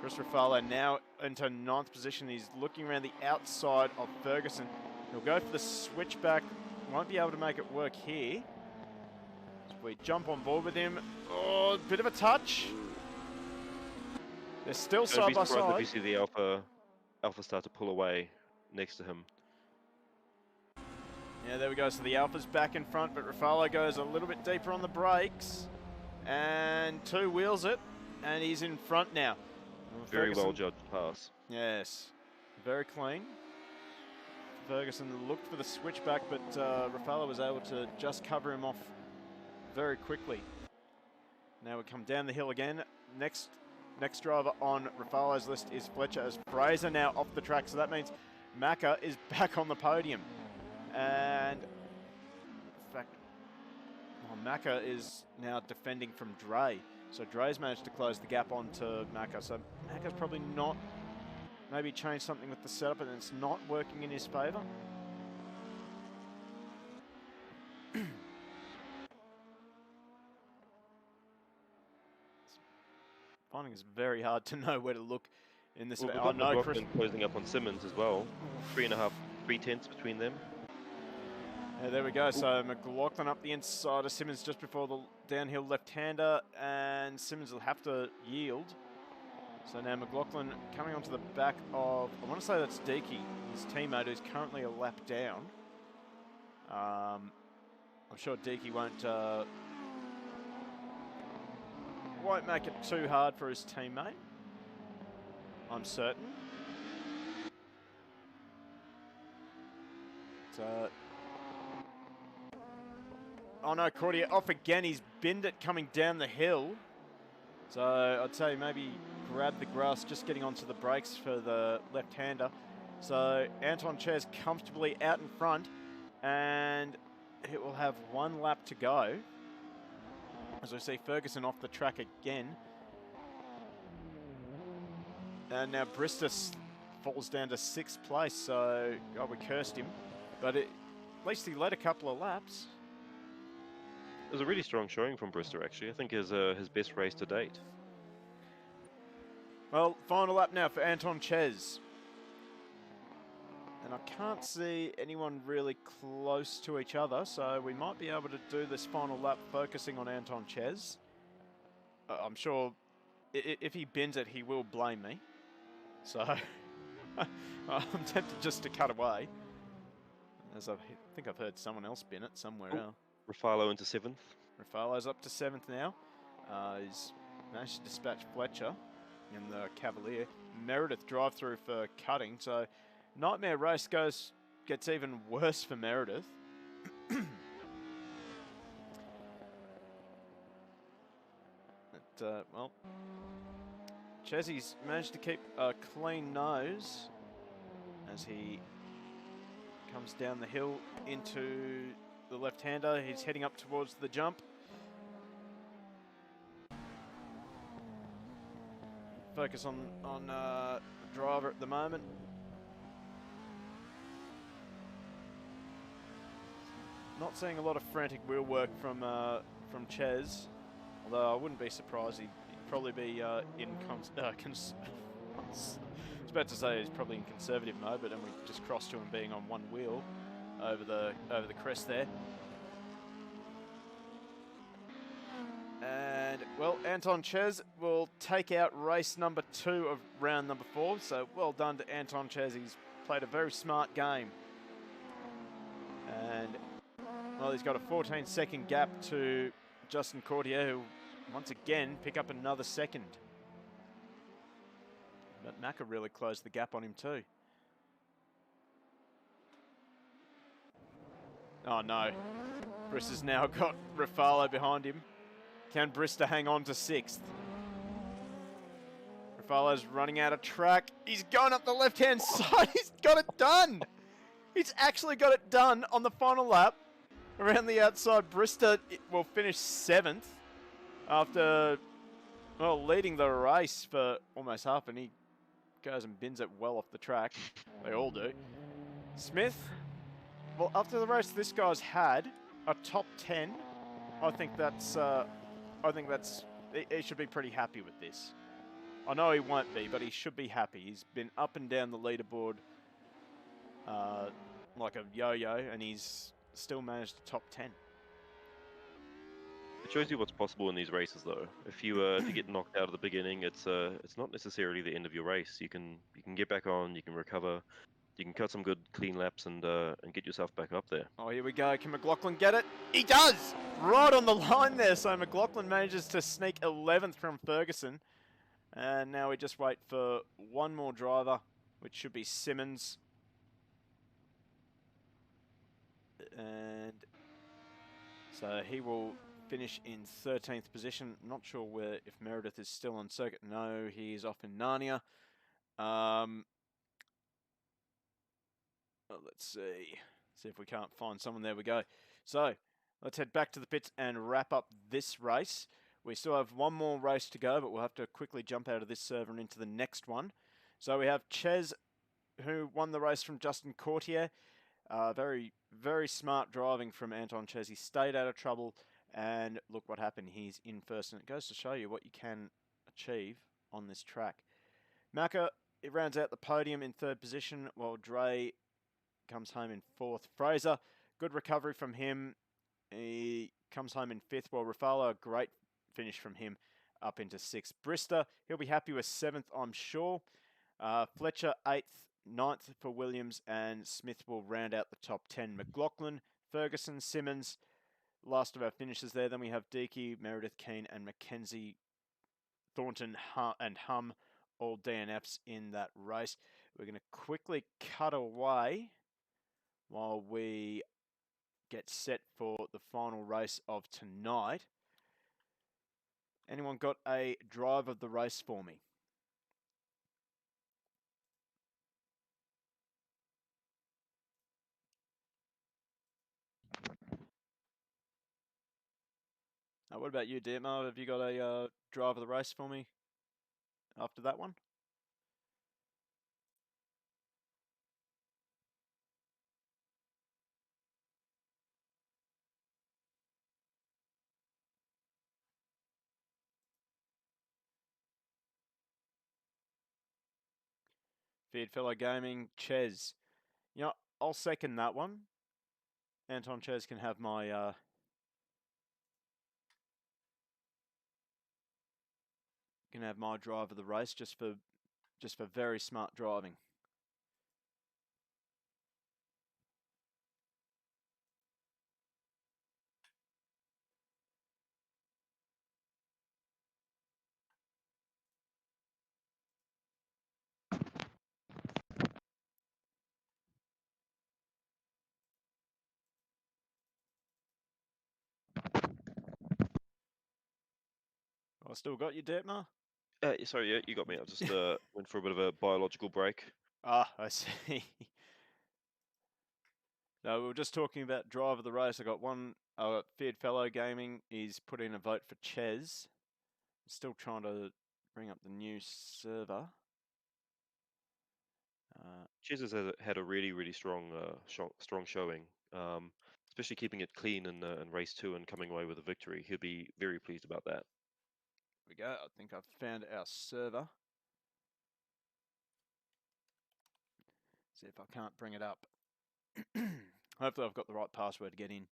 S1: Chris Ruffalo now into 9th position. He's looking around the outside of Ferguson. He'll go for the switchback. Won't be able to make it work here. So we jump on board with him. Oh, bit of a touch. They're still side by side.
S2: If you see the Alpha start to pull away next to him.
S1: Yeah, there we go. So the Alpha's back in front, but Ruffalo goes a little bit deeper on the brakes and two-wheels it, and he's in front now.
S2: Very well judged pass.
S1: Yes, very clean. Ferguson looked for the switchback, but Ruffalo was able to just cover him off very quickly. Now we come down the hill again. Next driver on Ruffalo's list is Fletcher, as Fraser now off the track. So that means Macca is back on the podium. And in fact, Macca is now defending from Dre. So Dre's managed to close the gap onto Macca. So Macca's probably not, maybe changed something with the setup and it's not working in his favour. Finding it's very hard to know where to look in this.
S2: Well, we've got McLaughlin closing up on Simmons as well. 3.5, 3/10 between them.
S1: Yeah, there we go. So McLaughlin up the inside of Simmons just before the downhill left-hander, and Simmons will have to yield. So now McLaughlin coming onto the back of, I want to say that's Deaky, his teammate, who's currently a lap down. I'm sure Deaky won't make it too hard for his teammate. I'm certain. So, oh no, Courtier off again. He's binned it coming down the hill. So I'd say maybe grab the grass, just getting onto the brakes for the left-hander. So Anton Ches comfortably out in front, and it will have one lap to go. As we see Ferguson off the track again. And now Bristus falls down to 6th place, so God, we cursed him. But at least he led a couple of laps.
S2: It was a really strong showing from Brister, actually. I think his best race to date.
S1: Well, final lap now for Anton Ches. And I can't see anyone really close to each other, so we might be able to do this final lap focusing on Anton Ches. I'm sure if he bins it, he will blame me. So I'm tempted just to cut away, as I think I've heard someone else bin it somewhere
S2: Oh.
S1: else.
S2: Rafalo into 7th.
S1: Rafalo's up to 7th now. He's managed to dispatch Fletcher in the Cavalier. Meredith drive through for cutting, so nightmare race gets even worse for Meredith. But, well, Chesy's managed to keep a clean nose as he comes down the hill into the left-hander. He's heading up towards the jump. Focus on the driver at the moment. Not seeing a lot of frantic wheel work from Ches, although I wouldn't be surprised. He'd probably be I was about to say he's probably in conservative mode, but then we just crossed to him being on one wheel over the crest there. And, well, Anton Ches will take out race number 2 of round number 4. So, well done to Anton Ches. He's played a very smart game. And, well, he's got a 14-second gap to Justin Courtier, who, once again, pick up another second. But Macca really closed the gap on him too. Oh, no. Brista's now got Rafalo behind him. Can Brista hang on to 6th? Rafalo's running out of track. He's going up the left-hand side. He's got it done. He's actually got it done on the final lap. Around the outside, Brista will finish 7th after, well, leading the race for almost half, and he goes and bins it well off the track. They all do. Smith, well, after the race this guy's had, a top 10, I think he should be pretty happy with this. I know he won't be, but he should be happy. He's been up and down the leaderboard like a yo-yo, and he's still managed to top 10.
S2: It shows you what's possible in these races, though. If you get knocked out at the beginning, it's not necessarily the end of your race. You can get back on, you can recover, you can cut some good clean laps and get yourself back up there.
S1: Oh, here we go. Can McLaughlin get it? He does! Right on the line there. So McLaughlin manages to sneak 11th from Ferguson. And now we just wait for one more driver, which should be Simmons. And so he will finish in 13th position. Not sure if Meredith is still on circuit. No, he is off in Narnia. Let's see. See if we can't find someone. There we go. So let's head back to the pits and wrap up this race. We still have one more race to go, but we'll have to quickly jump out of this server and into the next one. So we have Ches, who won the race from Justin Courtier. Very, very smart driving from Anton Ches. He stayed out of trouble, and look what happened. He's in first, and it goes to show you what you can achieve on this track. Macca, it rounds out the podium in 3rd position, while Dre comes home in 4th. Fraser, good recovery from him. He comes home in 5th, while Rafalo, a great finish from him, up into 6th. Brista, he'll be happy with 7th, I'm sure. Fletcher, 8th. 9th for Williams, and Smith will round out the top 10. McLaughlin, Ferguson, Simmons, last of our finishes there. Then we have Deaky, Meredith, Keane, and Mackenzie, Thornton, and Hum, all DNFs in that race. We're going to quickly cut away while we get set for the final race of tonight. Anyone got a drive of the race for me? What about you, Demo? Have you got a drive of the race for me after that one? Feared Fellow Gaming, Ches. You know, I'll second that one. Anton Ches can have my drive of the race just for very smart driving. still got you, Detmar?
S2: Sorry, yeah, you got me. I just went for a bit of a biological break.
S1: Ah, I see. No, we were just talking about drive of the race. I got one, Feared Fellow Gaming is put in a vote for Ches. Still trying to bring up the new server.
S2: Ches has had a really strong strong showing, especially keeping it clean in race 2 and coming away with a victory. He'll be very pleased about that.
S1: Here we go. I think I've found our server. See if I can't bring it up. Hopefully I've got the right password to get in.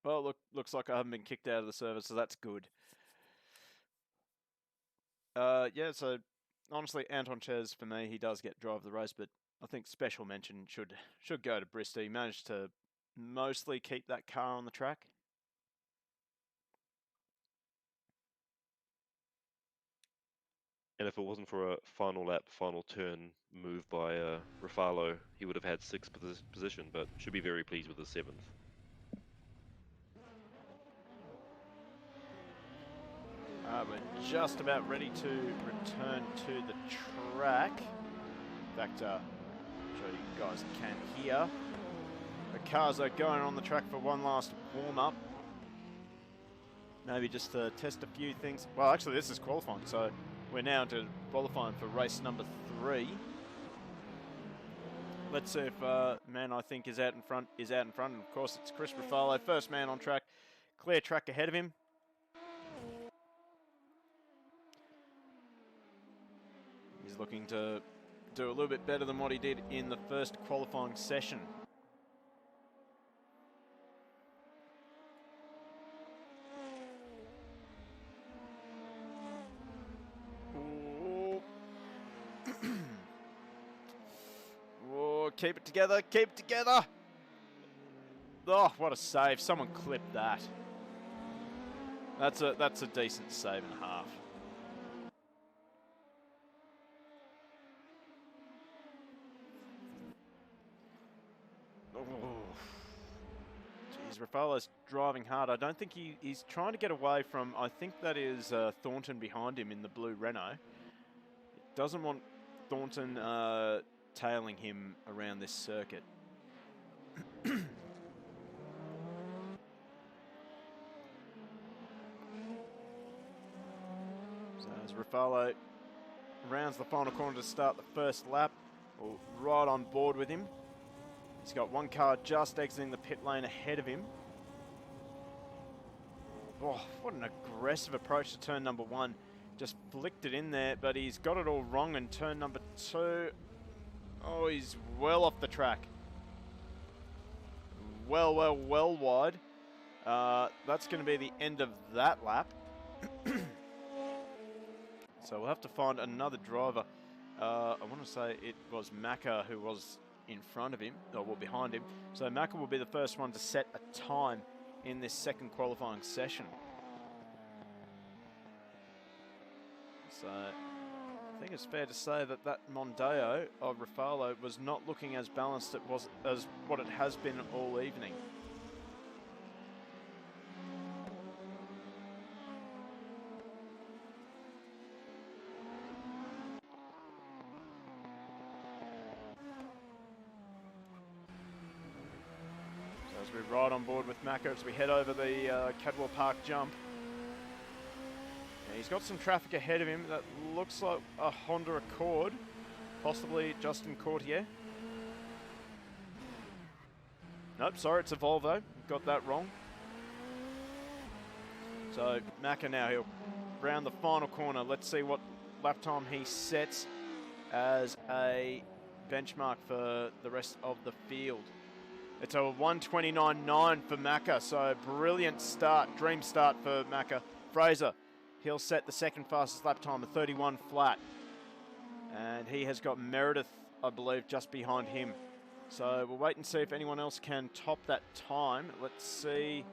S1: Well, looks like I haven't been kicked out of the server, so that's good. Yeah, so honestly, Anton Ches, for me, he does get drive of the race, but I think special mention should go to Bristol. He managed to mostly keep that car on the track.
S2: And if it wasn't for a final lap, final turn move by Rafalo, he would have had 6th position, but should be very pleased with the 7th.
S1: We're just about ready to return to the track. In fact, I'm sure you guys can hear the cars are going on the track for one last warm-up. Maybe just to test a few things. Well, actually, this is qualifying, so we're now into qualifying for race number 3. Let's see if man I think is out in front. And of course, it's Chris Rafalo, first man on track. Clear track ahead of him. He's looking to do a little bit better than what he did in the first qualifying session. Oh, keep it together, keep it together. Oh, what a save. Someone clipped that. That's a decent save and a half. Oh. Jeez, Rafalo's driving hard. I don't think he's trying to get away from, I think that is Thornton behind him in the blue Renault. He doesn't want Thornton tailing him around this circuit. So as Rafalo rounds the final corner to start the first lap, we're right on board with him. He's got one car just exiting the pit lane ahead of him. Oh, what an aggressive approach to turn number 1. Just flicked it in there, but he's got it all wrong in turn number 2. Oh, he's well off the track. Well wide. That's going to be the end of that lap. So we'll have to find another driver. I want to say it was Macca who was in front of him, or well, behind him. So Macca will be the first one to set a time in this second qualifying session. So I think it's fair to say that that Mondeo of Rafalo was not looking as balanced as what it has been all evening. As we ride on board with Macca as we head over the Cadwell Park jump. Yeah, he's got some traffic ahead of him that looks like a Honda Accord, possibly Justin Courtier. Nope, sorry, it's a Volvo. Got that wrong. So Macca now, he'll round the final corner. Let's see what lap time he sets as a benchmark for the rest of the field. It's a 1:29.9 for Macca, so brilliant start, dream start for Macca. Fraser, he'll set the second fastest lap time, a 31 flat. And he has got Meredith, I believe, just behind him. So we'll wait and see if anyone else can top that time. Let's see.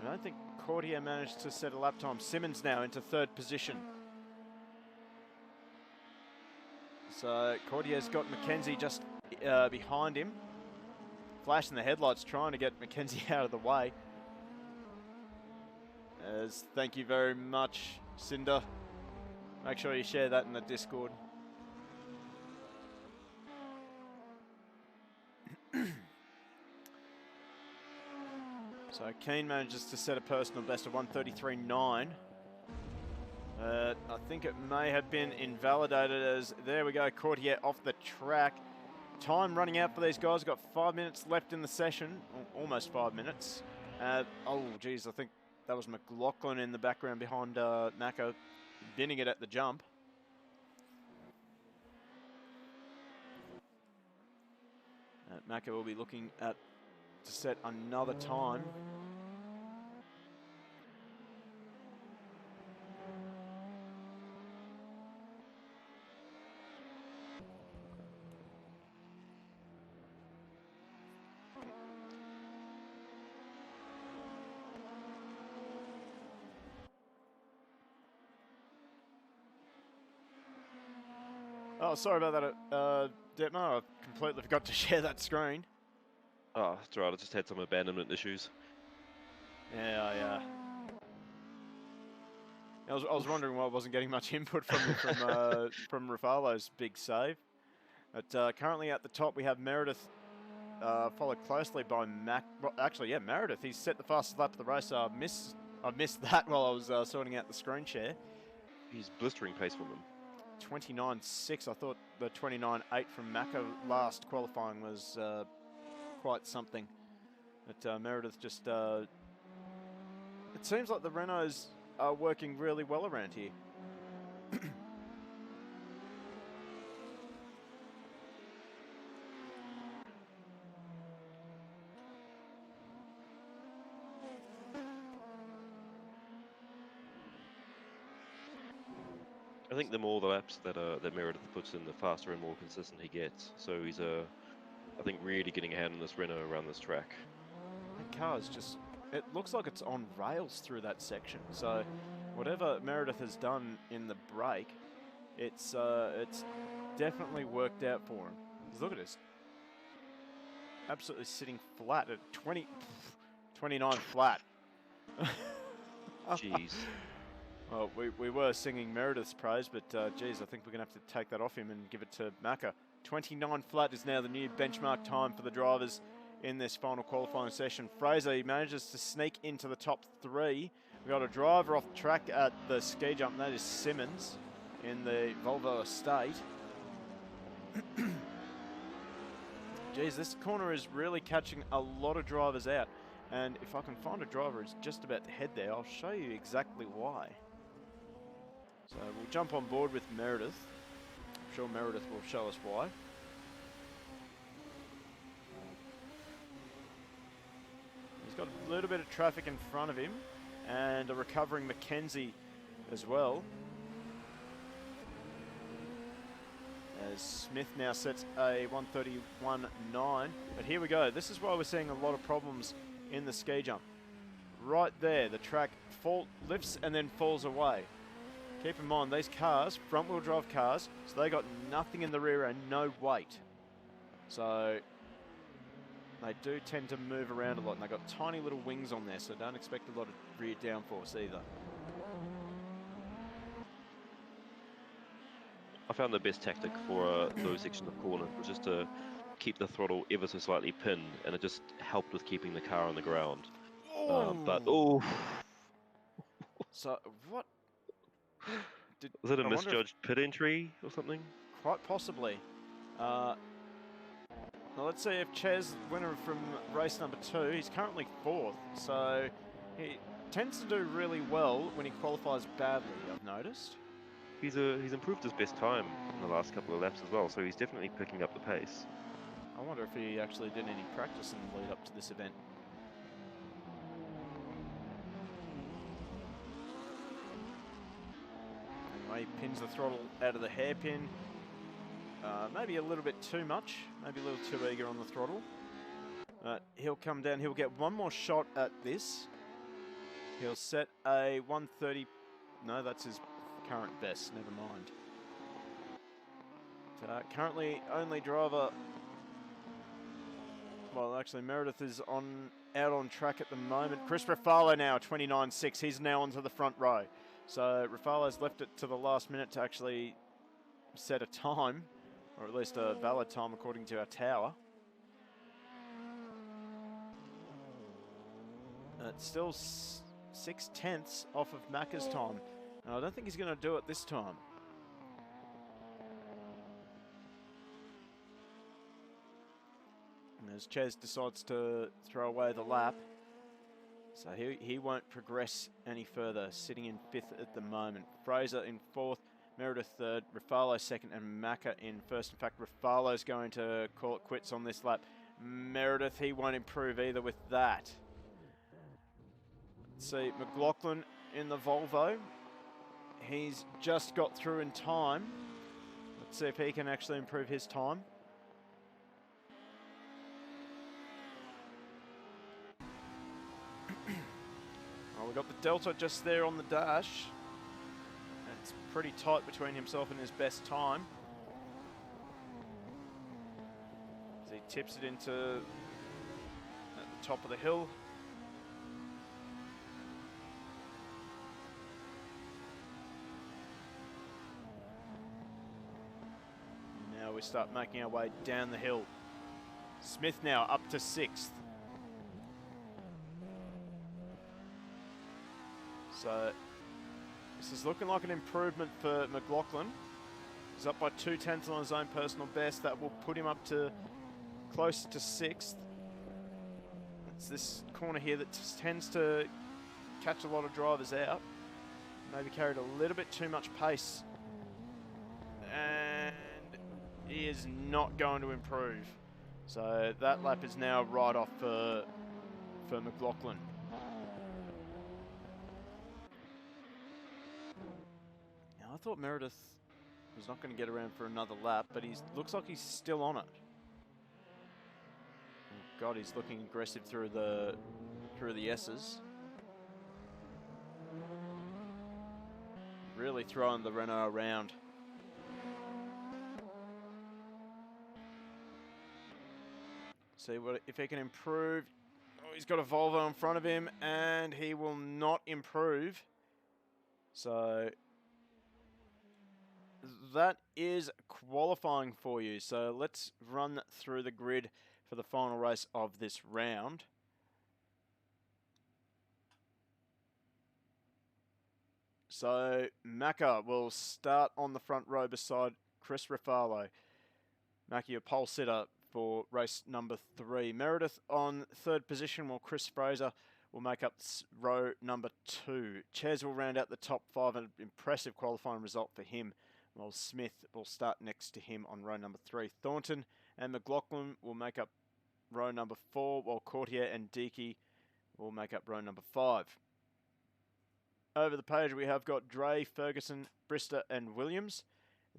S1: I don't think Courtier managed to set a lap time. Simmons now into third position. So Courtier's got Mackenzie just behind him. flashing the headlights, trying to get Mackenzie out of the way. As thank you very much, Cinder. Make sure you share that in the Discord. So Keen manages to set a personal best of 1:33.9. I think it may have been invalidated as, there we go, Courtier off the track. Time running out for these guys. Got 5 minutes left in the session, almost 5 minutes. Oh, geez, I think that was McLaughlin in the background behind Mako, binning it at the jump. Mako will be looking to set another time. Oh, sorry about that, Detmar. I completely forgot to share that screen.
S2: Oh, that's right. I just had some abandonment issues.
S1: Yeah, I was wondering why I wasn't getting much input from Rafalo's big save. But currently at the top we have Meredith, followed closely by Mac. Well, actually, yeah, Meredith. He's set the fastest lap of the race. I missed that while I was sorting out the screen share.
S2: He's blistering pace from them.
S1: 29.6. I thought the 29.8 from Mako last qualifying was quite something. But Meredith just... it seems like the Renaults are working really well around here.
S2: I think the more the laps that Meredith puts in, the faster and more consistent he gets. So he's I think really getting a hand on this Renault around this track.
S1: The car's just, it looks like it's on rails through that section. So whatever Meredith has done in the brake, it's definitely worked out for him. Look at this, absolutely sitting flat at 29 flat.
S2: Jeez.
S1: Well, we were singing Meredith's praise, but geez, I think we're going to have to take that off him and give it to Maka. 29 flat is now the new benchmark time for the drivers in this final qualifying session. Fraser, he manages to sneak into the top 3. We've got a driver off the track at the ski jump, and that is Simmons in the Volvo estate. Geez, this corner is really catching a lot of drivers out. And if I can find a driver who's just about to head there, I'll show you exactly why. So we'll jump on board with Meredith. I'm sure Meredith will show us why. He's got a little bit of traffic in front of him and a recovering Mackenzie as well. As Smith now sets a 1:31.9. But here we go. This is why we're seeing a lot of problems in the ski jump. Right there, the track lifts and then falls away. Keep in mind, these cars, front wheel drive cars, so they got nothing in the rear and no weight. So they do tend to move around a lot, and they've got tiny little wings on there, so don't expect a lot of rear downforce either.
S2: I found the best tactic for those sections of corner was just to keep the throttle ever so slightly pinned, and it just helped with keeping the car on the ground.
S1: So what?
S2: Was it a misjudged pit entry or something?
S1: Quite possibly. Now let's see if Ches, winner from race number 2, he's currently 4th, so he tends to do really well when he qualifies badly, I've noticed.
S2: He's improved his best time in the last couple of laps as well, so he's definitely picking up the pace.
S1: I wonder if he actually did any practice in the lead up to this event. Anyway, he pins the throttle out of the hairpin. Maybe a little bit too much, maybe a little too eager on the throttle. He'll come down, he'll get one more shot at this. He'll set a 1:30, no, that's his current best, never mind. Currently only driver Well, actually, Meredith is out on track at the moment. Chris Rafalo now, 29.6. He's now onto the front row. So Rafalo's left it to the last minute to actually set a time, or at least a valid time according to our tower. It's still 6/10 off of Macca's time. And I don't think he's going to do it this time. And as Ches decides to throw away the lap, so he won't progress any further, sitting in 5th at the moment. Fraser in 4th, Meredith 3rd, Rafalo 2nd, and Macca in 1st. In fact, Rafalo's going to call it quits on this lap. Meredith, he won't improve either with that. Let's see, McLaughlin in the Volvo. He's just got through in time. Let's see if he can actually improve his time. Oh, we've got the Delta just there on the dash. It's pretty tight between himself and his best time. As he tips it into at the top of the hill. Now we start making our way down the hill. Smith now up to 6th. So this is looking like an improvement for McLaughlin. He's up by 0.2 on his own personal best. That will put him up to close to 6th. It's this corner here that tends to catch a lot of drivers out. Maybe carried a little bit too much pace. And he is not going to improve. So that lap is now right off for McLaughlin. Now I thought Meredith was not going to get around for another lap, but he looks like he's still on it. Oh God, he's looking aggressive through the S's. Really throwing the Renault around. See what if he can improve. Oh, he's got a Volvo in front of him, and he will not improve. So that is qualifying for you. So let's run through the grid for the final race of this round. So Macca will start on the front row beside Chris Rafalo. Macca, your pole sitter for race number 3. Meredith on 3rd position, while Chris Fraser will make up row number 2. Ches will round out the top 5, an impressive qualifying result for him, while Smith will start next to him on row number 3. Thornton and McLaughlin will make up row number 4, while Courtier and Deakey will make up row number 5. Over the page we have got Dre, Ferguson, Brister and Williams.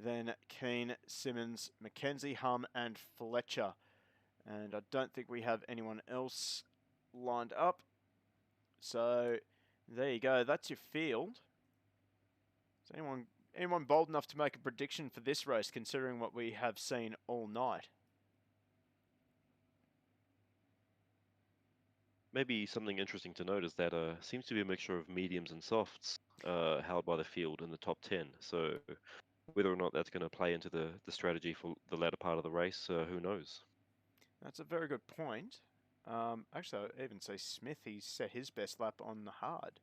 S1: Then Keane, Simmons, Mackenzie, Hum and Fletcher. And I don't think we have anyone else lined up. So there you go. That's your field. Is anyone bold enough to make a prediction for this race, considering what we have seen all night?
S2: Maybe something interesting to note is that seems to be a mixture of mediums and softs held by the field in the top 10. So whether or not that's going to play into the strategy for the latter part of the race, who knows?
S1: That's a very good point. Actually, I even say Smith, he set his best lap on the hard.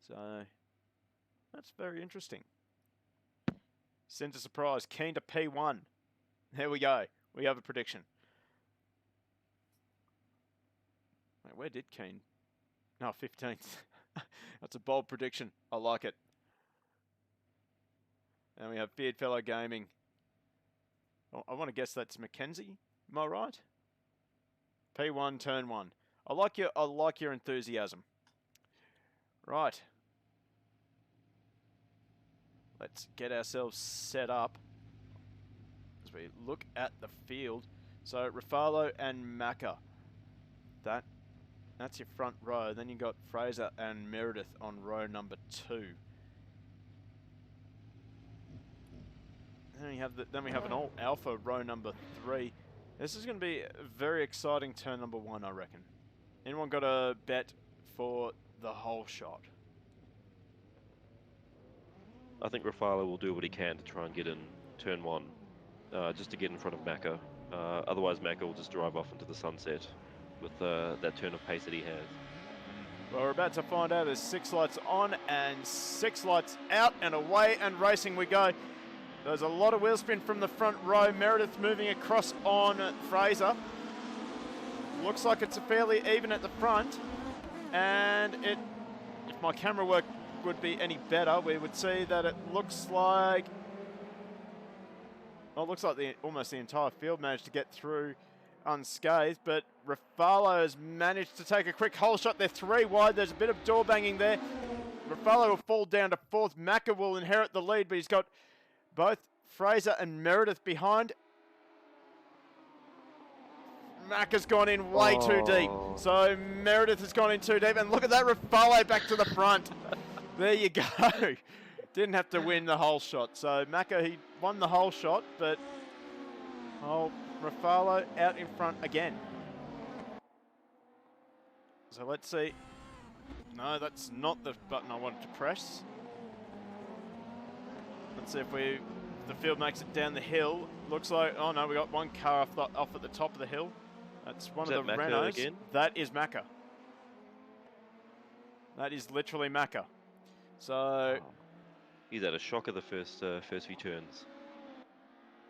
S1: So that's very interesting. Centre surprise, Keen to P1. There we go. We have a prediction. Wait, where did Keen? No, 15th. That's a bold prediction. I like it. And we have Beardfellow Gaming. Oh, I want to guess that's Mackenzie. Am I right? P1, turn 1. I like your enthusiasm. Right. Let's get ourselves set up as we look at the field. So Rafalo and Macca. That's your front row. Then you got Fraser and Meredith on row number 2. Then we have an all alpha row number 3. This is going to be a very exciting turn number 1, I reckon. Anyone got a bet for the whole shot?
S2: I think Rafala will do what he can to try and get in turn 1, just to get in front of Macca. Otherwise, Macca will just drive off into the sunset with that turn of pace that he has.
S1: Well, we're about to find out. There's 6 lights on and 6 lights out, and away and racing we go. There's a lot of wheel spin from the front row. Meredith moving across on Fraser. Looks like it's fairly even at the front. And if my camera work would be any better, we would see that it looks like... Well, it looks like almost the entire field managed to get through unscathed, but Rafalo has managed to take a quick hole shot. They're 3 wide. There's a bit of door banging there. Rafalo will fall down to 4th. Macca will inherit the lead, but he's got both Fraser and Meredith behind. Macca's gone in way too deep. So Meredith has gone in too deep. And look at that, Rafalo back to the front. There you go. Didn't have to win the whole shot. So Macca, he won the whole shot, but Rafalo out in front again. So let's see. No, that's not the button I wanted to press. Let's see if the field makes it down the hill. Looks like, oh no, we got one car off at the top of the hill. That's one of the Renaults. Again? That is Macca. That is literally Macca. So
S2: he's had a shocker the first few turns.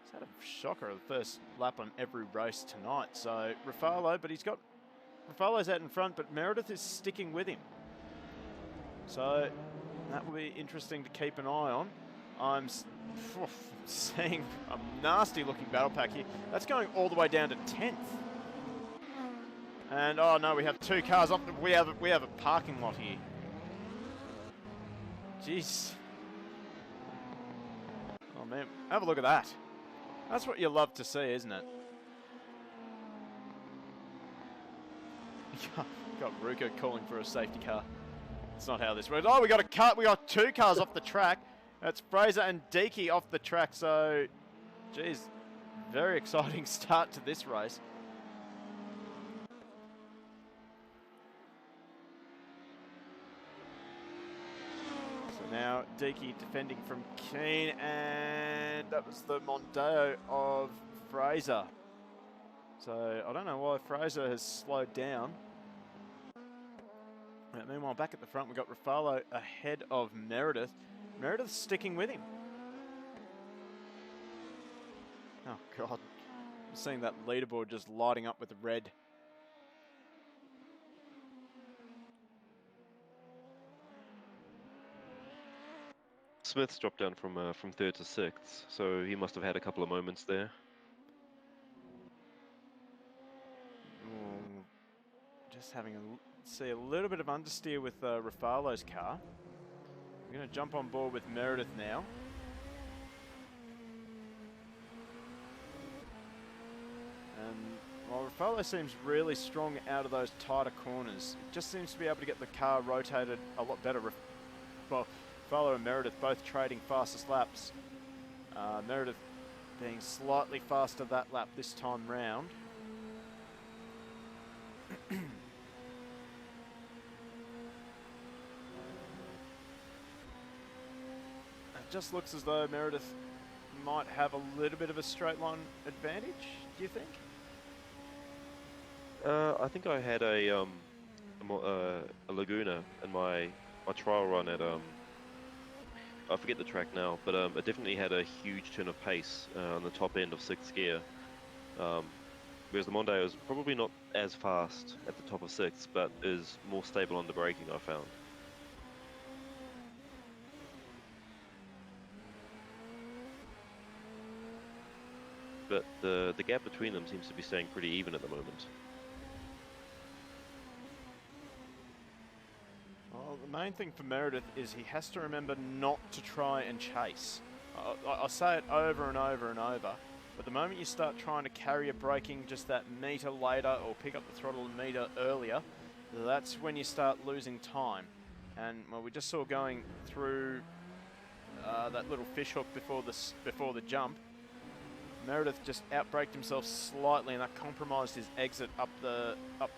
S1: He's had a shocker of the first lap on every race tonight. So Rafalo, but Rafalo's out in front, but Meredith is sticking with him. So that will be interesting to keep an eye on. I'm seeing a nasty looking battle pack here. That's going all the way down to 10th. And oh no, we have 2 cars up. We have a parking lot here. Jeez. Oh man, have a look at that. That's what you love to see, isn't it? Got Ruka calling for a safety car. That's not how this works. Oh, we got a car. We got 2 cars off the track. That's Fraser and Deaky off the track. So, geez, very exciting start to this race. So now Deaky defending from Keane, and that was the Mondeo of Fraser. So I don't know why Fraser has slowed down. Meanwhile, back at the front, we've got Rafalo ahead of Meredith. Meredith's sticking with him. Oh, God. I'm seeing that leaderboard just lighting up with the red.
S2: Smith's dropped down from 3rd to 6th, so he must have had a couple of moments there.
S1: Just having see a little bit of understeer with Rafalo's car. We're going to jump on board with Meredith now. And while Rafalo seems really strong out of those tighter corners, it just seems to be able to get the car rotated a lot better. Well, Rafalo and Meredith both trading fastest laps. Meredith being slightly faster that lap this time round. It just looks as though Meredith might have a little bit of a straight line advantage, do you think?
S2: I think I had a Laguna in my trial run at I forget the track now, but it definitely had a huge turn of pace on the top end of 6th gear. Whereas the Mondeo is probably not as fast at the top of 6th, but is more stable under braking, I found. But the gap between them seems to be staying pretty even at the moment.
S1: Well, the main thing for Meredith is he has to remember not to try and chase. I say it over and over and over, but the moment you start trying to carry a braking just that metre later or pick up the throttle a metre earlier, that's when you start losing time. And well, we just saw going through that little fishhook before the jump. Meredith just outbraked himself slightly, and that compromised his exit up to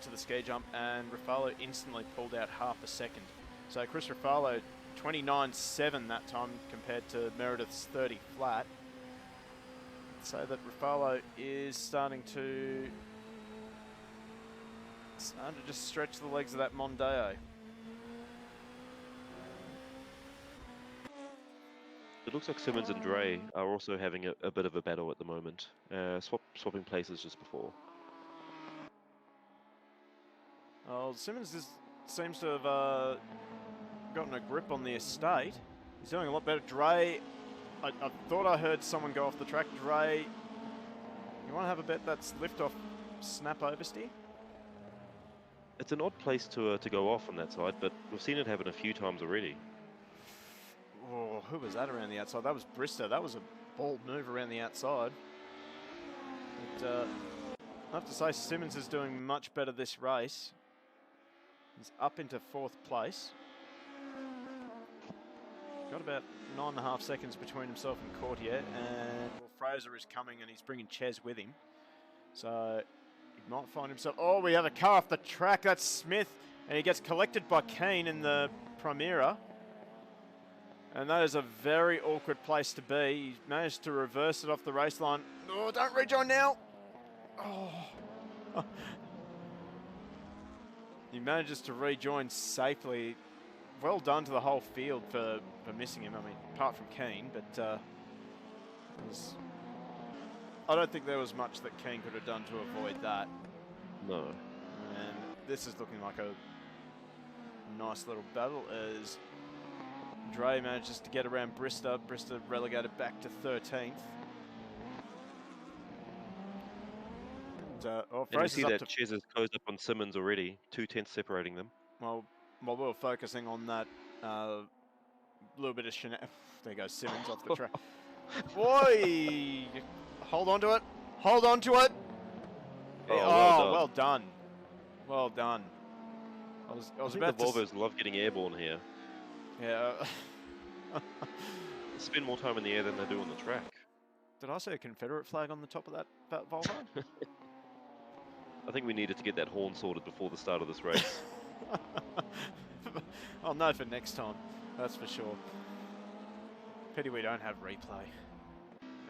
S1: the ski jump, and Ruffalo instantly pulled out half a second. So Chris Ruffalo, 29.7 that time compared to Meredith's 30 flat. So that Ruffalo is starting to just stretch the legs of that Mondeo.
S2: It looks like Simmons and Dre are also having a bit of a battle at the moment, swapping places just before.
S1: Oh, Simmons seems to have gotten a grip on the estate. He's doing a lot better. Dre, I thought I heard someone go off the track. Dre, you want to have a bet that's lift-off, snap oversteer?
S2: It's an odd place to go off on that side, but we've seen it happen a few times already.
S1: Oh, who was that around the outside? That was Bristow. That was a bold move around the outside. But, I have to say, Simmons is doing much better this race. He's up into 4th place. Got about 9.5 seconds between himself and Courtier, and Fraser is coming, and he's bringing Ches with him. So he might find himself... Oh, we have a car off the track. That's Smith, and he gets collected by Keane in the Primera. And that is a very awkward place to be. He managed to reverse it off the race line. Oh, don't rejoin now. Oh. He manages to rejoin safely. Well done to the whole field for missing him. I mean, apart from Keane, but I don't think there was much that Keane could have done to avoid that.
S2: No.
S1: And this is looking like a nice little battle as Dre manages to get around Bristow. Bristow relegated back to 13th. And
S2: we see that Ches has closed up on Simmons already, 2/10 separating them.
S1: Well, while we were focusing on that little bit of there goes Simmons off the track. Boy! Hold on to it. Hold on to it.
S2: Oh,
S1: well done. Well done. I was
S2: think
S1: about
S2: the Volvos love getting airborne here.
S1: Yeah.
S2: They spend more time in the air than they do on the track.
S1: Did I see a Confederate flag on the top of that Volvo?
S2: I think we needed to get that horn sorted before the start of this race.
S1: I'll know for next time, that's for sure. Pity we don't have replay.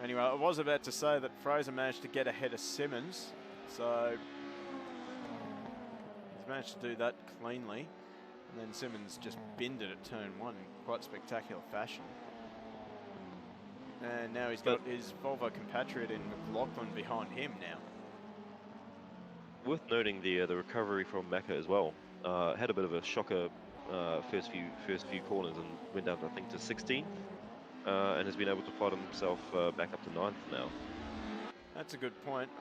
S1: Anyway, I was about to say that Fraser managed to get ahead of Simmons, so he's managed to do that cleanly. And then Simmons just binned it at turn 1 in quite spectacular fashion. And now he's got his Volvo compatriot in McLaughlin behind him now.
S2: Worth noting the recovery from Macca as well. Had a bit of a shocker first few corners and went down, I think, to 16th, and has been able to fight himself back up to 9th now.
S1: That's a good point.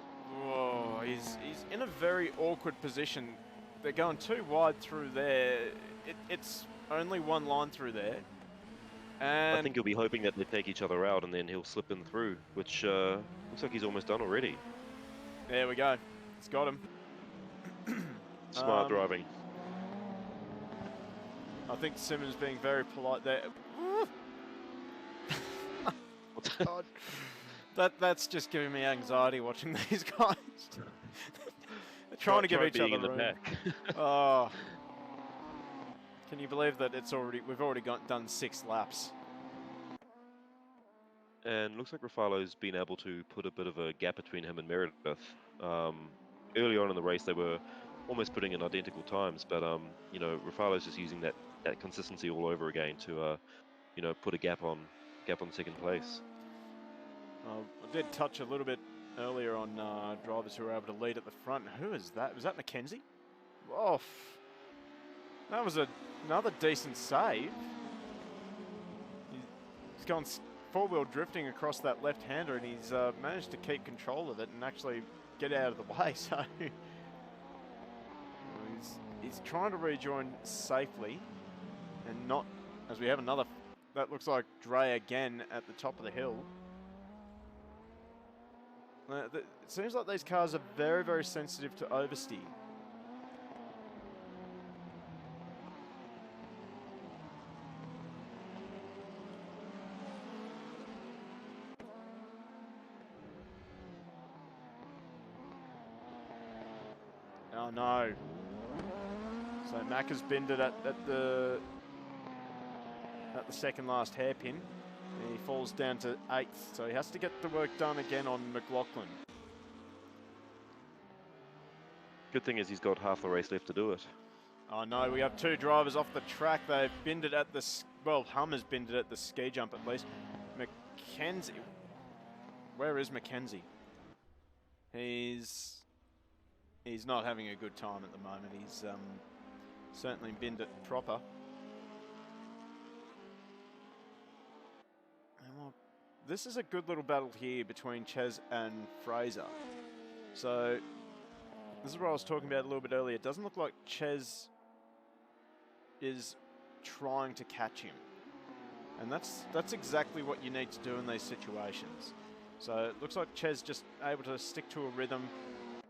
S1: Whoa, he's in a very awkward position. They're going too wide through there. It's only one line through there. And
S2: I think he'll be hoping that they take each other out and then he'll slip in through, which looks like he's almost done already.
S1: There we go. It's got him.
S2: Smart driving.
S1: I think Simmons being very polite there. God. That's just giving me anxiety watching these guys. They're trying to give each other room. Oh. Can you believe that we've already done 6 laps?
S2: And looks like Ruffalo's been able to put a bit of a gap between him and Meredith. Early on in the race, they were almost putting in identical times, but you know, Ruffalo's just using that consistency all over again to you know, put a gap on second place.
S1: I did touch a little bit earlier on drivers who were able to lead at the front. Who is that? Was that McKenzie? Oh, that was another decent save. He's gone 4-wheel drifting across that left-hander, and he's managed to keep control of it and actually get out of the way. So he's trying to rejoin safely and not, as we have another, that looks like Dre again at the top of the hill. It seems like these cars are very, very sensitive to oversteer. no. So Mac has binned it at the second last hairpin. He falls down to 8th, so he has to get the work done again on McLaughlin.
S2: Good thing is he's got half the race left to do it.
S1: Oh no, we have 2 drivers off the track. They've binned it at the, well, Hum has binned it at the ski jump at least. Mackenzie, where is Mackenzie? He's not having a good time at the moment. He's certainly binned it proper. And well, this is a good little battle here between Ches and Fraser. So this is what I was talking about a little bit earlier. It doesn't look like Ches is trying to catch him. And that's exactly what you need to do in these situations. So it looks like Ches just able to stick to a rhythm,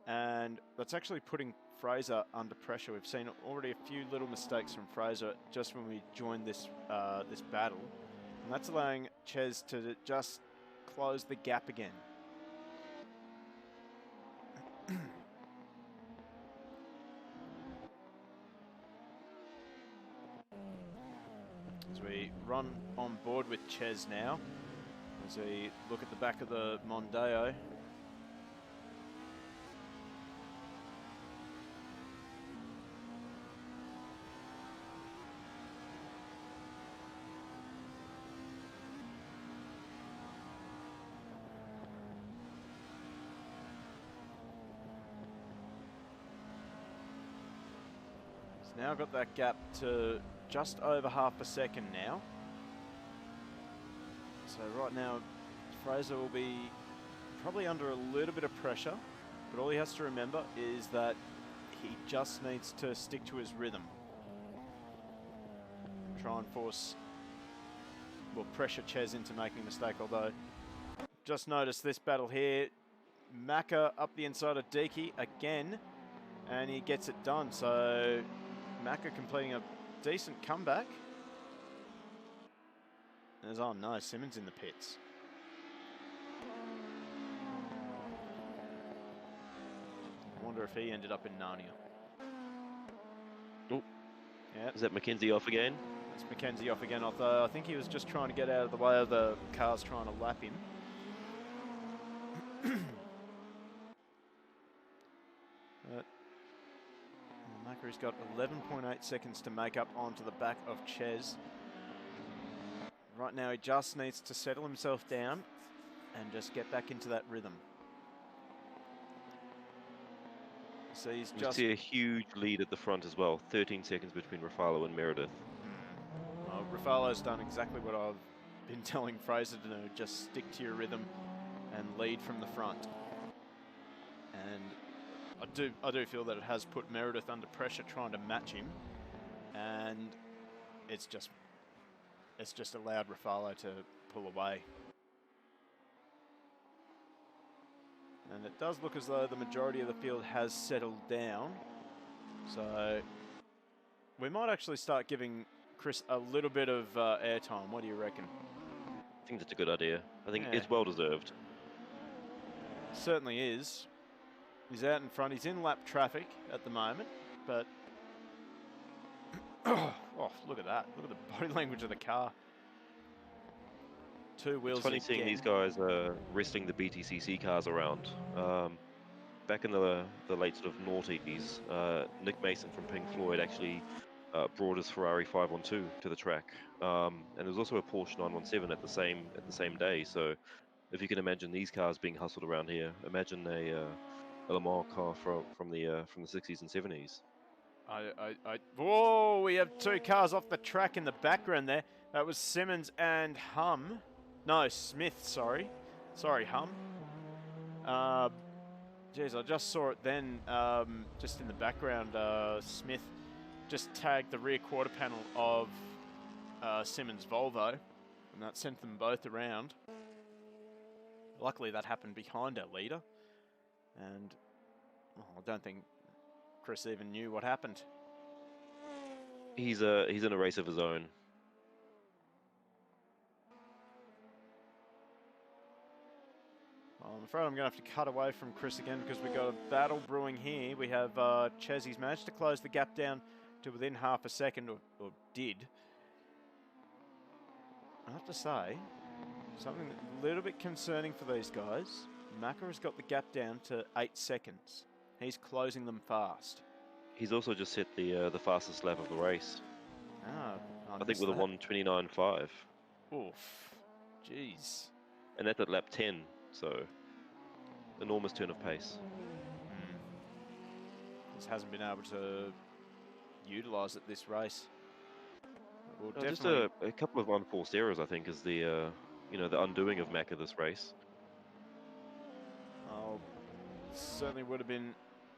S1: and that's actually putting Fraser under pressure. We've seen already a few little mistakes from Fraser just when we joined this this battle, and that's allowing Ches to just close the gap again. As we run on board with Ches now, as we look at the back of the Mondeo. He's now got that gap to just over half a second now. So right now, Fraser will be probably under a little bit of pressure, but all he has to remember is that he just needs to stick to his rhythm. Try and force, well, pressure Ches into making a mistake, although just notice this battle here. Macca up the inside of Deaky again, and he gets it done. So Macca completing a decent comeback. There's, oh no, Simmons in the pits. I wonder if he ended up in Narnia.
S2: Oh,
S1: yeah.
S2: Is that Mackenzie off again?
S1: That's Mackenzie off again, although I think he was just trying to get out of the way of the cars trying to lap him. But Macca's got 11.8 seconds to make up onto the back of Ches. Right now he just needs to settle himself down and just get back into that rhythm. So he's
S2: You see a huge lead at the front as well. 13 seconds between Rafalo and Meredith.
S1: Well, Rafalo's done exactly what I've been telling Fraser to do. Just stick to your rhythm and lead from the front. And I do feel that it has put Meredith under pressure trying to match him. And it's just allowed Rafalo to pull away. And it does look as though the majority of the field has settled down. So we might actually start giving Chris a little bit of airtime. What do you reckon?
S2: I think that's a good idea. I think it's well deserved.
S1: Certainly is. He's out in front. He's in lap traffic at the moment, but oh, look at that. Look at the body language of the car. 2 wheels.
S2: It's funny seeing these guys wrestling the BTCC cars around. Back in the late sort of noughties, Nick Mason from Pink Floyd actually brought his Ferrari 512 to the track, and there was also a Porsche 917 at the same day. So if you can imagine these cars being hustled around here, imagine a Le Mans car from the 60s and 70s.
S1: Whoa, we have 2 cars off the track in the background there. That was Simmons and Hum. No, Smith, sorry. Sorry, Hum. Geez, I just saw it then, just in the background. Smith just tagged the rear quarter panel of Simmons' Volvo, and that sent them both around. Luckily, that happened behind our leader, and I don't think Chris even knew what happened.
S2: He's in a race of his own.
S1: Well, I'm afraid I'm going to have to cut away from Chris again because we've got a battle brewing here. We have Ches. He's managed to close the gap down to within half a second, or did. I have to say, something a little bit concerning for these guys. Macca has got the gap down to 8 seconds. He's closing them fast.
S2: He's also just hit the fastest lap of the race.
S1: Ah,
S2: I think with a 1:29.5.
S1: Oof. Jeez.
S2: And that's at lap 10, so enormous turn of pace.
S1: Just hasn't been able to utilise it this race. We'll
S2: Just a couple of unforced errors, I think, is the the undoing of Macca this race.
S1: Oh, certainly would have been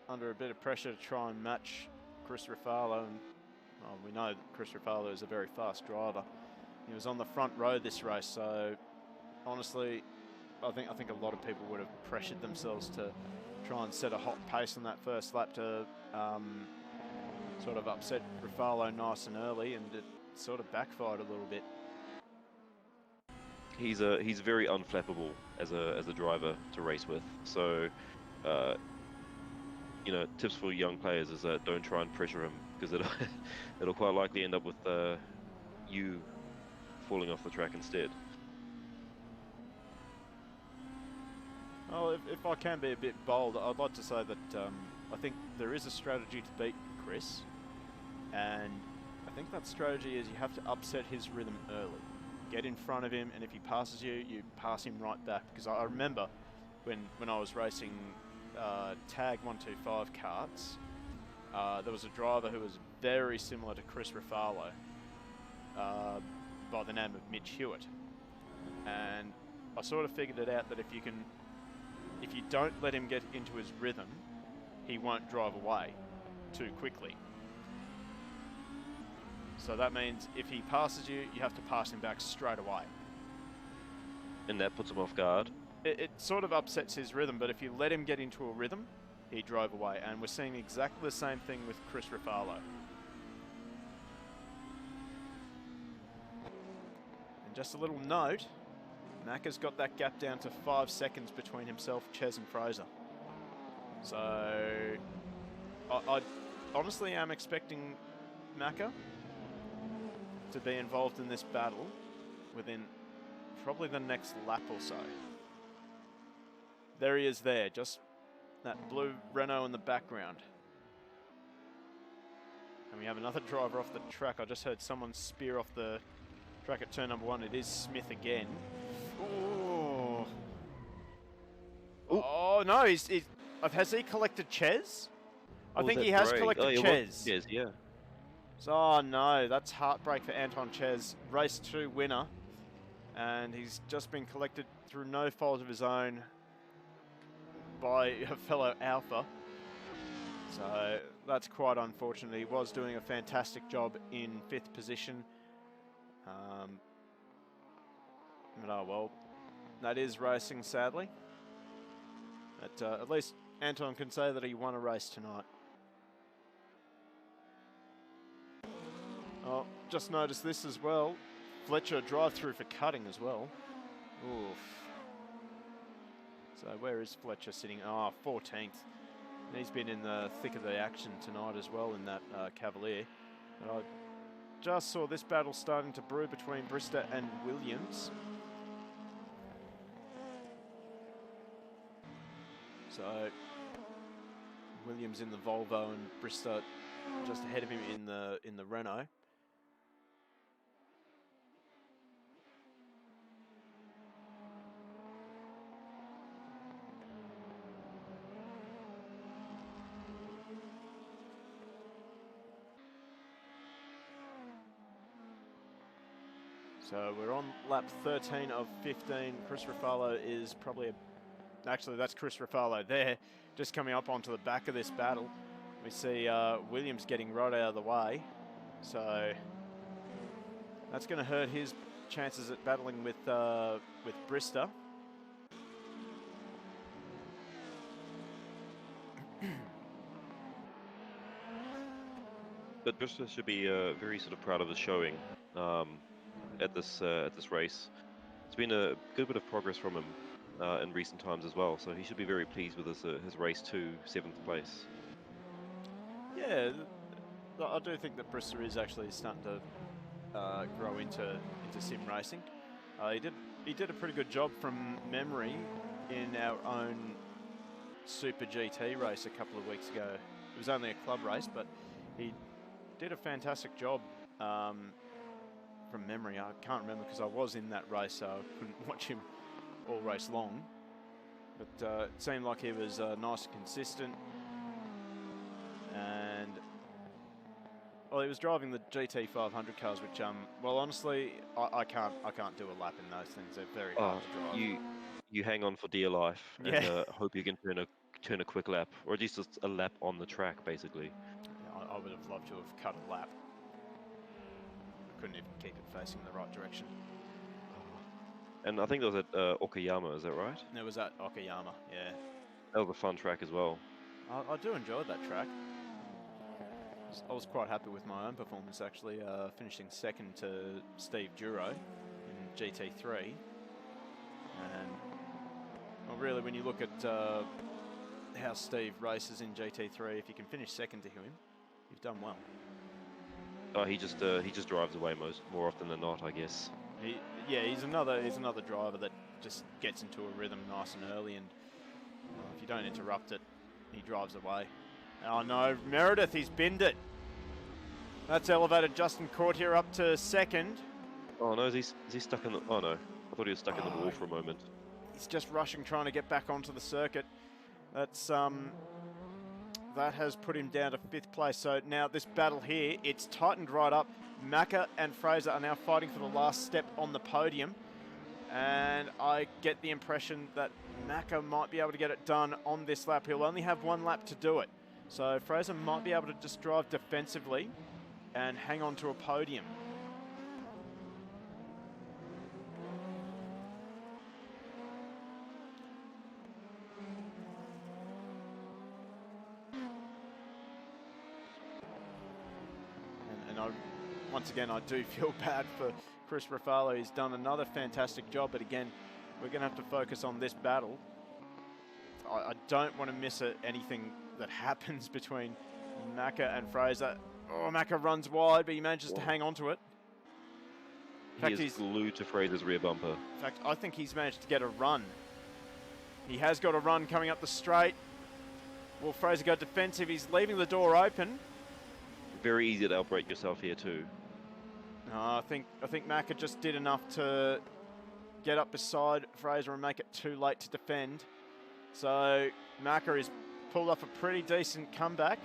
S1: under a bit of pressure to try and match Chris Ruffalo, and we know that Chris Ruffalo is a very fast driver. He was on the front row this race, so honestly, I think a lot of people would have pressured themselves to try and set a hot pace on that first lap to sort of upset Ruffalo nice and early, and it sort of backfired a little bit.
S2: He's very unflappable as a driver to race with. So, tips for young players is that don't try and pressure him, because it'll quite likely end up with you falling off the track instead.
S1: Well, if I can be a bit bold, I'd like to say that I think there is a strategy to beat Chris, and I think that strategy is you have to upset his rhythm early. Get in front of him, and if he passes you, you pass him right back. Because I remember when I was racing Tag 125 karts, there was a driver who was very similar to Chris Ruffalo by the name of Mitch Hewitt. And I sort of figured it out that if you don't let him get into his rhythm, he won't drive away too quickly. So that means if he passes you, you have to pass him back straight away.
S2: And that puts him off guard?
S1: It sort of upsets his rhythm, but if you let him get into a rhythm, he drove away. And we're seeing exactly the same thing with Chris Ruffalo. And just a little note, Macca's got that gap down to 5 seconds between himself, Ches and Fraser. So I honestly am expecting Macca to be involved in this battle within probably the next lap or so. There he is there, just that blue Renault in the background. And we have another driver off the track. I just heard someone spear off the track at turn number 1. It is Smith again. Ooh. Oh no, has he collected Ches? I think he has collected Ches.
S2: Ches, yeah.
S1: Oh no, that's heartbreak for Anton Ches. Race 2 winner. And he's just been collected through no fault of his own by a fellow Alpha. So that's quite unfortunate. He was doing a fantastic job in 5th position. But oh well, that is racing, sadly. But at least Anton can say that he won a race tonight. Oh, just noticed this as well. Fletcher drive-through for cutting as well. Oof. So where is Fletcher sitting? Oh, 14th. He's been in the thick of the action tonight as well in that Cavalier. And I just saw this battle starting to brew between Brister and Williams. So Williams in the Volvo and Brister just ahead of him in the Renault. So we're on lap 13 of 15. Chris Ruffalo is probably actually, that's Chris Ruffalo there, just coming up onto the back of this battle. We see Williams getting right out of the way. So that's going to hurt his chances at battling with Brister.
S2: But Brister should be very sort of proud of his showing at this race. It's been a good bit of progress from him in recent times as well. So he should be very pleased with his race to 7th place.
S1: Yeah, I do think that Bristol is actually starting to grow into sim racing. He did a pretty good job from memory in our own Super GT race a couple of weeks ago. It was only a club race, but he did a fantastic job from memory. I can't remember because I was in that race, so I couldn't watch him all race long. But it seemed like he was nice and consistent, and well, he was driving the GT 500 cars, which well, honestly, I can't do a lap in those things. They're very hard to drive.
S2: You hang on for dear life and hope you can turn a quick lap, or at least just a lap on the track, basically.
S1: I would have loved to have cut a lap. I couldn't even keep it facing the right direction.
S2: And I think that was at Okayama, is that right?
S1: It was at Okayama, yeah.
S2: That was a fun track as well.
S1: I do enjoy that track. I was quite happy with my own performance, actually, finishing second to Steve Duro in GT3. And well, really, when you look at how Steve races in GT3, if you can finish second to him, you've done well.
S2: Oh, he just drives away more often than not, I guess.
S1: He's another driver that just gets into a rhythm nice and early, and if you don't interrupt it, he drives away. Oh no, Meredith, he's binned it. That's elevated Justin Courtier up to second.
S2: Oh no, is he stuck in the... Oh no, I thought he was stuck in the wall for a moment.
S1: He's just rushing, trying to get back onto the circuit. That's that has put him down to 5th place. So now this battle here, it's tightened right up. Macca and Fraser are now fighting for the last step on the podium. And I get the impression that Macca might be able to get it done on this lap. He'll only have one lap to do it. So Fraser might be able to just drive defensively and hang on to a podium. And once again, I do feel bad for Chris Ruffalo. He's done another fantastic job, but again, we're going to have to focus on this battle. I don't want to miss anything that happens between Macca and Fraser. Oh, Macca runs wide, but he manages to hang on to it.
S2: He is glued to Fraser's rear bumper.
S1: In fact, I think he's managed to get a run. He has got a run coming up the straight. Will Fraser go defensive? He's leaving the door open.
S2: Very easy to outbrake yourself here too.
S1: No, I think Macca just did enough to get up beside Fraser and make it too late to defend. So Macca has pulled off a pretty decent comeback.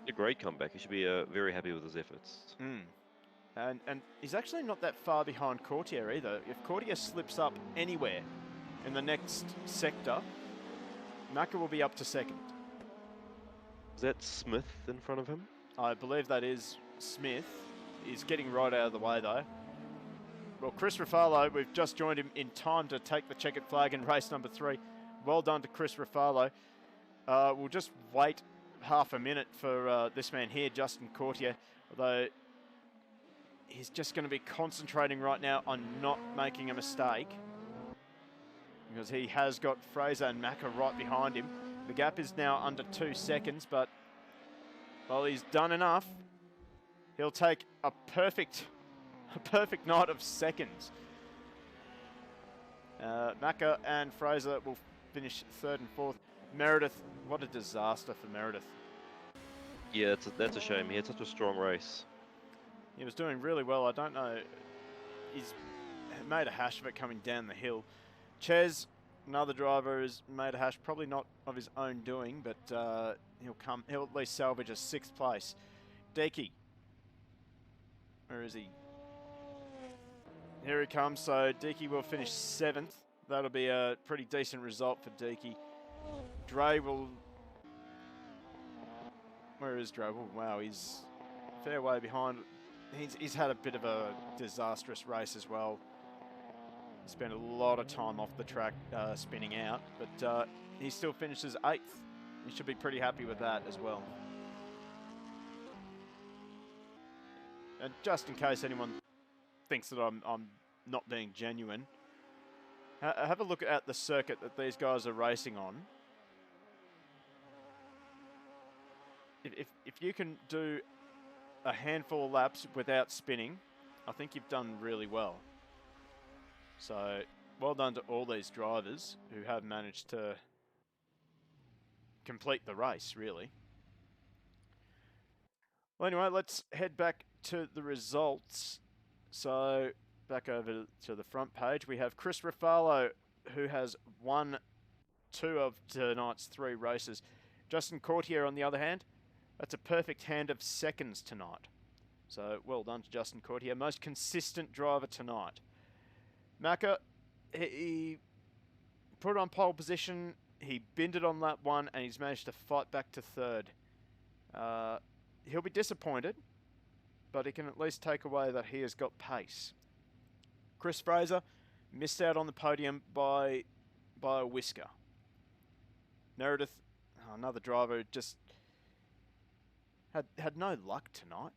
S2: A great comeback. He should be very happy with his efforts.
S1: And he's actually not that far behind Courtier either. If Courtier slips up anywhere in the next sector, Macca will be up to second.
S2: Is that Smith in front of him?
S1: I believe that is Smith. He's getting right out of the way though. Well, Chris Ruffalo, we've just joined him in time to take the checkered flag in race number 3. Well done to Chris Ruffalo. We'll just wait half a minute for this man here, Justin Courtier, although he's just going to be concentrating right now on not making a mistake because he has got Fraser and Macca right behind him. The gap is now under 2 seconds, but well, he's done enough. He'll take a perfect night of seconds. Macca and Fraser will finish 3rd and 4th. Meredith, what a disaster for Meredith.
S2: Yeah, that's a shame. He had such a strong race.
S1: He was doing really well. I don't know. He's made a hash of it coming down the hill. Ches, another driver, has made a hash, probably not of his own doing, but he'll at least salvage a 6th place. Deaky. Where is he? Here he comes. So Deaky will finish 7th. That'll be a pretty decent result for Deaky. Dre will... Where is Dre? Oh, wow, he's a fair way behind. He's had a bit of a disastrous race as well. He spent a lot of time off the track spinning out, but he still finishes 8th. He should be pretty happy with that as well. And just in case anyone thinks that I'm not being genuine, Have a look at the circuit that these guys are racing on. If you can do a handful of laps without spinning, I think you've done really well. So, well done to all these drivers who have managed to complete the race, really. Well, anyway, let's head back to the results. So, back over to the front page, we have Chris Ruffalo, who has won 2 of tonight's 3 races. Justin Courtier, on the other hand, that's a perfect hand of seconds tonight. So, well done to Justin Courtier. Most consistent driver tonight. Macca, he put it on pole position, he binned it on lap 1, and he's managed to fight back to 3rd. He'll be disappointed, but he can at least take away that he has got pace. Chris Fraser missed out on the podium by a whisker. Meredith, another driver who just had no luck tonight.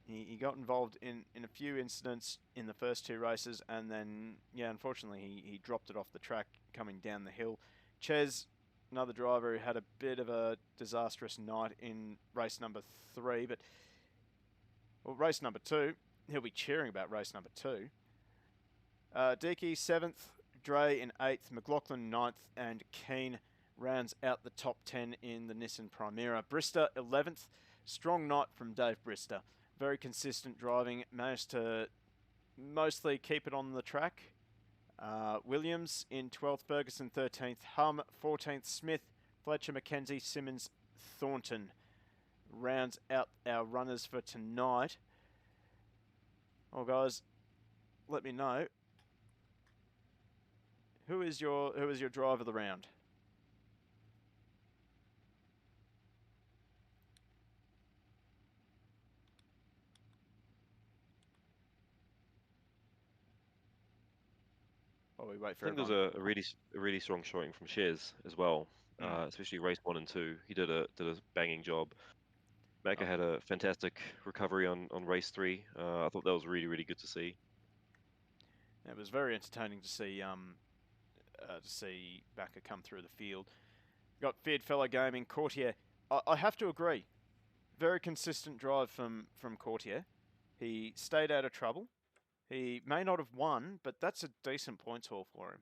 S1: He got involved in a few incidents in the first 2 races, and then, yeah, unfortunately, he dropped it off the track coming down the hill. Ches, another driver who had a bit of a disastrous night in race number 3, but, well, race number 2, he'll be cheering about race number 2. Deaky 7th, Dre in 8th, McLaughlin 9th, and Keane rounds out the top 10 in the Nissan Primera. Brister 11th, strong night from Dave Brister. Very consistent driving, managed to mostly keep it on the track. Williams in 12th, Ferguson 13th, Hum 14th, Smith, Fletcher, McKenzie, Simmons, Thornton rounds out our runners for tonight. Well, guys, let me know, who is your driver of the round? While we wait for
S2: I think
S1: everyone.
S2: there's a really strong showing from Shez as well, especially race 1 and 2. He did a banging job. Macca had a fantastic recovery on race 3. I thought that was really good to see.
S1: It was very entertaining to see Macca come through the field. Got Feared Fellow Gaming, Courtier. I have to agree, very consistent drive from Courtier. He stayed out of trouble. He may not have won, but that's a decent points haul for him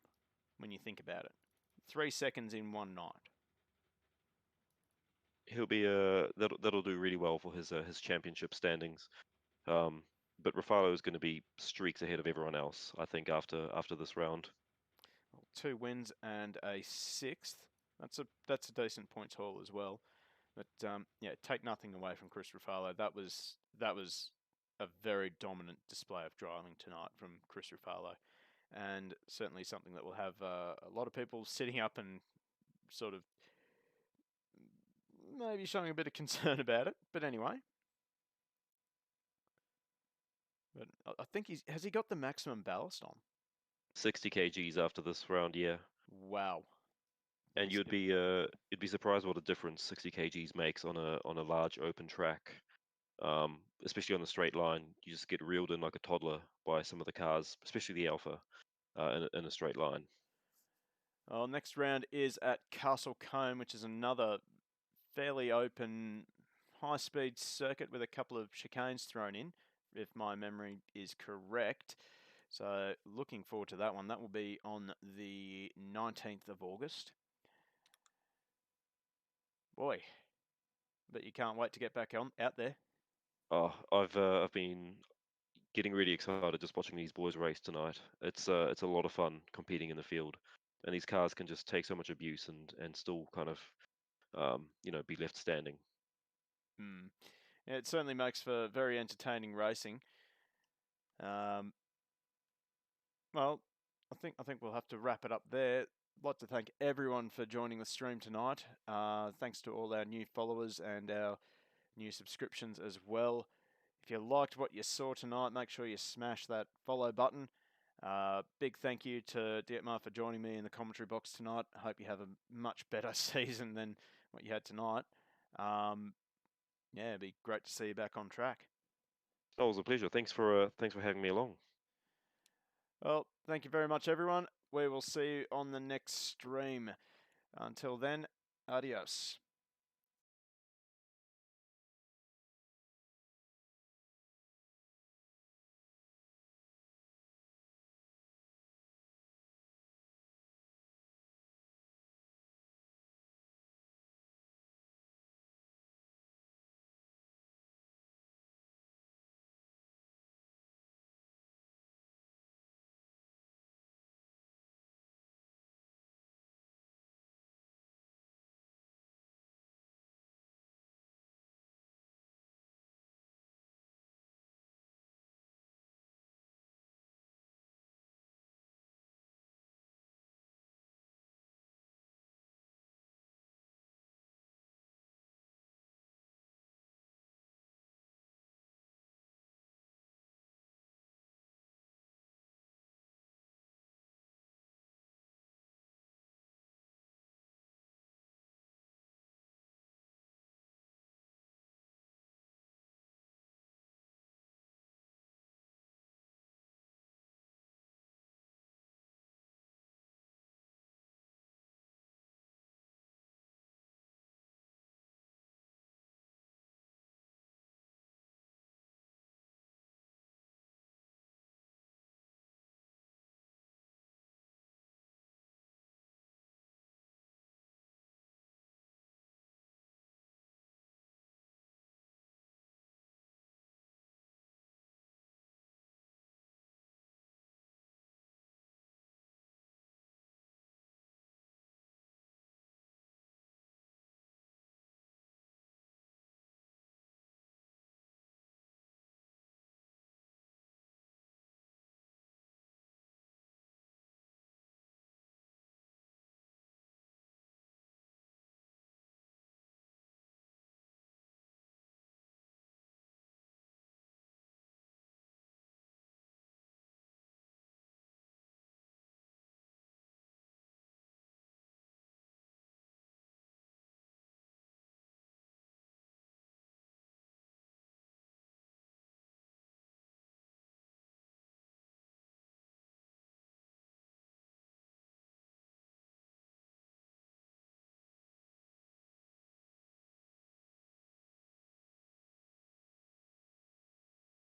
S1: when you think about it. 3 seconds in one night.
S2: He'll be that'll do really well for his championship standings. But Ruffalo is going to be streaks ahead of everyone else, I think, after this round.
S1: 2 wins and a 6th. That's a decent points haul as well. But yeah, take nothing away from Chris Ruffalo. That was a very dominant display of driving tonight from Chris Ruffalo, and certainly something that will have a lot of people sitting up and sort of maybe showing a bit of concern about it. But anyway. But I think has he got the maximum ballast on?
S2: 60 kgs after this round, yeah.
S1: Wow.
S2: And you'd be surprised what a difference 60 kgs makes on a large open track, especially on the straight line. You just get reeled in like a toddler by some of the cars, especially the Alpha, in a straight line.
S1: Well, next round is at Castle Combe, which is another fairly open, high-speed circuit with a couple of chicanes thrown in, if my memory is correct. So looking forward to that one. That will be on the 19th of August. Boy, but you can't wait to get back out there.
S2: Oh, I've been getting really excited just watching these boys race tonight. It's a lot of fun competing in the field, and these cars can just take so much abuse and still kind of be left standing.
S1: Yeah, it certainly makes for very entertaining racing. Well, I think we'll have to wrap it up there. I'd like to thank everyone for joining the stream tonight. Thanks to all our new followers and our new subscriptions as well. If you liked what you saw tonight, make sure you smash that follow button. Big thank you to Dietmar for joining me in the commentary box tonight. I hope you have a much better season than what you had tonight. Yeah, it'd be great to see you back on track.
S2: Oh, it was a pleasure. Thanks for having me along.
S1: Well, thank you very much, everyone. we will see you on the next stream. Until then, adios.